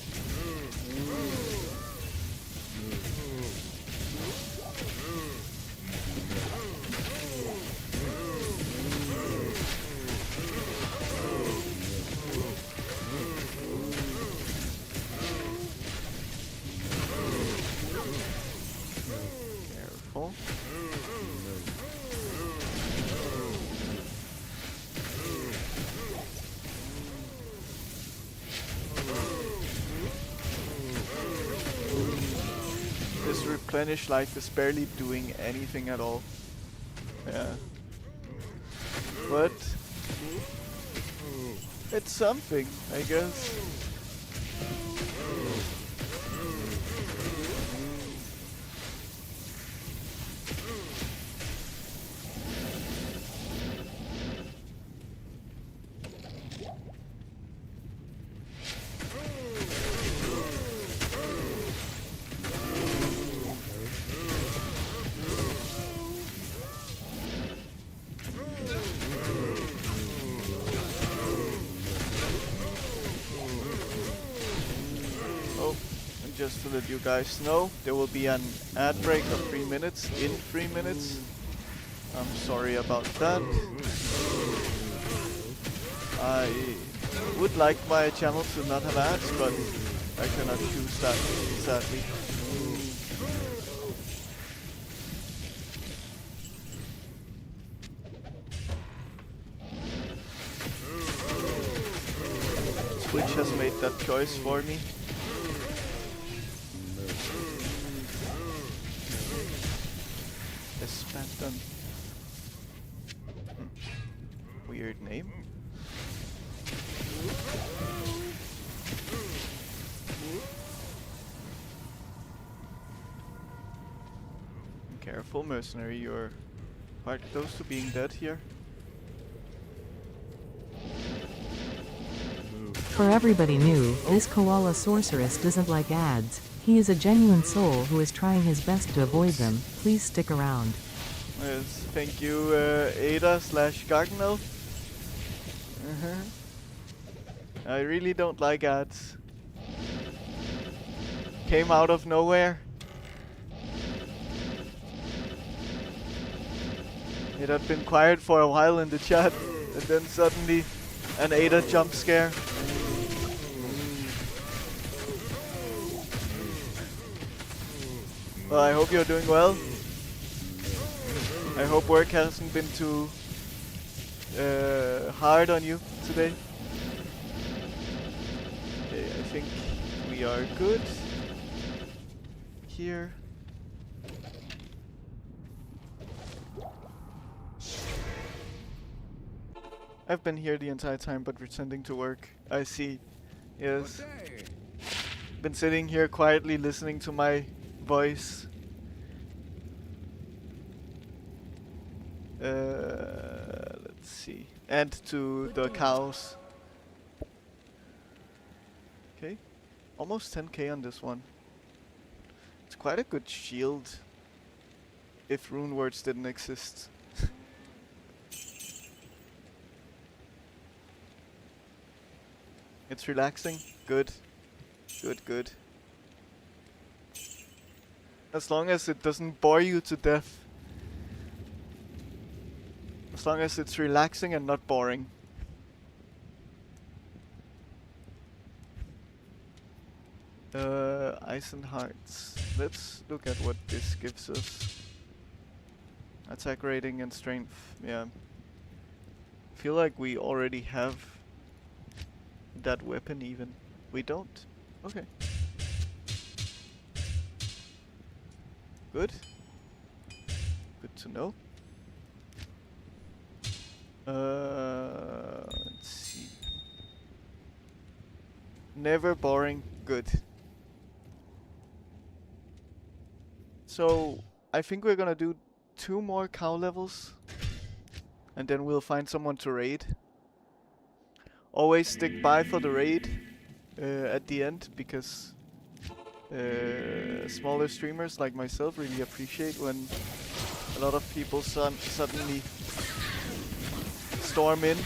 replenish life is barely doing anything at all. Yeah. But it's something, I guess. Just to let you guys know, there will be an ad break of 3 minutes in 3 minutes. I'm sorry about that. I would like my channel to not have ads, but I cannot choose that, sadly. Twitch has made that choice for me. Espanton. Weird name. Careful, mercenary, you're quite close to being dead here. For everybody new, this koala sorceress doesn't like ads. He is a genuine soul who is trying his best to avoid them. Please stick around. Yes, thank you, Ada/Gargnell. I really don't like ads. Came out of nowhere. It had been quiet for a while in the chat, and then suddenly an Ada jump scare. Well, I hope you're doing well. I hope work hasn't been too hard on you today. Okay, I think we are good here. I've been here the entire time but pretending to work. I see. Yes. Been sitting here quietly listening to my voice. Let's see. And to the cows. Okay. Almost 10k on this one. It's quite a good shield. If rune words didn't exist. It's relaxing. Good. Good, good. As long as it doesn't bore you to death. As long as it's relaxing and not boring. Ice and Hearts. Let's look at what this gives us. Attack rating and strength. Yeah. Feel like we already have that weapon even. We don't? Okay. Good. Good to know. Let's see. Never boring. Good. So, I think we're gonna do 2 more cow levels. And then we'll find someone to raid. Always stick by for the raid at the end, because smaller streamers like myself really appreciate when a lot of people suddenly storm in.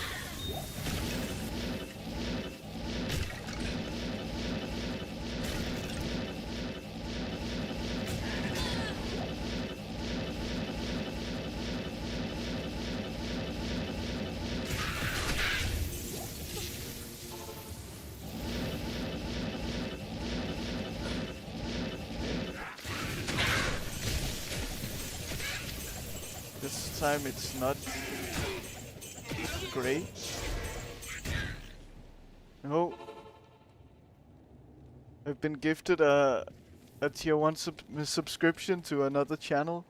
This time it's not great. Oh, I've been gifted a a tier 1 subscription to another channel.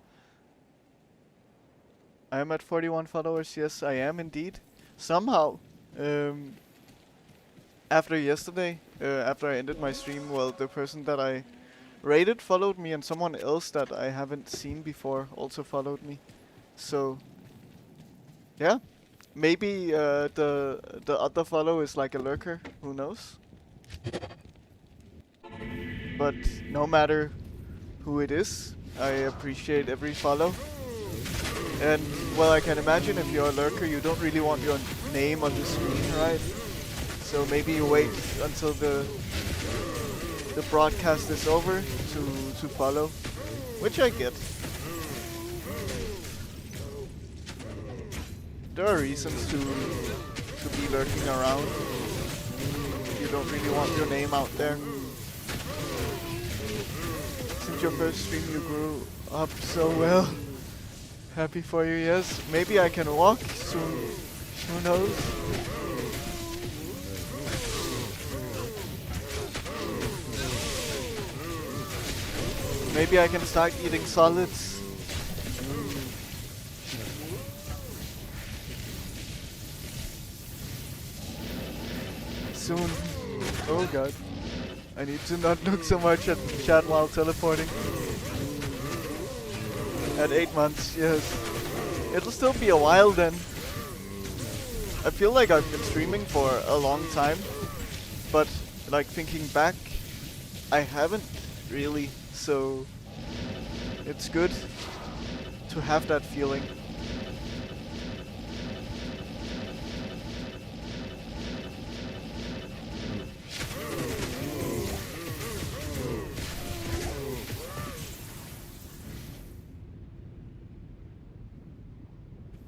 I am at 41 followers. Yes, I am indeed. Somehow, after yesterday, after I ended my stream, well, the person that I rated followed me, and someone else that I haven't seen before also followed me. So, yeah, maybe the other follow is like a lurker. Who knows? But no matter who it is, I appreciate every follow. And well, I can imagine if you're a lurker, you don't really want your name on the screen, right? So maybe you wait until the broadcast is over to follow, which I get. There are reasons to be lurking around. You don't really want your name out there. Since your first stream you grew up so well. Happy for you, yes. Maybe I can walk soon. Who knows? Maybe I can start eating solids. Soon. Oh god. I need to not look so much at chat while teleporting. At 8 months, yes. It'll still be a while then. I feel like I've been streaming for a long time, but like thinking back, I haven't really, so it's good to have that feeling.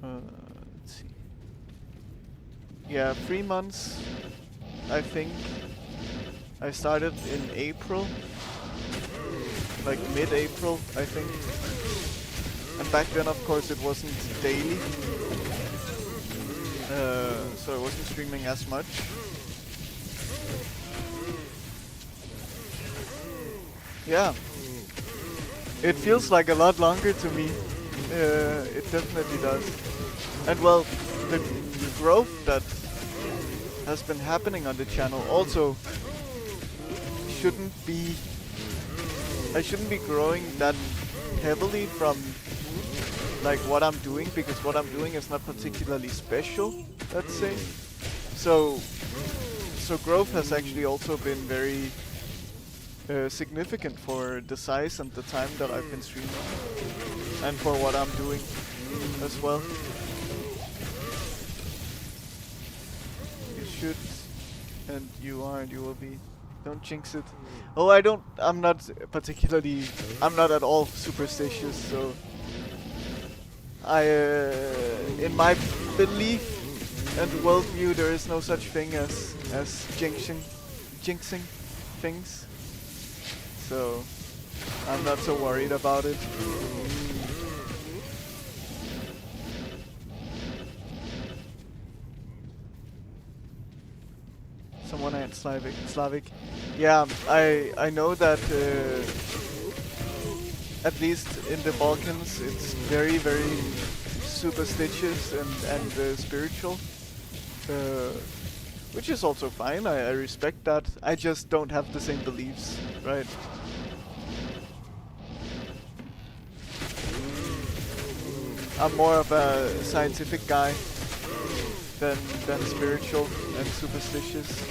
Let's see. Yeah, 3 months, I think. I started in April, like mid-April, I think. And back then, of course, it wasn't daily, so I wasn't streaming as much. Yeah, it feels like a lot longer to me. It definitely does. And well, the growth that has been happening on the channel also shouldn't be... I shouldn't be growing that heavily from like what I'm doing, because what I'm doing is not particularly special, let's say. So growth has actually also been very significant for the size and the time that I've been streaming, and for what I'm doing as well. You should, and you are, and you will be. Don't jinx it. Oh, I'm not at all superstitious, so in my belief and worldview, there is no such thing as jinxing things. So I'm not so worried about it. Someone at Slavic. Yeah, I know that at least in the Balkans it's very, very superstitious and spiritual, which is also fine. I respect that. I just don't have the same beliefs, right? I'm more of a scientific guy than spiritual and superstitious.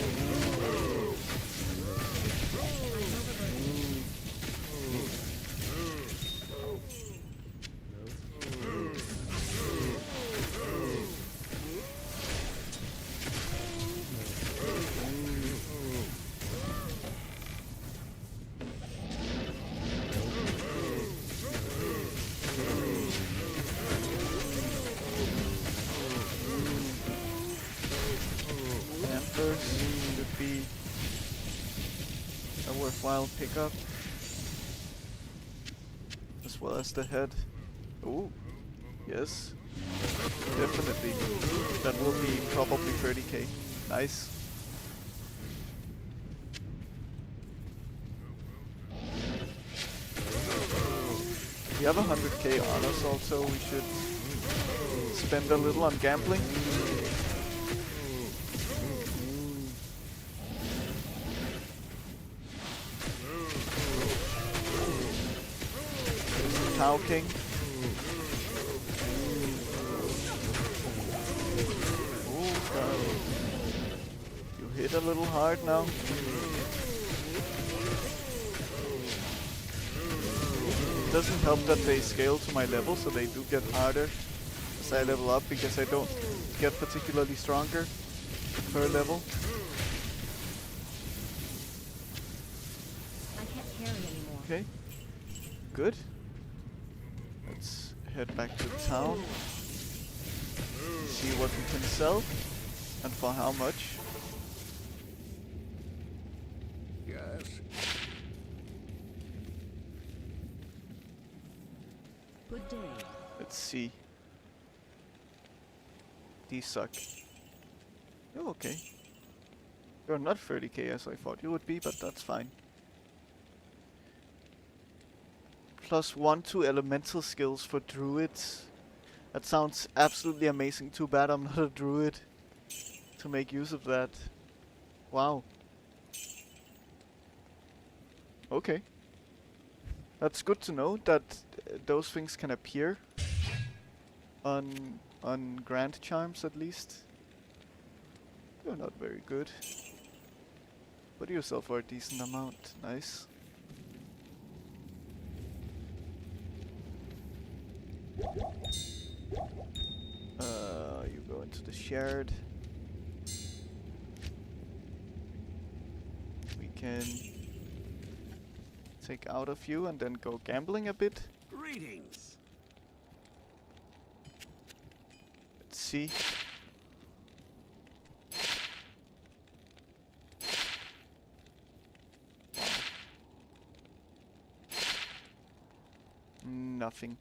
Should be a worthwhile pickup, as well as the head. Ooh, yes, definitely. That will be probably 30k. Nice. We have 100k on us also, we should spend a little on gambling. Cow King. Oh god. You hit a little hard now. It doesn't help that they scale to my level, so they do get harder as I level up, because I don't get particularly stronger per level. I can't carry anymore. Okay. Good. Let's head back to town. See what we can sell and for how much. Yes. Good day. Let's see. These suck. Oh, okay. You're not 30k as I thought you would be, but that's fine. +1 to elemental skills for druids. That sounds absolutely amazing. Too bad I'm not a druid to make use of that. Wow. Okay. That's good to know that those things can appear on grand charms at least. You're not very good. But you sell for a decent amount. Nice. You go into the shared. We can take out a few and then go gambling a bit. Greetings. Let's see. Nothing.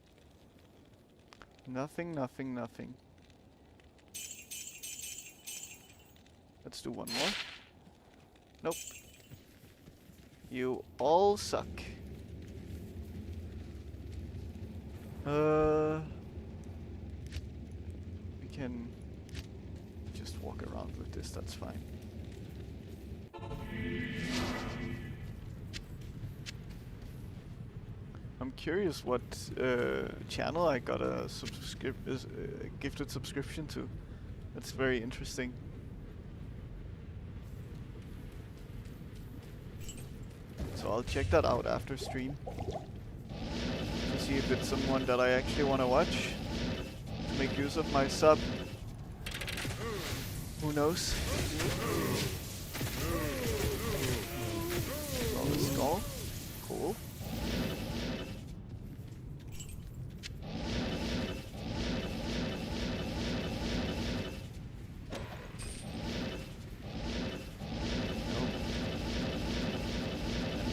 Nothing, nothing, nothing. Let's do one more. Nope. You all suck. We can just walk around with this, that's fine. I'm curious what channel I got a gifted subscription to. That's very interesting. So I'll check that out after stream to see if it's someone that I actually want to watch, to make use of my sub. Who knows? Skull. Cool.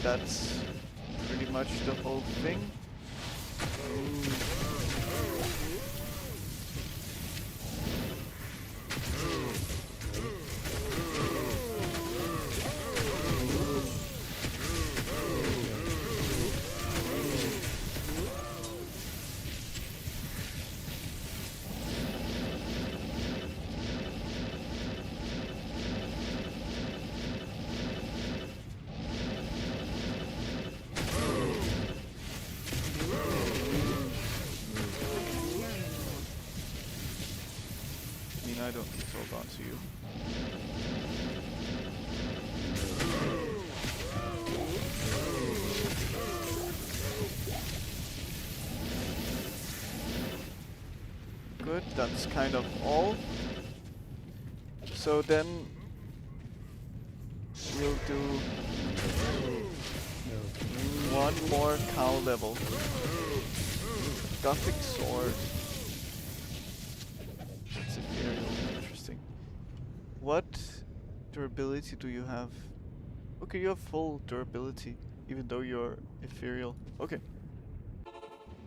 That's pretty much the whole thing. I don't need to hold on to you. Good, that's kind of all. So then we'll do one more cow level. Gothic sword. That's ethereal. Interesting. What durability do you have? Okay, you have full durability, even though you're ethereal. Okay.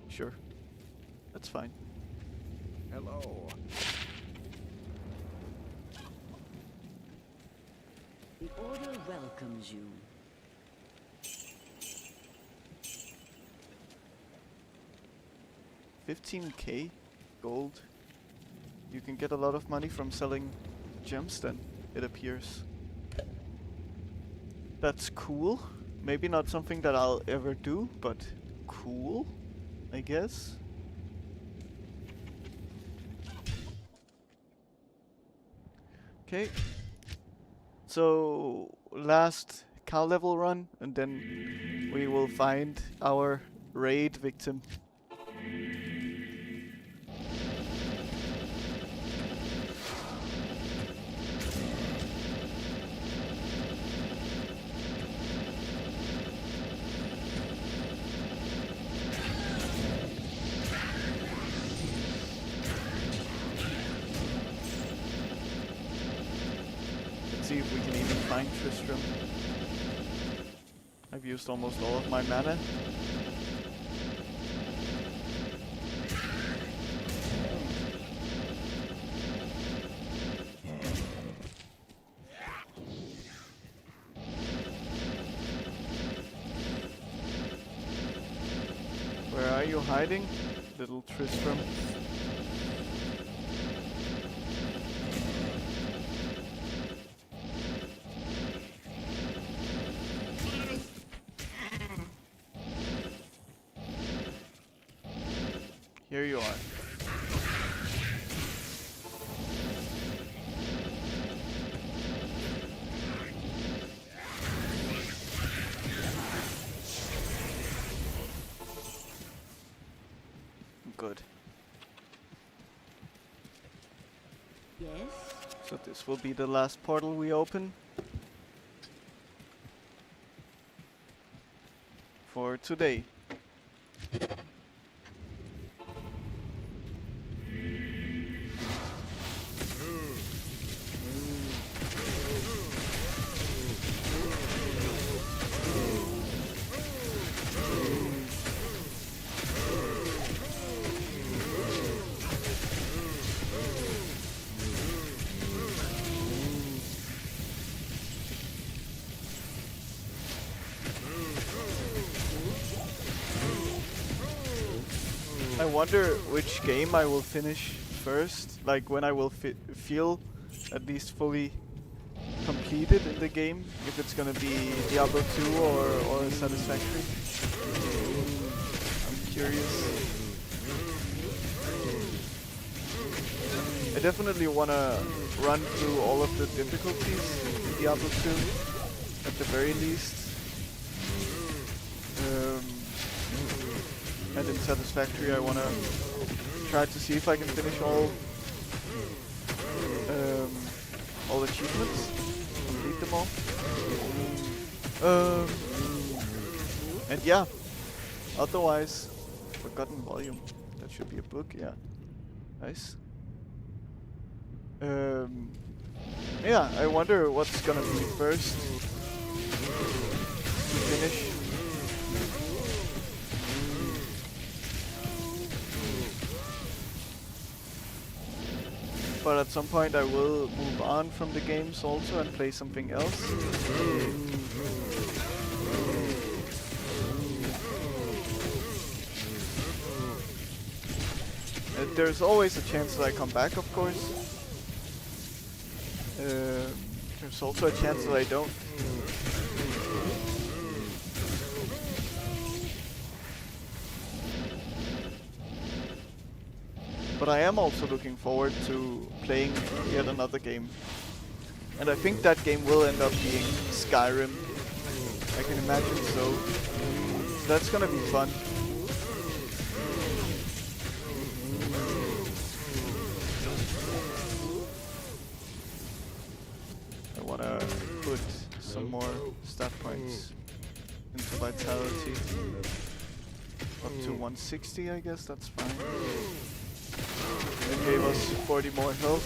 Sure. That's fine. Hello. The Order welcomes you. 15k gold. You can get a lot of money from selling gems then, it appears. That's cool. Maybe not something that I'll ever do, but cool, I guess. Okay. So, last cow level run, and then we will find our raid victim. See if we can even find Tristram. I've used almost all of my mana. Where are you hiding, little Tristram? Here you are. Good. Yes? So this will be the last portal we open for today. I wonder which game I will finish first, like when I will feel at least fully completed in the game, if it's gonna be Diablo 2 or Satisfactory. I'm curious. I definitely wanna run through all of the difficulties in Diablo 2, at the very least. And in Satisfactory I wanna try to see if I can finish all achievements, complete them all. And yeah, otherwise, Forgotten Volume, that should be a book, yeah, nice. Yeah, I wonder what's gonna be first to finish. But at some point I will move on from the games also and play something else. There's always a chance that I come back, of course. There's also a chance that I don't. But I am also looking forward to playing yet another game. And I think that game will end up being Skyrim. I can imagine so. That's gonna be fun. I wanna put some more stat points into vitality. Up to 160, I guess, that's fine. It gave us 40 more health.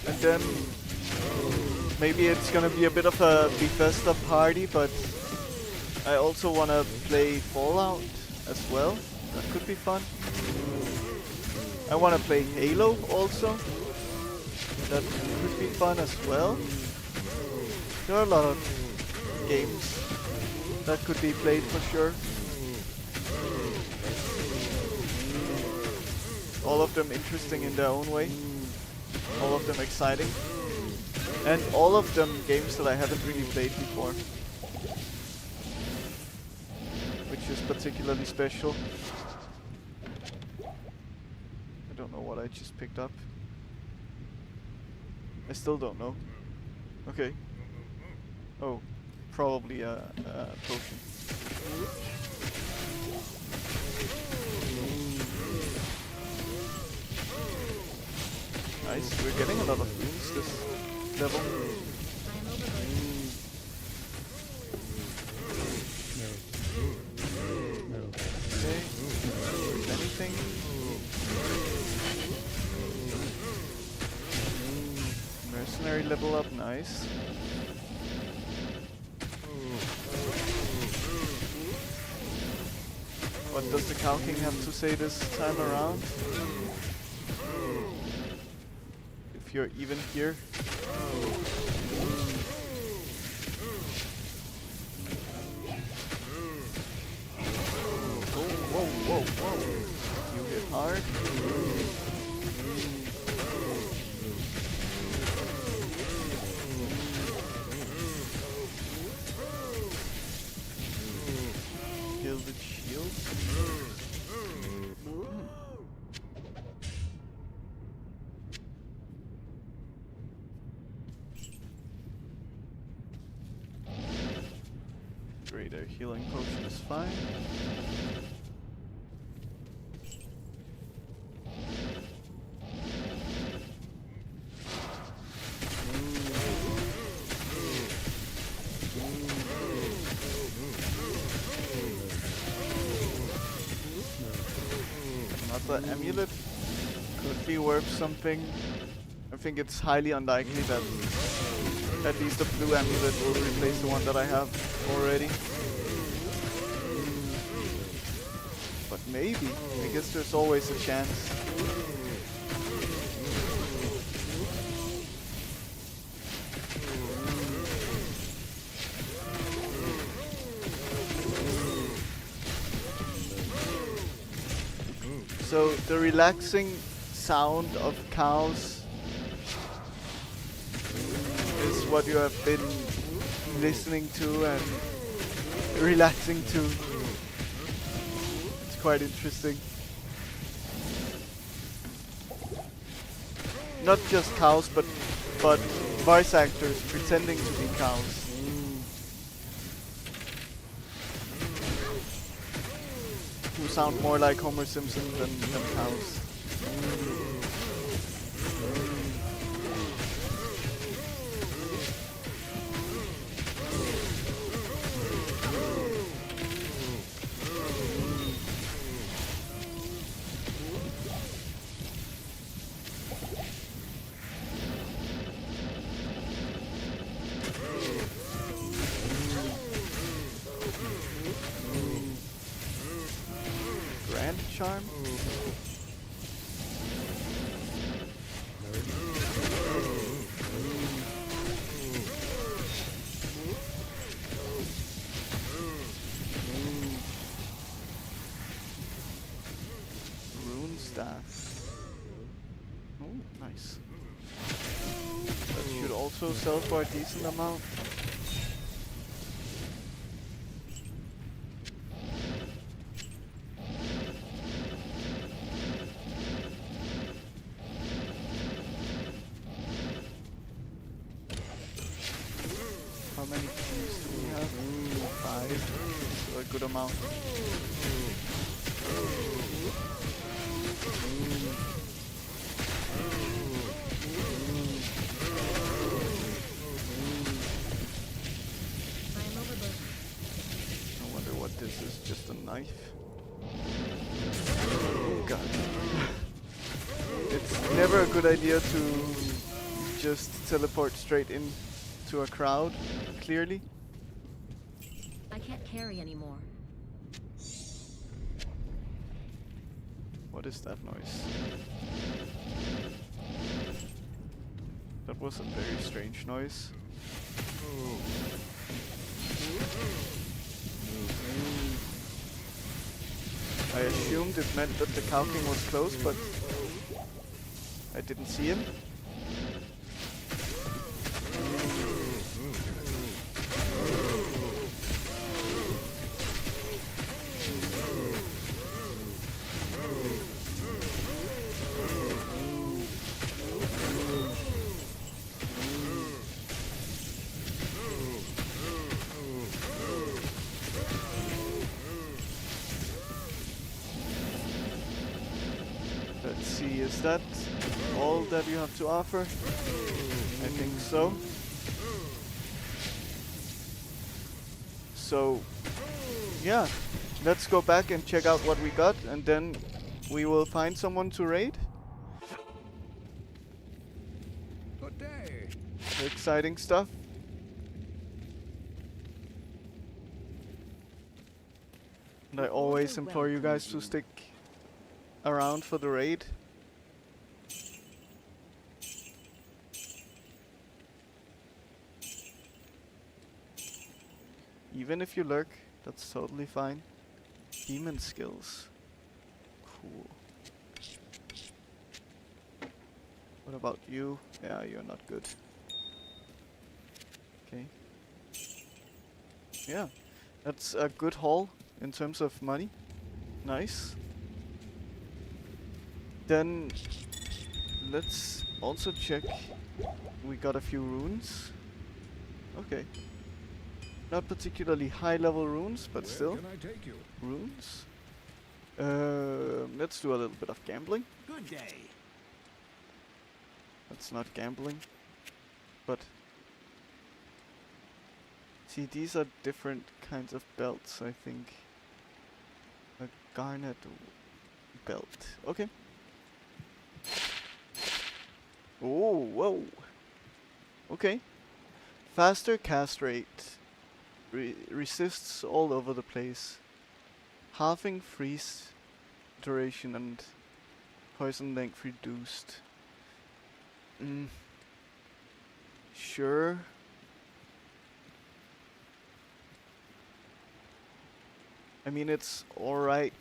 And then maybe it's gonna be a bit of a Bethesda party, but I also wanna play Fallout as well. That could be fun. I want to play Halo also. That could be fun as well. There are a lot of games that could be played for sure. All of them interesting in their own way. All of them exciting. And all of them games that I haven't really played before. Which is particularly special. I don't know what I just picked up. I still don't know. Okay. Oh, probably a potion. Nice, we're getting a lot of runes this level. Okay, anything? Mercenary level up, nice. What does the Cow King have to say this time around? If you're even here. Oh, whoa, whoa, whoa. You hit hard. Gilded shield. Great, our healing potion is fine. Another amulet could be worth something. I think it's highly unlikely that at least the blue amulet will replace the one that I have already. But maybe. I guess there's always a chance. So the relaxing sound of cows is what you have been listening to and relaxing to. It's quite interesting. Not just cows, but voice actors pretending to be cows. Who sound more like Homer Simpson than cows. Charm. Rune staff. Oh, nice. That should also sell for a decent amount. How many keys do we have? 5. So a good amount. I wonder what this is. Just a knife? Oh god. It's never a good idea to just teleport straight in to a crowd, clearly. I can't carry anymore. What is that noise? That was a very strange noise. I assumed it meant that the Cow King was close, but I didn't see him. Let's see, is that all that you have to offer? I think so. So, yeah, let's go back and check out what we got, and then we will find someone to raid. Good day. Exciting stuff. And I always implore you guys to stick around for the raid. Even if you lurk, that's totally fine. Demon skills. Cool. What about you? Yeah, you're not good. Okay. Yeah, that's a good haul in terms of money. Nice. Then let's also check. We got a few runes. Okay. Not particularly high level runes, but Where still can I take you? runes. Let's do a little bit of gambling. Good day. That's not gambling, but see, these are different kinds of belts, I think. A garnet belt. Okay. Oh, whoa. Okay. Faster cast rate. Resists all over the place. Halving freeze duration and poison length reduced. Sure. I mean, it's alright.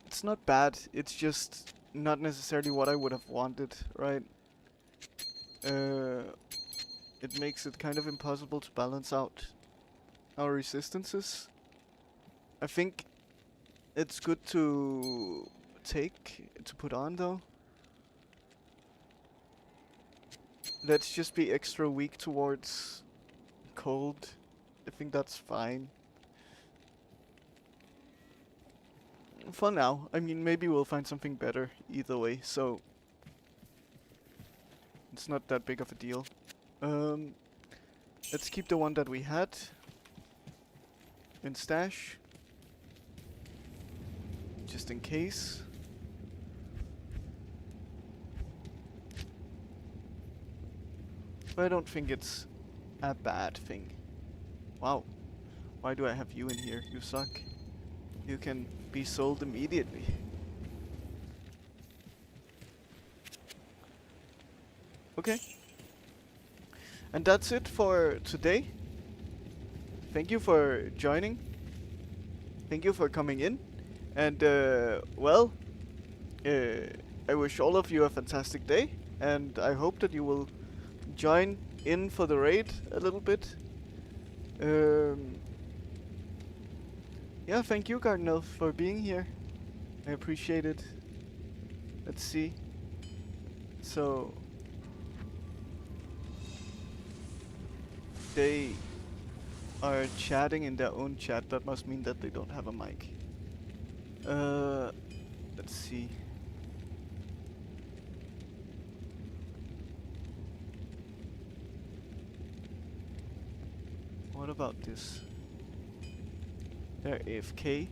It's not bad, it's just not necessarily what I would have wanted, right? It makes it kind of impossible to balance out our resistances. I think it's good to put on though. Let's just be extra weak towards cold. I think that's fine. For now. I mean, maybe we'll find something better either way, so it's not that big of a deal. Let's keep the one that we had in stash, just in case. But I don't think it's a bad thing. Wow. Why do I have you in here? You suck. You can be sold immediately. Okay. And that's it for today. Thank you for joining. Thank you for coming in. And, well, I wish all of you a fantastic day. And I hope that you will join in for the raid a little bit. Yeah, thank you, Cardinal, for being here. I appreciate it. Let's see. So they are chatting in their own chat. That must mean that they don't have a mic. Let's see. What about this? They're AFK.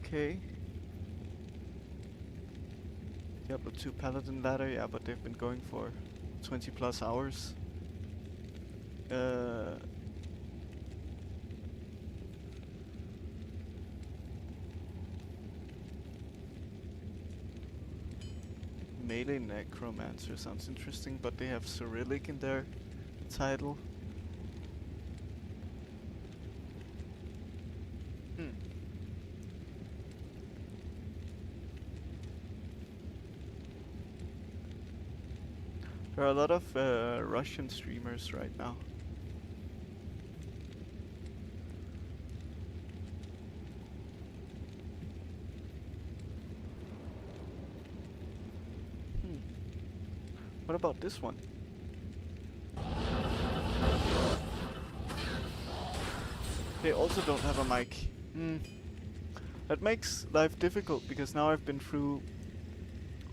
Okay. Diablo 2 Paladin ladder, yeah, but they've been going for 20 plus hours. Melee Necromancer sounds interesting, but they have Cyrillic in their title. Hmm. There are a lot of Russian streamers right now. What about this one? They also don't have a mic. That makes life difficult because now I've been through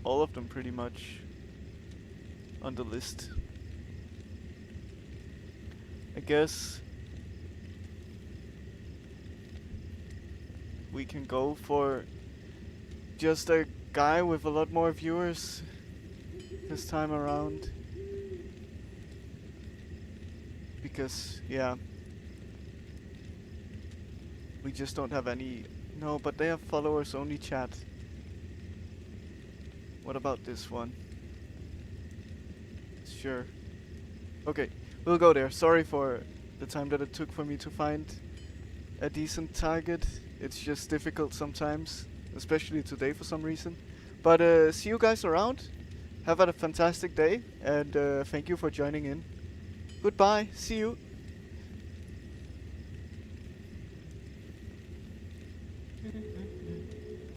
all of them pretty much on the list. I guess we can go for just a guy with a lot more viewers this time around. Because, yeah, we just don't have any. No, but they have followers only chat. What about this one? Sure. Okay, we'll go there. Sorry for the time that it took for me to find a decent target. It's just difficult sometimes, especially today for some reason. But see you guys around. Have a fantastic day, and thank you for joining in. Goodbye. See you.